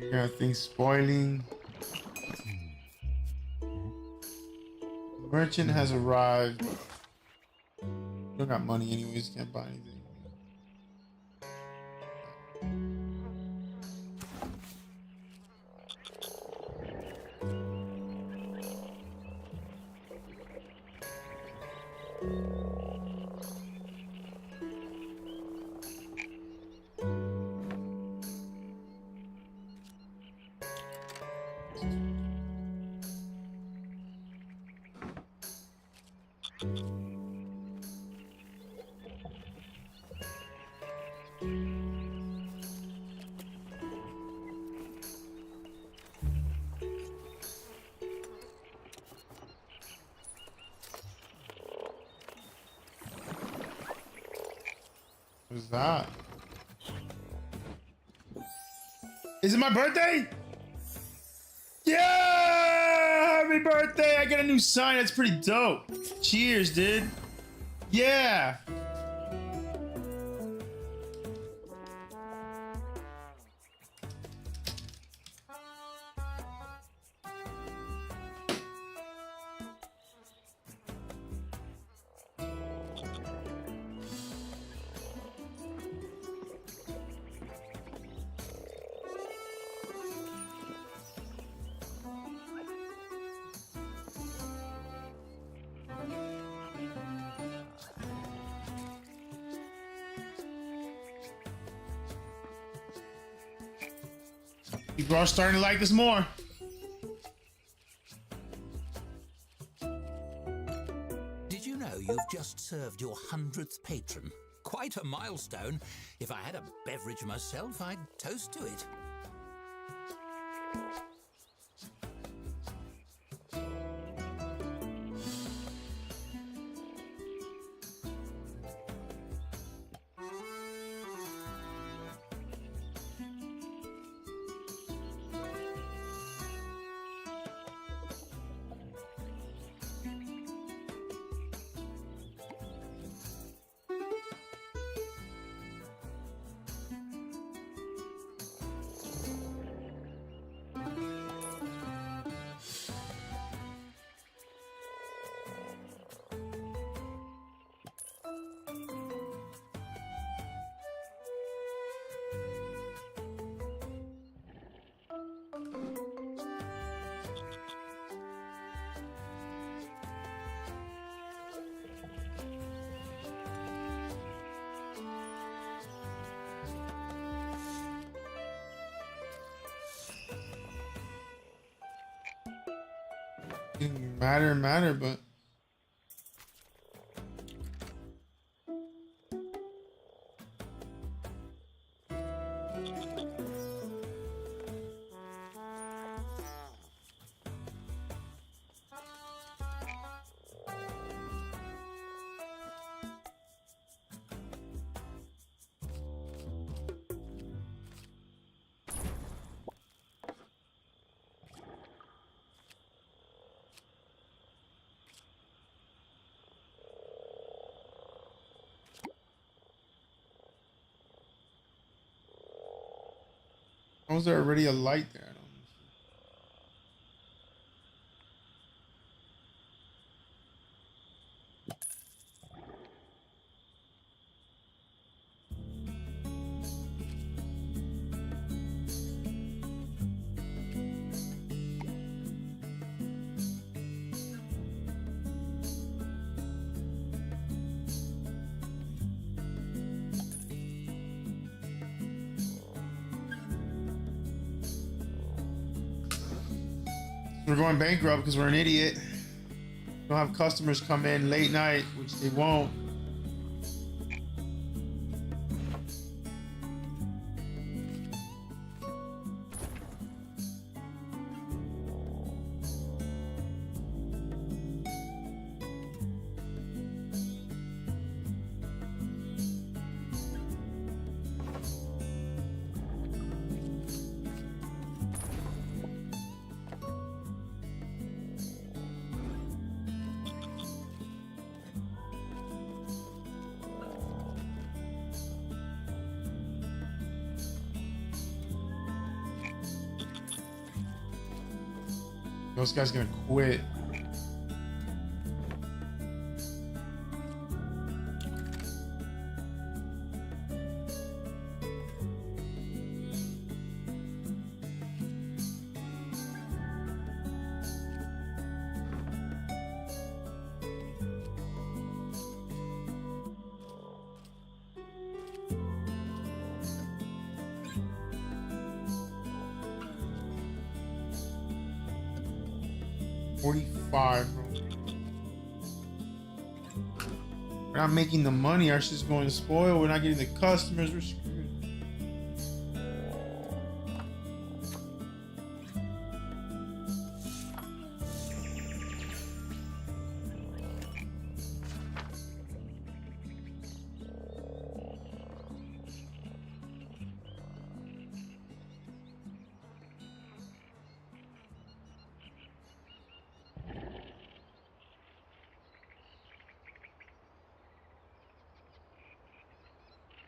You got things spoiling. Merchant has arrived. Don't got money anyways, can't buy anything. What's that? Is it my birthday? Yeah! Happy birthday! I got a new sign. That's pretty dope. Cheers, dude. Yeah. People are starting to like this more. Did you know you've just served your 100th patron? Quite a milestone. If I had a beverage myself, I'd toast to it. Didn't matter, but why was there already a light there? I don't understand. We're going bankrupt because we're an idiot. We don't have customers come in late night, which they won't. Those guys gonna quit. $45, bro. We're not making the money. Our shit's going to spoil. We're not getting the customers. We're screwed.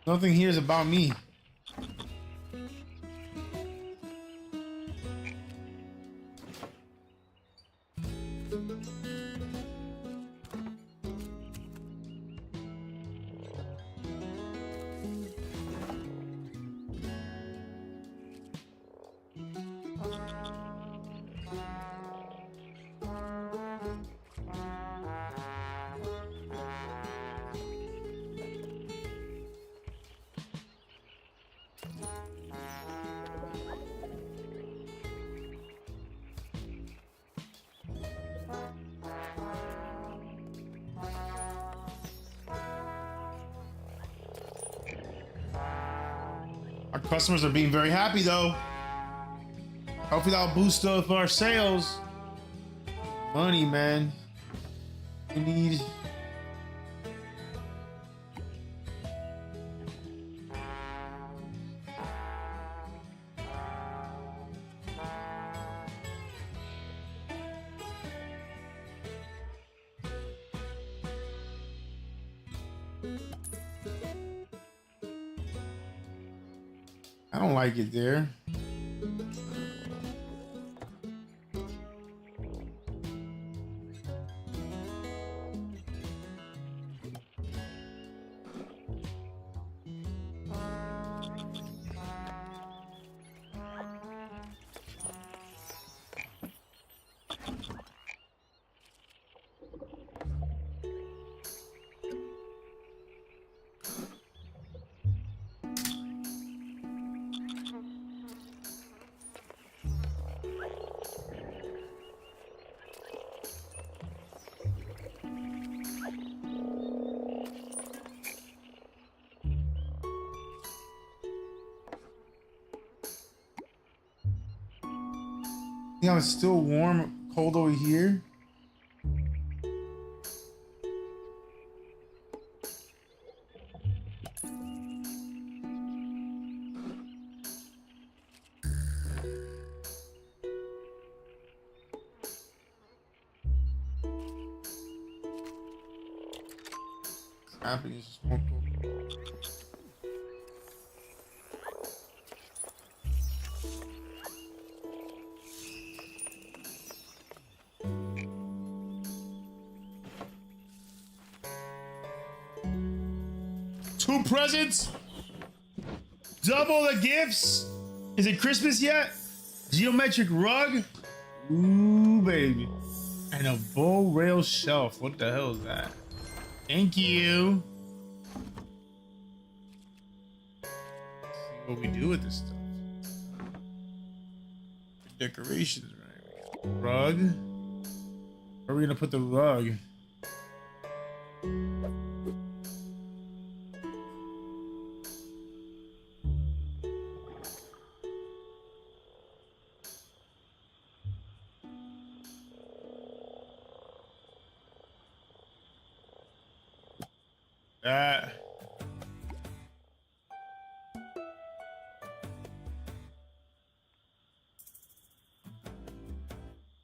Nothing here is about me. Our customers are being very happy though. Hopefully that'll boost up our sales. Money, man. We need. I don't like it there. Yeah, it's still warm, cold over here. What's happening? It's just more cold. Two presents? Double the gifts? Is it Christmas yet? Geometric rug? Ooh, baby. And a bow rail shelf. What the hell is that? Thank you. Let's see what we do with this stuff. Decorations, right? Rug. Where are we gonna put the rug?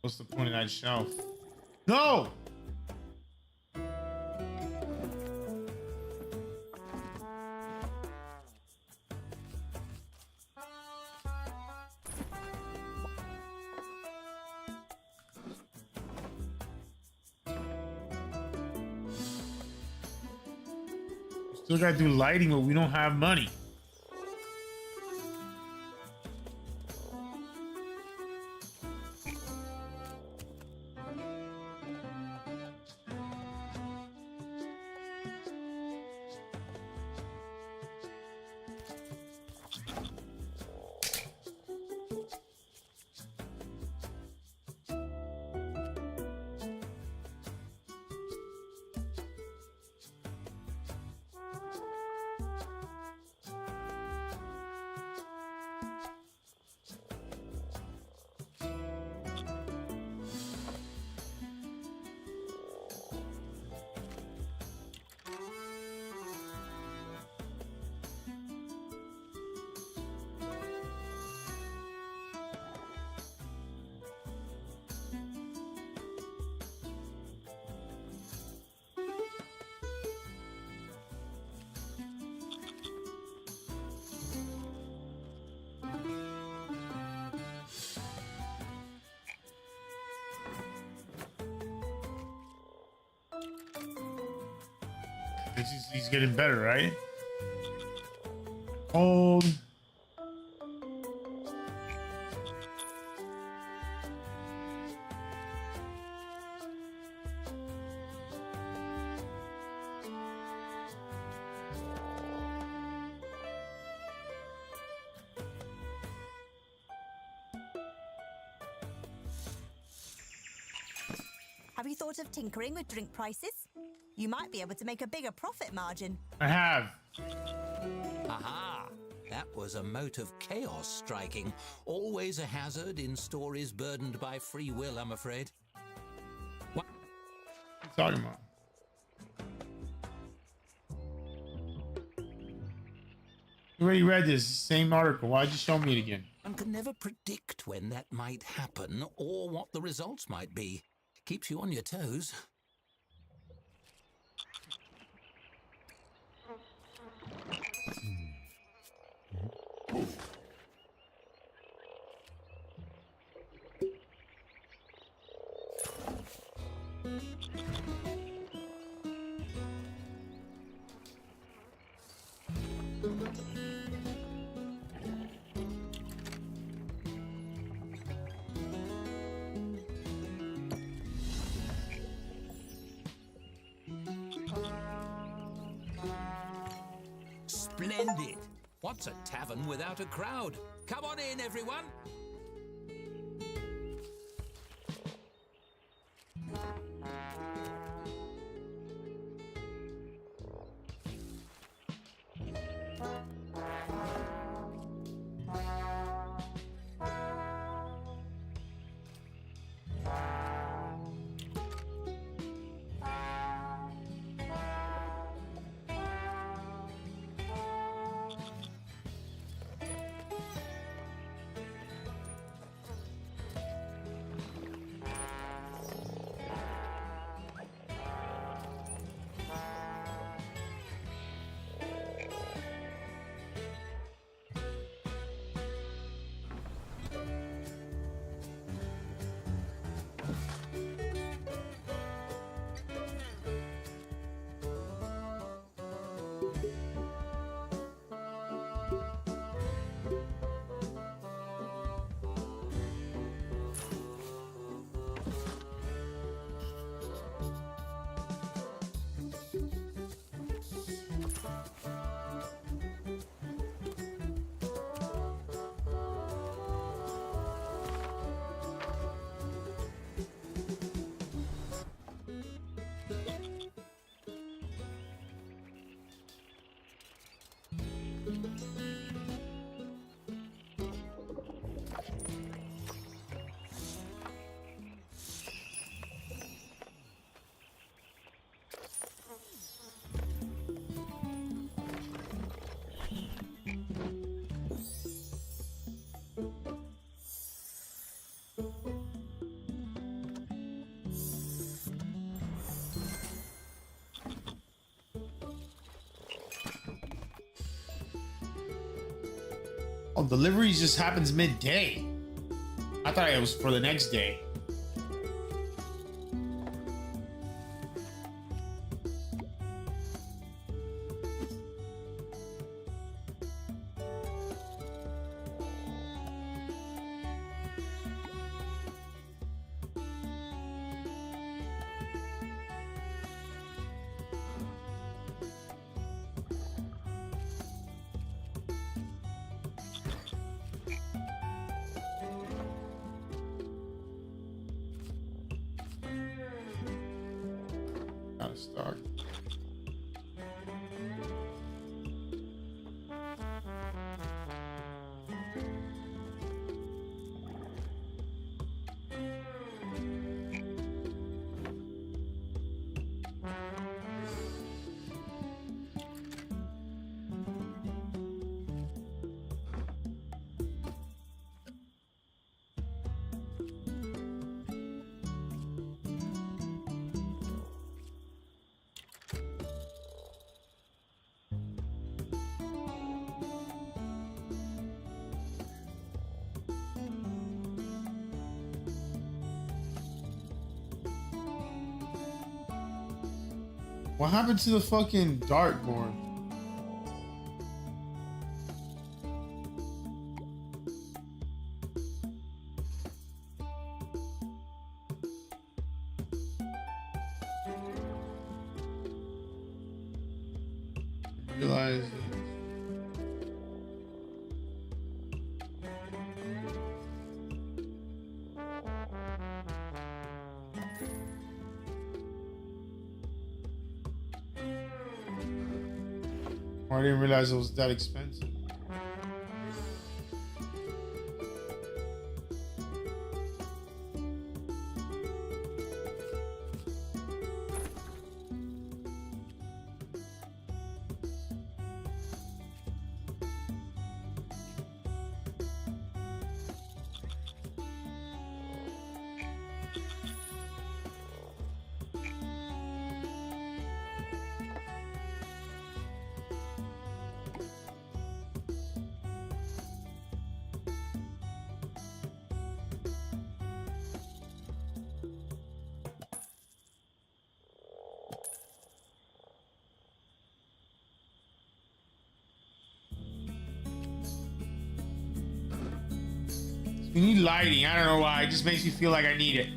What's the point of that shelf? No! Still gotta do lighting, but we don't have money. He's getting better, right? Cold. Have you thought of tinkering with drink prices? You might be able to make a bigger profit margin. I have. Aha! That was a mote of chaos striking. Always a hazard in stories burdened by free will, I'm afraid. What? What are you talking about? You already read this same article. Why'd you show me it again? One can never predict when that might happen or what the results might be. Keeps you on your toes. Splendid! What's a tavern without a crowd? Come on in, everyone! Oh, deliveries just happens midday. I thought it was for the next day. Out of stock. What happened to the fucking dartboard? Realize it. I didn't realize it was that expensive. You need lighting. I don't know why. It just makes me feel like I need it.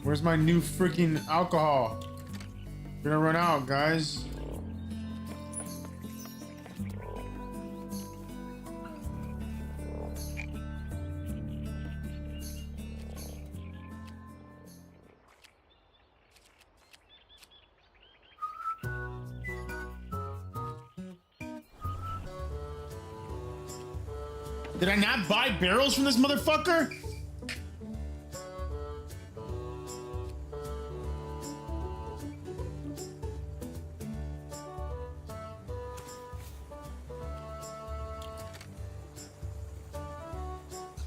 Where's my new freaking alcohol? Gonna run out, guys. Did I not buy barrels from this motherfucker?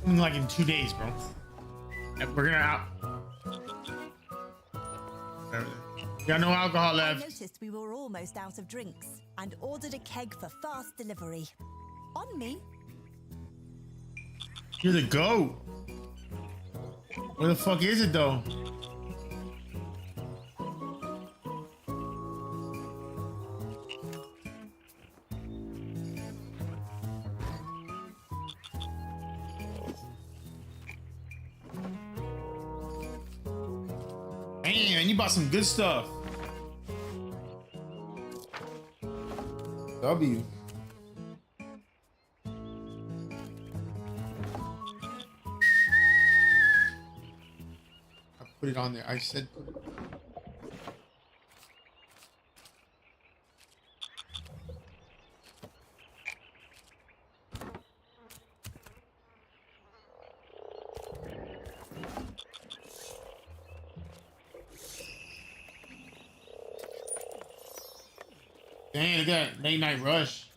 Like in 2 days, bro. We're gonna out. Got no alcohol I left. noticed we were almost out of drinks and ordered a keg for fast delivery. On me. You're the goat. Where the fuck is it though? Man, you bought some good stuff. W. I put it on there. I said put it. Dang, look at that late night rush.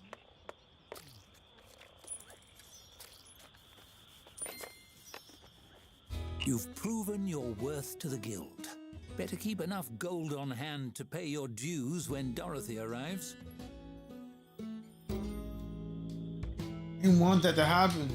You've proven your worth to the guild. Better keep enough gold on hand to pay your dues when Dorothy arrives. I didn't want that to happen.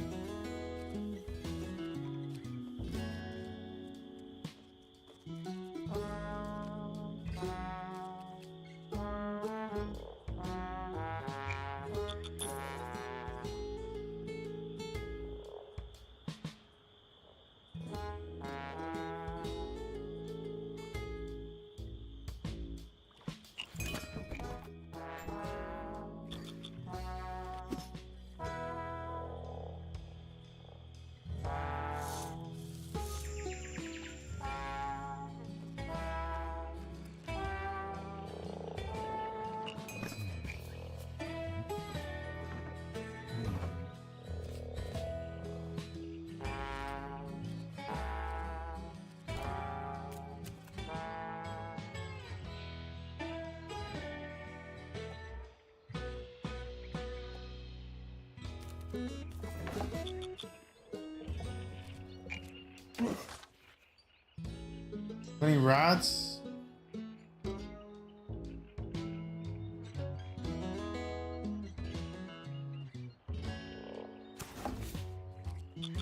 Any rods?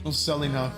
Don't sell enough.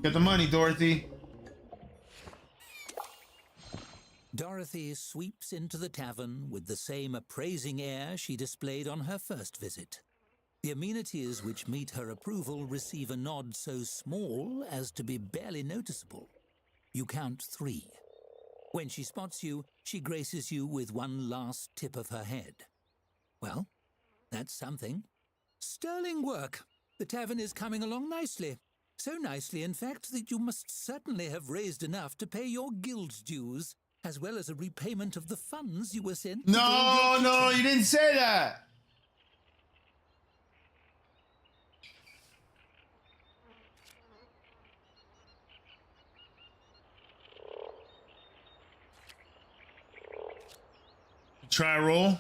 Get the money, Dorothy. Dorothy sweeps into the tavern with the same appraising air she displayed on her first visit. The amenities which meet her approval receive a nod so small as to be barely noticeable. You count 3. When she spots you, she graces you with one last tip of her head. Well, that's something. Sterling work. The tavern is coming along nicely. So nicely, in fact, that you must certainly have raised enough to pay your guild dues, as well as a repayment of the funds you were sent to build your No, kitchen. you didn't say that. Try roll.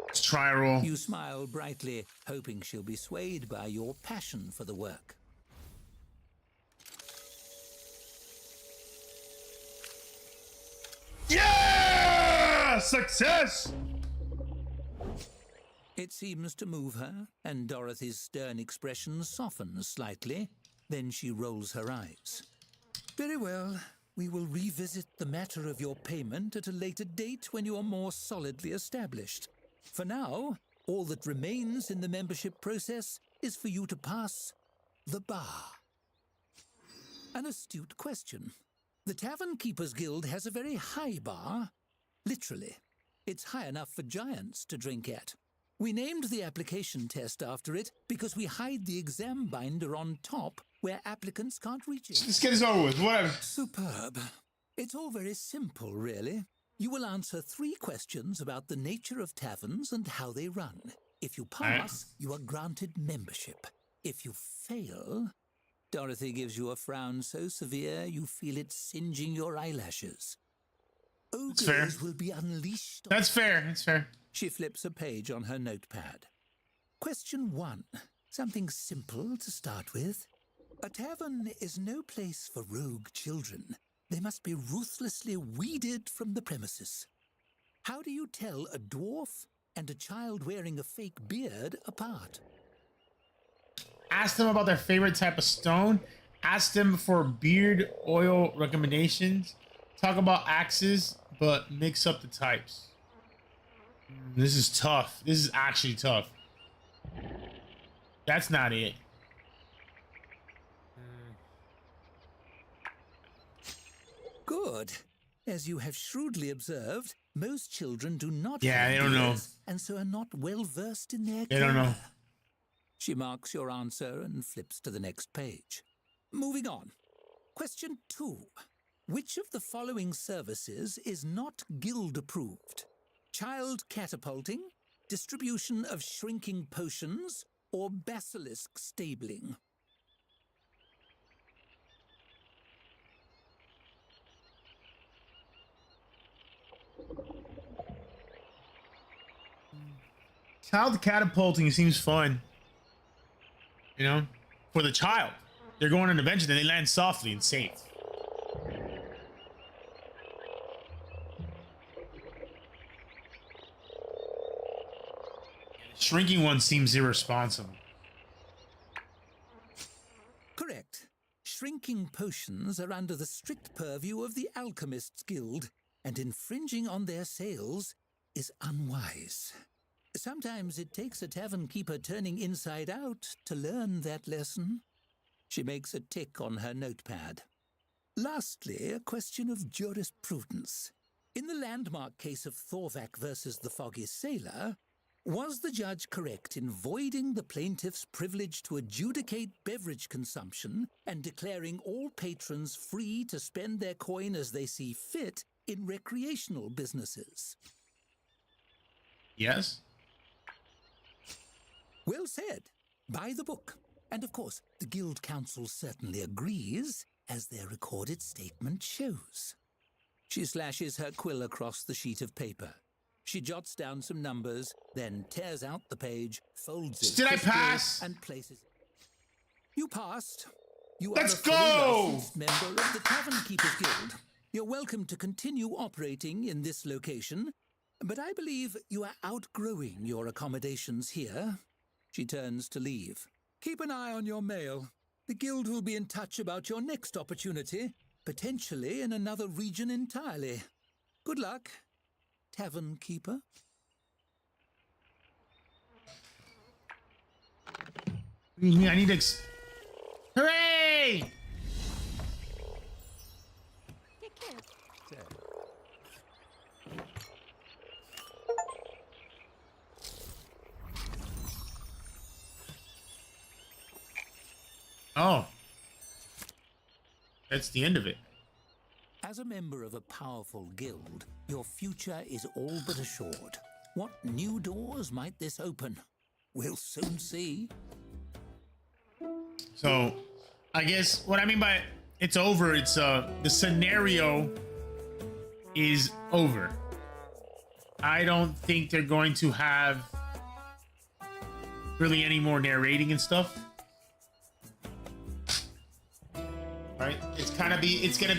Let's try roll. You smile brightly, hoping she'll be swayed by your passion for the work. Yeah! Success! It seems to move her, and Dorothy's stern expression softens slightly. Then she rolls her eyes. Very well. We will revisit the matter of your payment at a later date when you are more solidly established. For now, all that remains in the membership process is for you to pass the bar. An astute question. The Tavern Keepers Guild has a very high bar. Literally. It's high enough for giants to drink at. We named the application test after it because we hide the exam binder on top where applicants can't reach it. Let's get this over with. Whatever. Superb. It's all very simple, really. You will answer 3 questions about the nature of taverns and how they run. If you pass, you are granted membership. If you fail... Dorothy gives you a frown so severe you feel it singeing your eyelashes. Ogres will be unleashed. That's fair. That's fair. She flips a page on her notepad. Question 1. Something simple to start with. A tavern is no place for rogue children. They must be ruthlessly weeded from the premises. How do you tell a dwarf and a child wearing a fake beard apart? Ask them about their favorite type of stone. Ask them for beard oil recommendations. Talk about axes, but mix up the types. This is tough. This is actually tough. That's not it. Good. As you have shrewdly observed, most children do not Yeah, have they don't know. beards, and so are not well versed in their They don't know. care. She marks your answer and flips to the next page. Moving on. Question 2. Which of the following services is not guild approved? Child catapulting, distribution of shrinking potions, or basilisk stabling? Child catapulting seems fun. You know? For the child. They're going on an adventure, then they land softly and safe. The shrinking one seems irresponsible. Correct. Shrinking potions are under the strict purview of the Alchemists Guild, and infringing on their sales is unwise. Sometimes it takes a tavern keeper turning inside out to learn that lesson. She makes a tick on her notepad. Lastly, a question of jurisprudence. In the landmark case of Thorvak versus the Foggy Sailor, was the judge correct in voiding the plaintiff's privilege to adjudicate beverage consumption and declaring all patrons free to spend their coin as they see fit in recreational businesses? Yes? Well said. By the book. And of course, the Guild Council certainly agrees, as their recorded statement shows. She slashes her quill across the sheet of paper. She jots down some numbers, then tears out the page, folds it. Did I pass? And places it. You passed. You Let's are a fully go! licensed member of the Tavern Keepers Guild. You're welcome to continue operating in this location, but I believe you are outgrowing your accommodations here. She turns to leave. Keep an eye on your mail. The Guild will be in touch about your next opportunity, potentially in another region entirely. Good luck, Tavern Keeper. I need to... Hooray! Oh. That's the end of it. As a member of a powerful guild, your future is all but assured. What new doors might this open? We'll soon see. So, I guess what I mean by it's over, it's the scenario is over. I don't think they're going to have really any more narrating and stuff. Right? It's gonna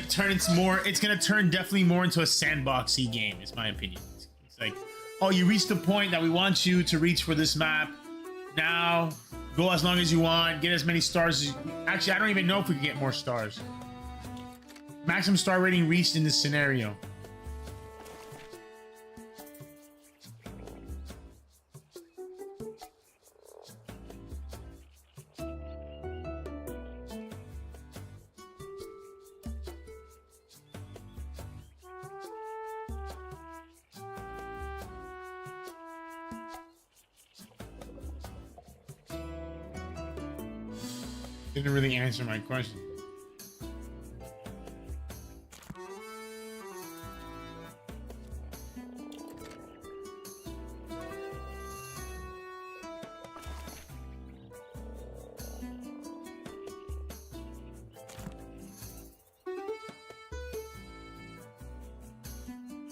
turn definitely more into a sandboxy game, is my opinion. It's like, oh, you reached the point that we want you to reach for this map. Now, go as long as you want, get as many stars as you... Actually, I don't even know if we can get more stars. Maximum star rating reached in this scenario. Didn't really answer my question.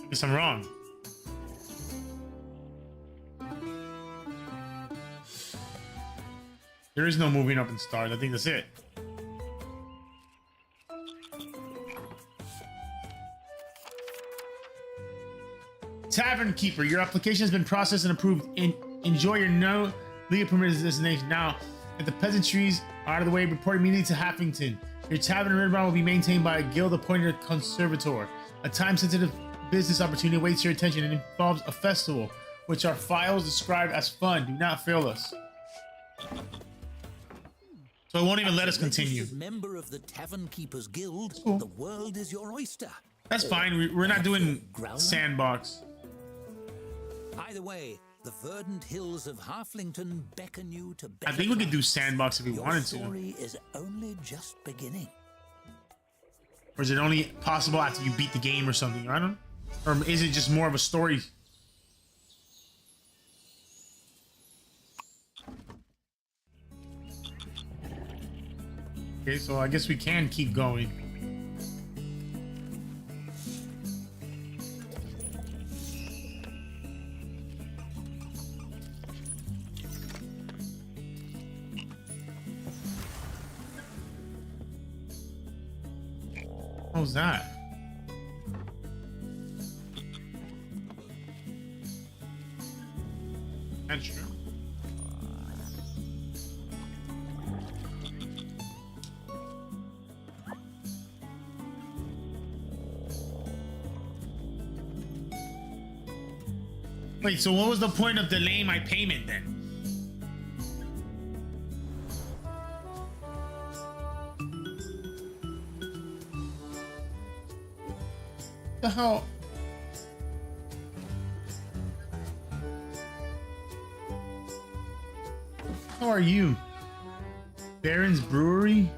I guess I'm wrong. There is no moving up in stars. I think that's it. Tavern Keeper, your application has been processed and approved. Enjoy your no legally permitted destination. Now, if the peasantries are out of the way, report immediately to Haffington. Your tavern in Redbourne will be maintained by a guild-appointed conservator. A time-sensitive business opportunity awaits your attention and involves a festival, which our files describe as fun. Do not fail us. So it won't even let us continue. As a member of the Tavern Keepers Guild, Cool. the world is your oyster. That's fine. We're not doing sandbox. Either way, the verdant hills of Halflington beckon you to better I think we could do times. sandbox if we Your wanted to. story is only just beginning. Or is it only possible after you beat the game or something? I don't know. Or is it just more of a story? Okay, so I guess we can keep going. hell's that? That's true. Wait, so what was the point of delaying my payment then? The hell? How are you? Baron's Brewery?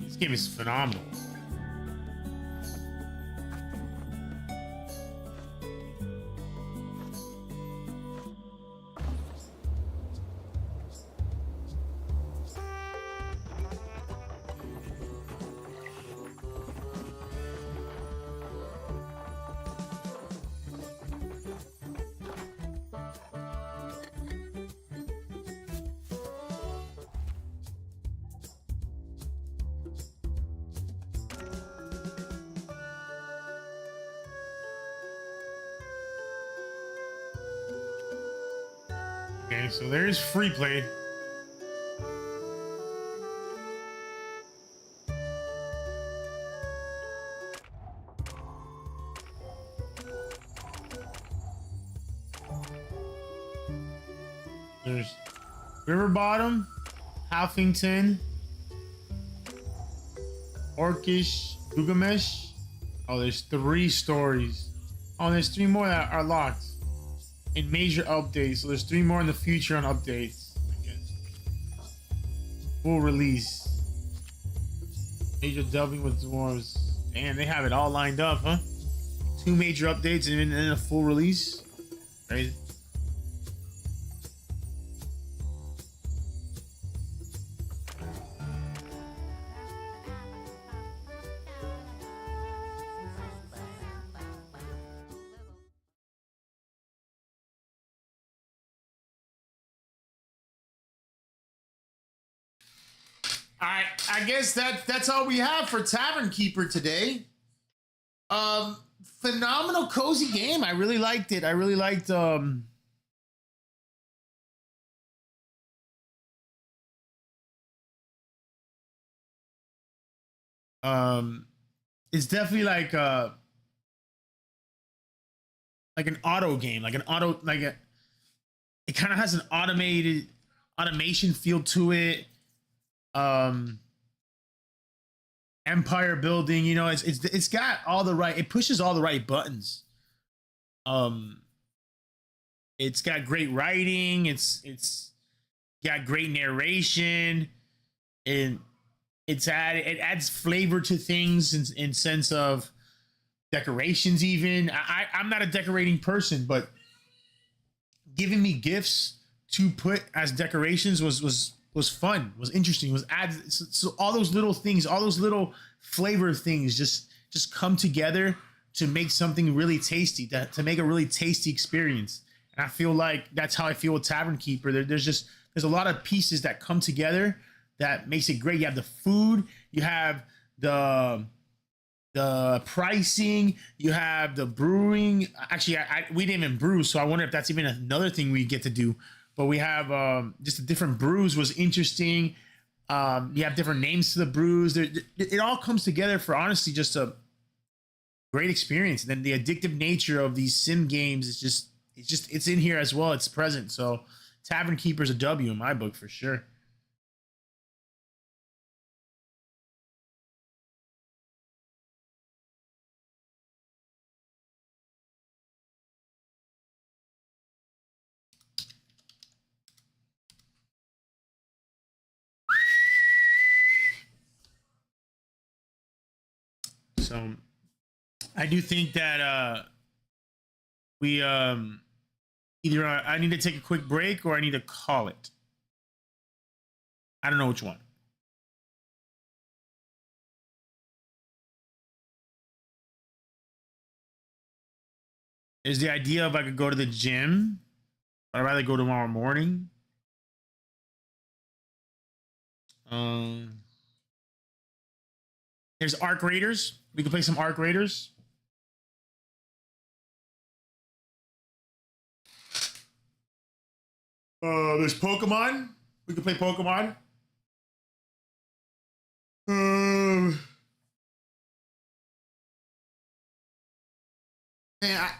This game is phenomenal. Okay, so there's free play. There's River Bottom, Halfington, Orcish, Gilgamesh. Oh, there's 3 stories. Oh, there's 3 more that are locked in major updates. So there's 3 more in the future on updates, I guess. Full release. Major delving with dwarves. Damn, they have it all lined up, huh? 2 major updates and then a full release. Crazy. All right, I guess that's all we have for Tavern Keeper today. Phenomenal cozy game. I really liked it. I really liked it's definitely like an auto game, like an auto it kind of has an automation feel to it. Empire building, you know, it's got all the right, it pushes all the right buttons. It's got great writing, it's got great narration, and it adds flavor to things in sense of decorations. Even I'm not a decorating person, but giving me gifts to put as decorations was fun, was interesting, was added. So all those little things, all those little flavor things just come together to make something really tasty, to make a really tasty experience. And I feel like that's how I feel with Tavern Keeper. There's a lot of pieces that come together that makes it great. You have the food, you have the pricing, you have the brewing. Actually, we didn't even brew, so I wonder if that's even another thing we get to do. But we have just the different brews was interesting. You have different names to the brews. It all comes together for honestly just a great experience. And then the addictive nature of these sim games is it's in here as well. It's present. So Tavern Keeper's a W in my book for sure. So I do think that we either I need to take a quick break or I need to call it. I don't know which one. Is the idea if I could go to the gym, I'd rather go tomorrow morning. There's Arc Raiders. We can play some Arc Raiders. There's Pokemon. We can play Pokemon. Man,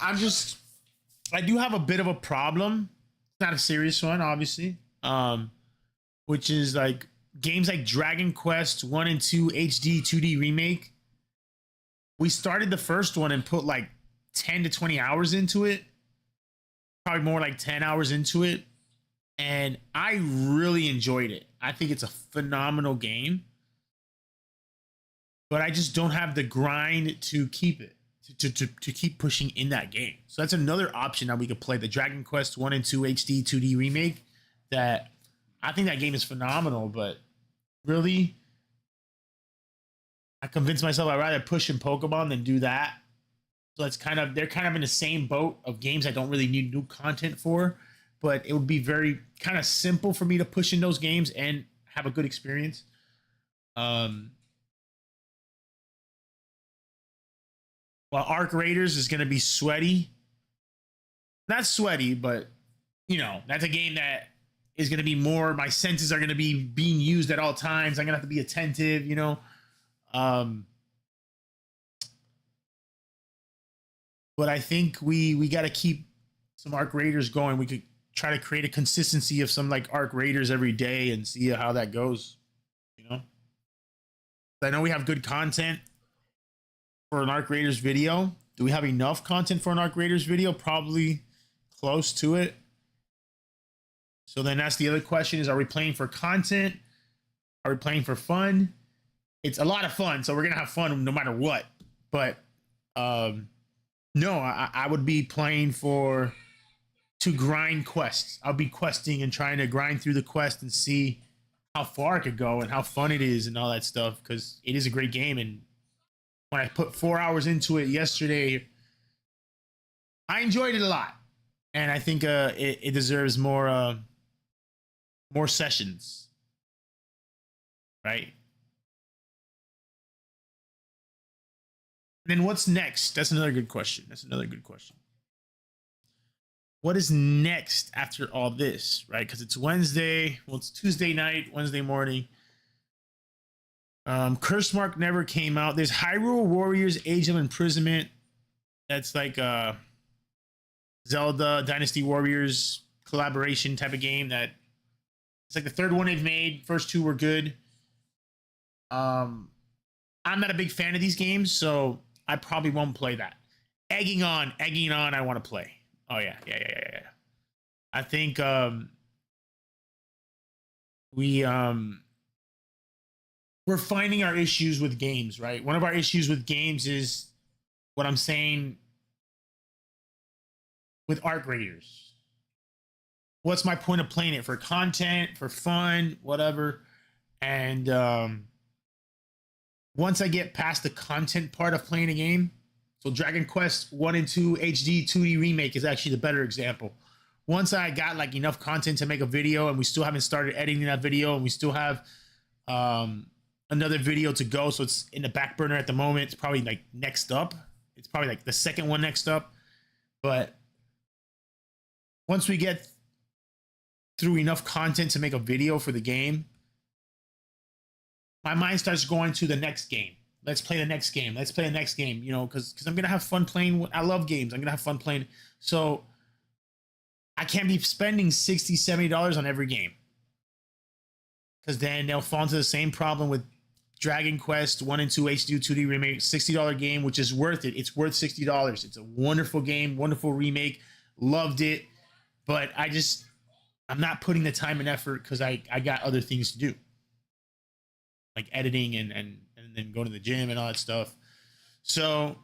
I do have a bit of a problem. It's not a serious one, obviously. Which is like games like Dragon Quest 1 and 2 HD 2D remake. We started the first one and put like 10 to 20 hours into it. Probably more like 10 hours into it. And I really enjoyed it. I think it's a phenomenal game. But I just don't have the grind to keep it, to keep pushing in that game. So that's another option that we could play, the Dragon Quest 1 and 2 HD 2D remake. That I think that game is phenomenal, but really, I convinced myself I'd rather push in Pokemon than do that. So it's they're kind of in the same boat of games I don't really need new content for, but it would be very kind of simple for me to push in those games and have a good experience. While Arc Raiders is going to be sweaty. Not sweaty, but, you know, that's a game that is going to be more, my senses are going to be being used at all times. I'm going to have to be attentive, you know. But I think we got to keep some Arc Raiders going. We could try to create a consistency of some like Arc Raiders every day and see how that goes, you know. I know we have good content for an Arc Raiders video. Do we have enough content for an Arc Raiders video? Probably close to it. So then that's the other question is, are we playing for content? Are we playing for fun? It's a lot of fun, so we're going to have fun no matter what. But no, I would be playing to grind quests. I'll be questing and trying to grind through the quest and see how far I could go and how fun it is and all that stuff, because it is a great game. And when I put 4 hours into it yesterday, I enjoyed it a lot. And I think it deserves more sessions. Right? And then what's next? That's another good question. What is next after all this, right? Because it's Wednesday. Well, it's Tuesday night, Wednesday morning. Curse Mark never came out. There's Hyrule Warriors Age of Imprisonment. That's like a Zelda Dynasty Warriors collaboration type of game that it's like the third one they've made. First two were good. I'm not a big fan of these games, so I probably won't play that. Egging on, I want to play. Oh yeah. I think we're finding our issues with games, right? One of our issues with games is what I'm saying with Arc Raiders. What's my point of playing it? For content, for fun, whatever. And once I get past the content part of playing a game, so Dragon Quest 1 and 2 HD 2D remake is actually the better example. Once I got like enough content to make a video and we still haven't started editing that video and we still have another video to go, so it's in the back burner at the moment. It's probably like next up. It's probably like the second one next up. But once we get through enough content to make a video for the game, my mind starts going to the next game. Let's play the next game. You know, because I'm going to have fun playing. I love games. I'm going to have fun playing. So I can't be spending $60, $70 on every game. Because then they'll fall into the same problem with Dragon Quest 1 and 2 HD 2D remake, $60 game, which is worth it. It's worth $60. It's a wonderful game, wonderful remake. Loved it. But I'm not putting the time and effort because I got other things to do. Like editing and then going to the gym and all that stuff. So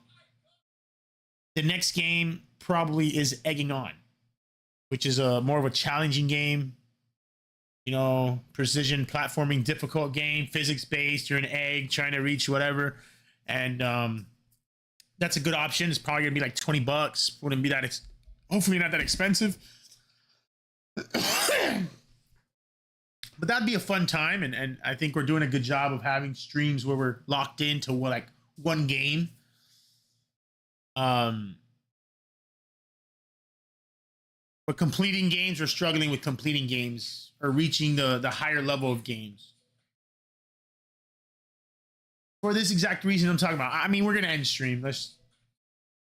the next game probably is Egging On, which is a more of a challenging game. You know, precision platforming, difficult game, physics based. You're an egg trying to reach whatever, and that's a good option. It's probably gonna be like $20. Wouldn't be that. Hopefully not that expensive. But that'd be a fun time, and I think we're doing a good job of having streams where we're locked into like one game. But completing games, we're struggling with completing games or reaching the higher level of games. For this exact reason I'm talking about. I mean, we're gonna end stream.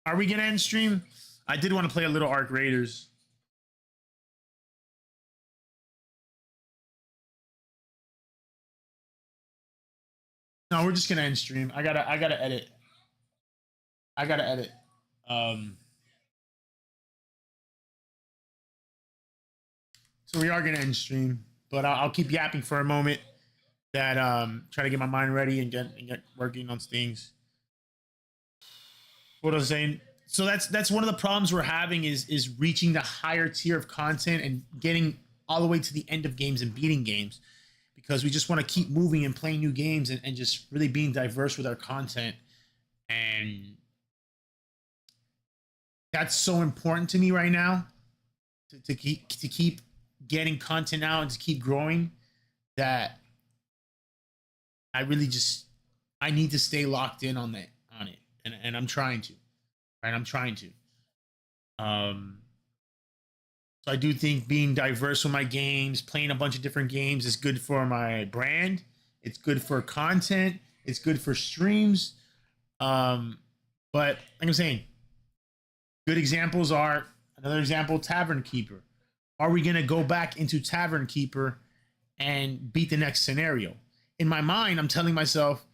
Are we gonna end stream? I did want to play a little Arc Raiders. No, we're just gonna end stream. I gotta edit. So we are gonna end stream, but I'll keep yapping for a moment. That try to get my mind ready and get working on things. What I was saying. So that's one of the problems we're having is reaching the higher tier of content and getting all the way to the end of games and beating games, because we just want to keep moving and playing new games and just really being diverse with our content. And that's so important to me right now to keep getting content out and to keep growing, that I really I need to stay locked in on it. And I'm trying to. Right? I'm trying to. So I do think being diverse with my games, playing a bunch of different games is good for my brand. It's good for content. It's good for streams. But like I'm saying, good examples are, another example, Tavern Keeper. Are we going to go back into Tavern Keeper and beat the next scenario? In my mind, I'm telling myself,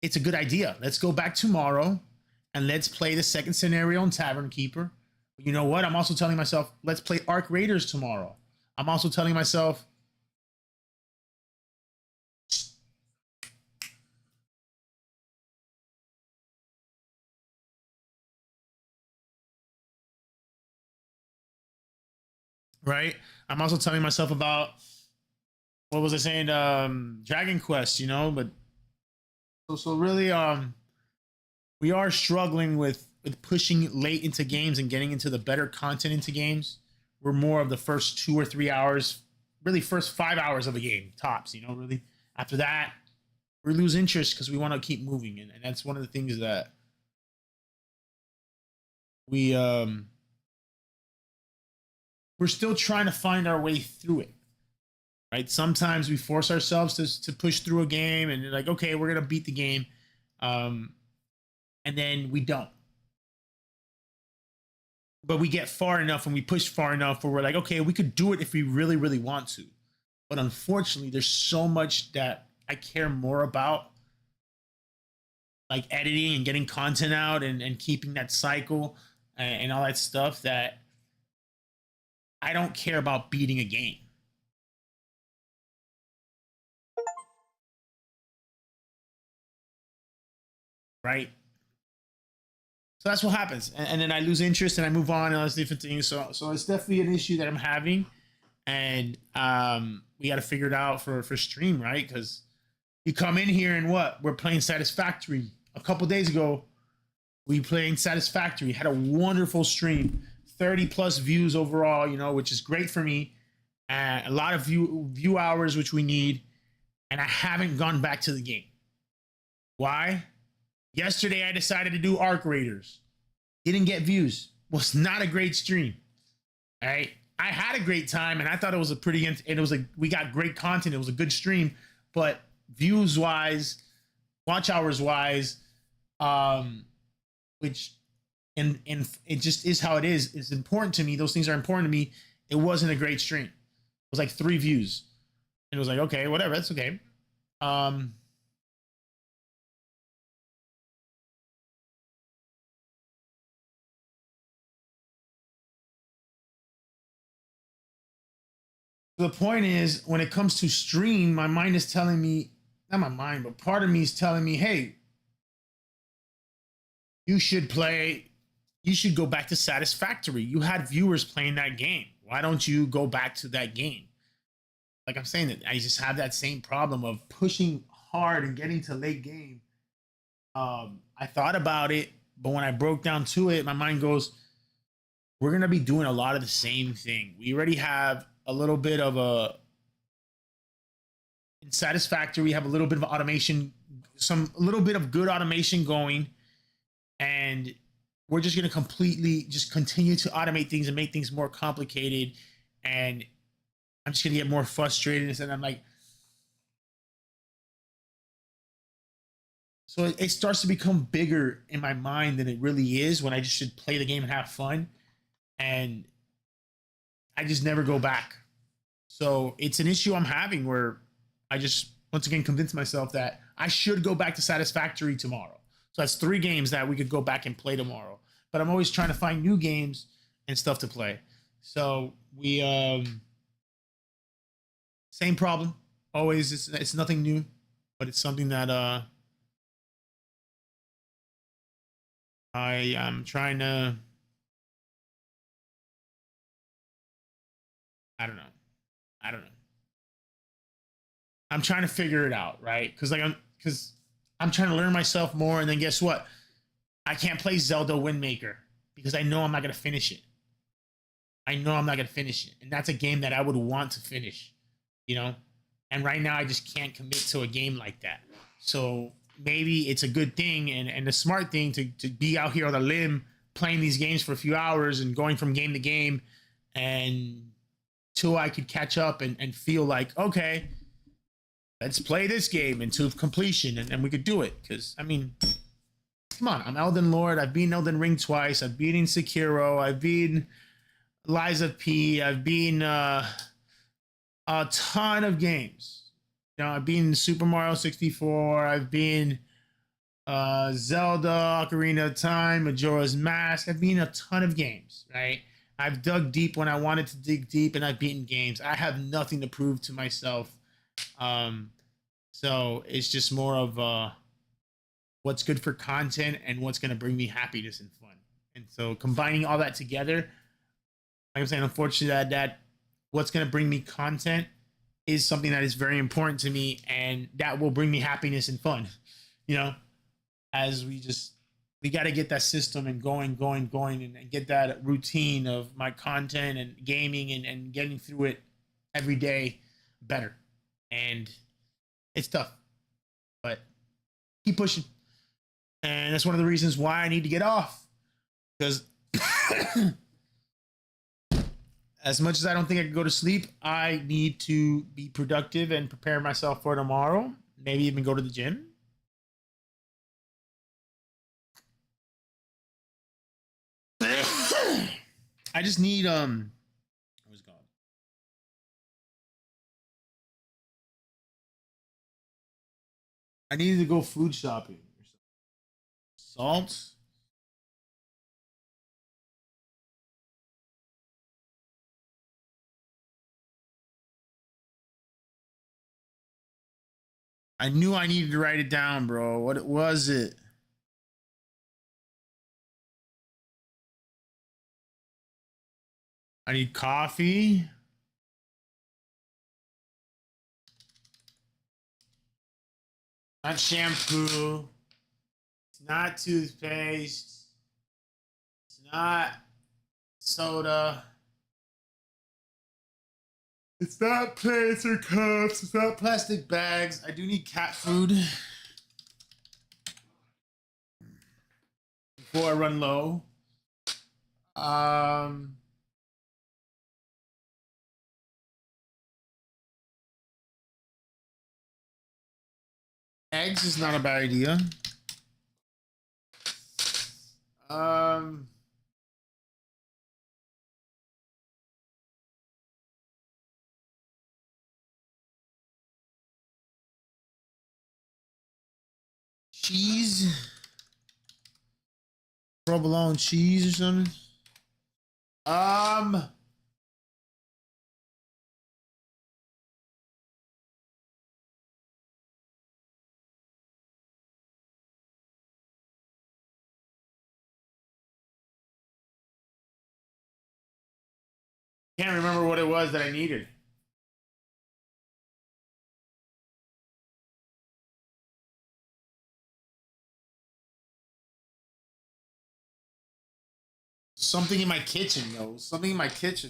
it's a good idea. Let's go back tomorrow and let's play the second scenario in Tavern Keeper. But you know what? I'm also telling myself, let's play Arc Raiders tomorrow. I'm also telling myself, right? I'm also telling myself about, what was I saying? Dragon Quest, you know, but so really, we are struggling with pushing late into games and getting into the better content into games. We're more of the first 2 or 3 hours, really first 5 hours of a game tops, you know, really. After that, we lose interest because we want to keep moving. And that's one of the things that we're still trying to find our way through it. Right? Sometimes we force ourselves to push through a game and you're like, okay, we're going to beat the game. And then we don't. But we get far enough and we push far enough where we're like, okay, we could do it if we really, really want to. But unfortunately, there's so much that I care more about, like editing and getting content out and keeping that cycle and all that stuff, that I don't care about beating a game. Right? So that's what happens. And then I lose interest and I move on and all those different things. So it's definitely an issue that I'm having. And we got to figure it out for stream, right? Because you come in here and what? We're playing Satisfactory. A couple days ago, we played Satisfactory. Had a wonderful stream. 30 plus views overall, you know, which is great for me. A lot of view hours, which we need. And I haven't gone back to the game. Why? Yesterday, I decided to do Arc Raiders. Didn't get views. Was not a great stream. All right. I had a great time, and I thought it was we got great content. It was a good stream, but views wise, watch hours wise, which and it just is how it is. It's important to me. Those things are important to me. It wasn't a great stream. It was like 3 views, and it was like, okay, whatever, that's okay. The point is, when it comes to stream, my mind is telling me, not my mind, but part of me is telling me, hey, you should play. You should go back to Satisfactory. You had viewers playing that game. Why don't you go back to that game? Like I'm saying, that I just have that same problem of pushing hard and getting to late game. I thought about it, but when I broke down to it, my mind goes, we're gonna be doing a lot of the same thing. We already have a little bit of a in Satisfactory. We have a little bit of automation, a little bit of good automation going, and we're just gonna completely just continue to automate things and make things more complicated. And I'm just gonna get more frustrated, and I'm like, so it starts to become bigger in my mind than it really is when I just should play the game and have fun. And I just never go back. So it's an issue I'm having where I just once again convince myself that I should go back to Satisfactory tomorrow. So that's 3 games that we could go back and play tomorrow. But I'm always trying to find new games and stuff to play. So we same problem. Always it's nothing new, but it's something that I am trying to I don't know. I'm trying to figure it out, right? Because I'm trying to learn myself more, and then guess what? I can't play Zelda Wind Waker because I know I'm not gonna finish it. And that's a game that I would want to finish, you know. And right now, I just can't commit to a game like that. So maybe it's a good thing and a smart thing to be out here on a limb playing these games for a few hours and going from game to game, and till I could catch up and feel like, okay, let's play this game into completion, and we could do it. Because, I mean, come on, I'm Elden Lord. I've beaten Elden Ring twice. I've beaten Sekiro. I've beaten Lies of P. I've beaten a ton of games. You know, I've beaten Super Mario 64. I've been Zelda, Ocarina of Time, Majora's Mask. I've been a ton of games, right? I've dug deep when I wanted to dig deep, and I've beaten games. I have nothing to prove to myself. So it's just more of what's good for content and what's going to bring me happiness and fun. And so combining all that together, like I'm saying, unfortunately, that what's going to bring me content is something that is very important to me, and that will bring me happiness and fun. You know, as we got to get that system and going, and get that routine of my content and gaming and getting through it every day better. And it's tough, but keep pushing. And that's one of the reasons why I need to get off. Because as much as I don't think I can go to sleep, I need to be productive and prepare myself for tomorrow. Maybe even go to the gym. I just need where's it gone? I needed to go food shopping. Salt. I knew I needed to write it down, bro. What was it? I need coffee. Not shampoo. It's not toothpaste. It's not soda. It's not plates or cups. It's not plastic bags. I do need cat food before I run low. Eggs is not a bad idea. Cheese. Provolone cheese or something. Can't remember what it was that I needed. Something in my kitchen, yo. Something in my kitchen.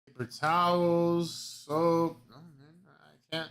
Paper towels, soap. Oh, man, I can't.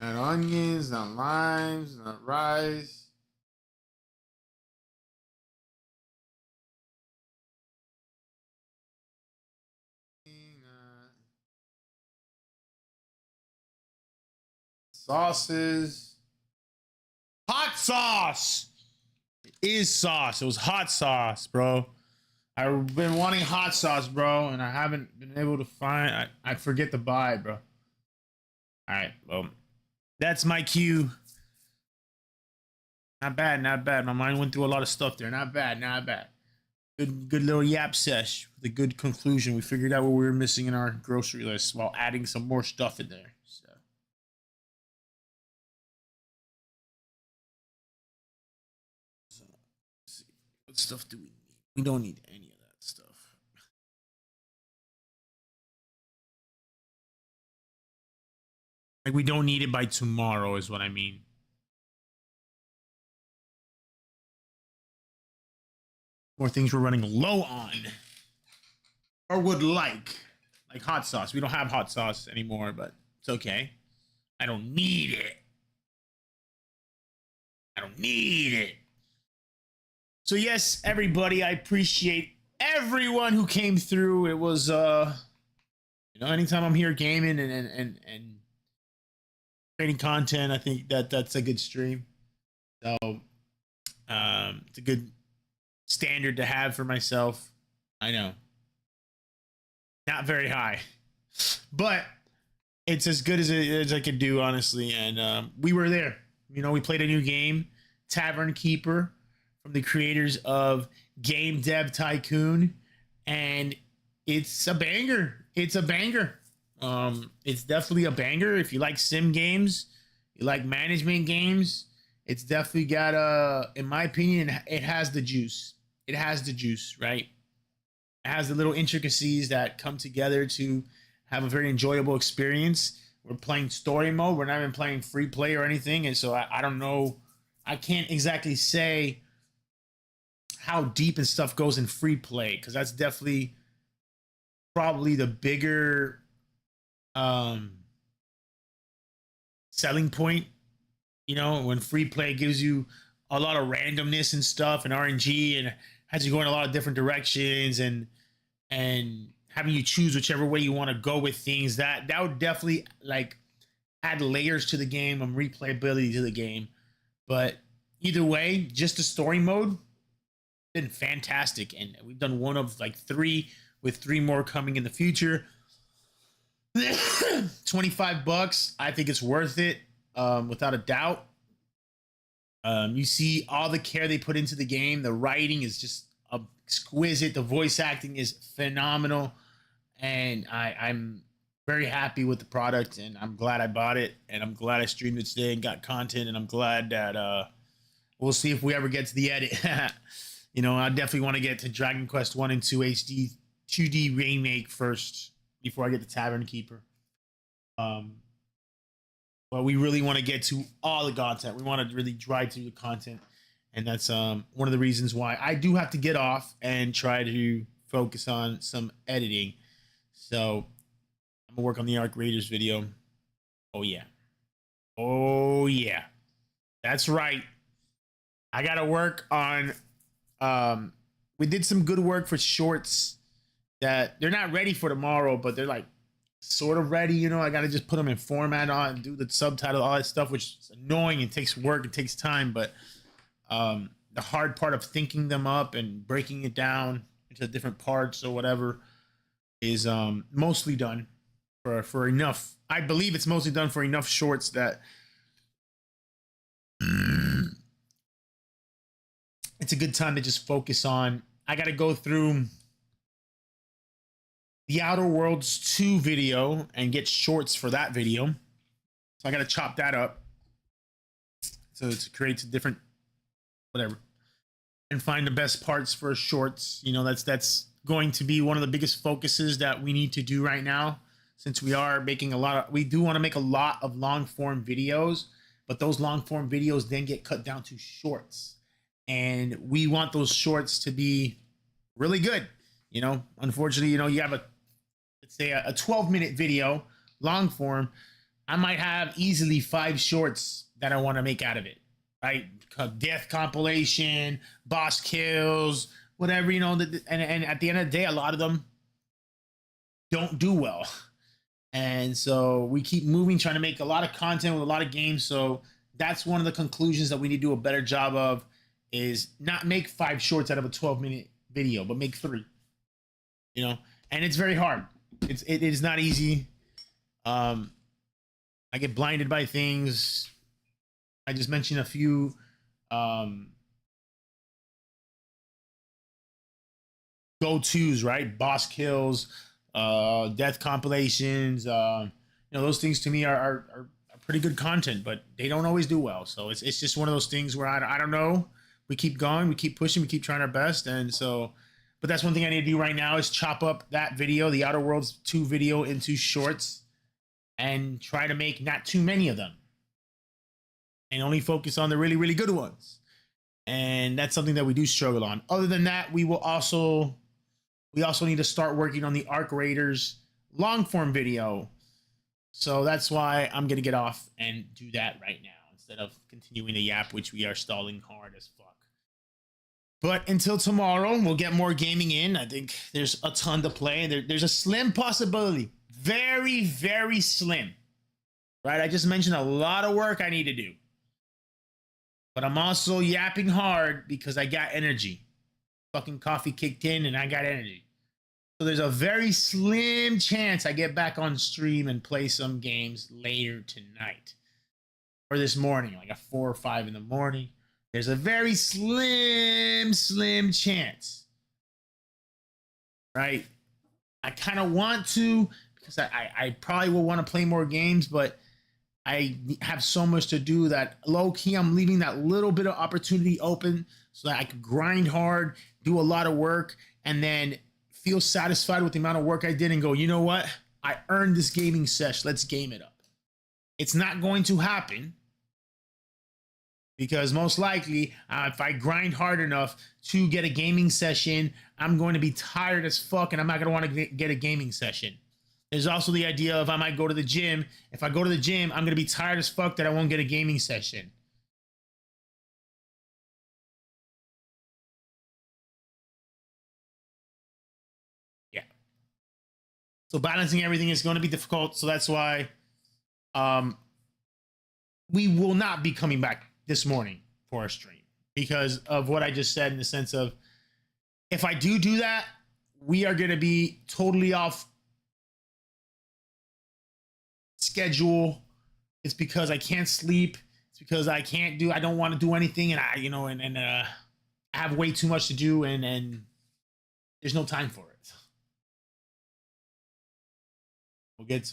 Not onions, not limes, not rice. Sauces. Hot sauce! It is sauce. It was hot sauce, bro. I've been wanting hot sauce, bro, and I haven't been able to find. I forget to buy it, bro. All right, well, that's my cue. Not bad, not bad. My mind went through a lot of stuff there. Not bad, not bad. Good little yap sesh with a good conclusion. We figured out what we were missing in our grocery list while adding some more stuff in there. So let's see. What stuff do we need? We don't need any of that stuff. Like, we don't need it by tomorrow, is what I mean. More things we're running low on. Or would like. Like hot sauce. We don't have hot sauce anymore, but it's okay. I don't need it. I don't need it. So yes, everybody, I appreciate everyone who came through. It was anytime I'm here gaming and creating content, I think that's a good stream. So it's a good standard to have for myself. I know. Not very high. But it's as good as I could do, honestly. And we were there. We played a new game, Tavern Keeper, from the creators of Game Dev Tycoon, and it's a banger. It's a banger. It's definitely a banger. If you like sim games, you like management games, it's definitely got in my opinion, it has the juice. It has the juice, right? It has the little intricacies that come together to have a very enjoyable experience. We're playing story mode. We're not even playing free play or anything, and so I don't know. I can't exactly say how deep and stuff goes in free play, because that's definitely probably the bigger selling point. When free play gives you a lot of randomness and stuff and RNG and has you go in a lot of different directions and having you choose whichever way you want to go with things, that would definitely like add layers to the game and replayability to the game. But either way, just the story mode been fantastic, and we've done one of like 3 with 3 more coming in the future. $25, I think it's worth it, without a doubt. You see all the care they put into the game. The writing is just exquisite. The voice acting is phenomenal, and I'm very happy with the product, and I'm glad I bought it, and I'm glad I streamed it today and got content, and I'm glad that we'll see if we ever get to the edit. I definitely want to get to Dragon Quest 1 and 2 HD 2D remake first before I get to Tavern Keeper. But we really want to get to all the content. We want to really drive through the content, and that's one of the reasons why I do have to get off and try to focus on some editing. So I'm gonna work on the Arc Raiders video. Oh, yeah. Oh, yeah. That's right. I got to work on. We did some good work for shorts that they're not ready for tomorrow, but they're like sort of ready. You know, I got to just put them in format on, do the subtitle, all that stuff, which is annoying. It takes work, it takes time, but the hard part of thinking them up and breaking it down into different parts or whatever is mostly done for enough. I believe it's mostly done for enough shorts that it's a good time to just focus on. I got to go through the Outer Worlds 2 video and get shorts for that video. So I got to chop that up. So it creates a different whatever. And find the best parts for shorts. You know, that's going to be one of the biggest focuses that we need to do right now, since we are making we do want to make a lot of long form videos, but those long form videos then get cut down to shorts. And we want those shorts to be really good. You know, unfortunately, you know, you have let's say a 12-minute video, long form. I might have easily 5 shorts that I want to make out of it, right? Death compilation, boss kills, whatever, you know, and at the end of the day, a lot of them don't do well. And so we keep moving, trying to make a lot of content with a lot of games. So that's one of the conclusions that we need to do a better job of, is not make 5 shorts out of a 12-minute video, but make 3, you know, and it's very hard. It is not easy. I get blinded by things. I just mentioned a few go-tos, right? Boss kills, death compilations. You know, those things to me are pretty good content, but they don't always do well. So it's just one of those things where I don't know. We keep going, we keep pushing, we keep trying our best, and so. But that's one thing I need to do right now is chop up that video, the Outer Worlds 2 video, into shorts, and try to make not too many of them, and only focus on the really, really good ones. And that's something that we do struggle on. Other than that, we also need to start working on the Arc Raiders long form video. So that's why I'm gonna get off and do that right now instead of continuing the yap, which we are stalling hard as fuck. But until tomorrow, we'll get more gaming in. I think there's a ton to play. There's a slim possibility, very, very slim, right? I just mentioned a lot of work I need to do. But I'm also yapping hard because I got energy. Fucking coffee kicked in and I got energy. So there's a very slim chance I get back on stream and play some games later tonight. Or this morning, like at 4 or 5 in the morning. There's a very slim chance. Right? I kind of want to, because I probably will want to play more games, but I have so much to do that low-key I'm leaving that little bit of opportunity open so that I could grind hard, do a lot of work, and then feel satisfied with the amount of work I did and go, you know what? I earned this gaming sesh. Let's game it up. It's not going to happen because most likely if I grind hard enough to get a gaming session, I'm going to be tired as fuck and I'm not going to want to get a gaming session. There's also the idea of I might go to the gym. If I go to the gym, I'm going to be tired as fuck that I won't get a gaming session. Yeah. So balancing everything is going to be difficult. So that's why we will not be coming back this morning for our stream because of what I just said, in the sense of if I do that, we are going to be totally off schedule. It's because I can't sleep. It's because I don't want to do anything, and I have way too much to do, and there's no time for it. We'll get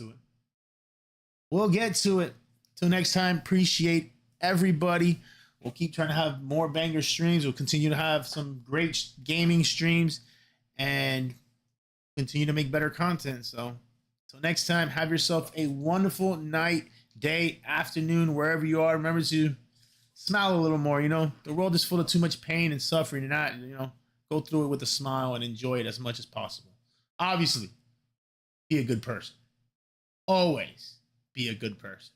to it. Till next time, appreciate everybody. We'll keep trying to have more banger streams. We'll continue to have some great gaming streams and continue to make better content. So till next time, have yourself a wonderful night, day, afternoon, wherever you are. Remember to smile a little more. You know, the world is full of too much pain and suffering, and not, go through it with a smile and enjoy it as much as possible. Obviously, be a good person. Always. be a good person.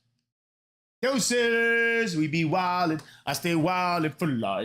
Doses, we be wildin'. I stay wildin' for life.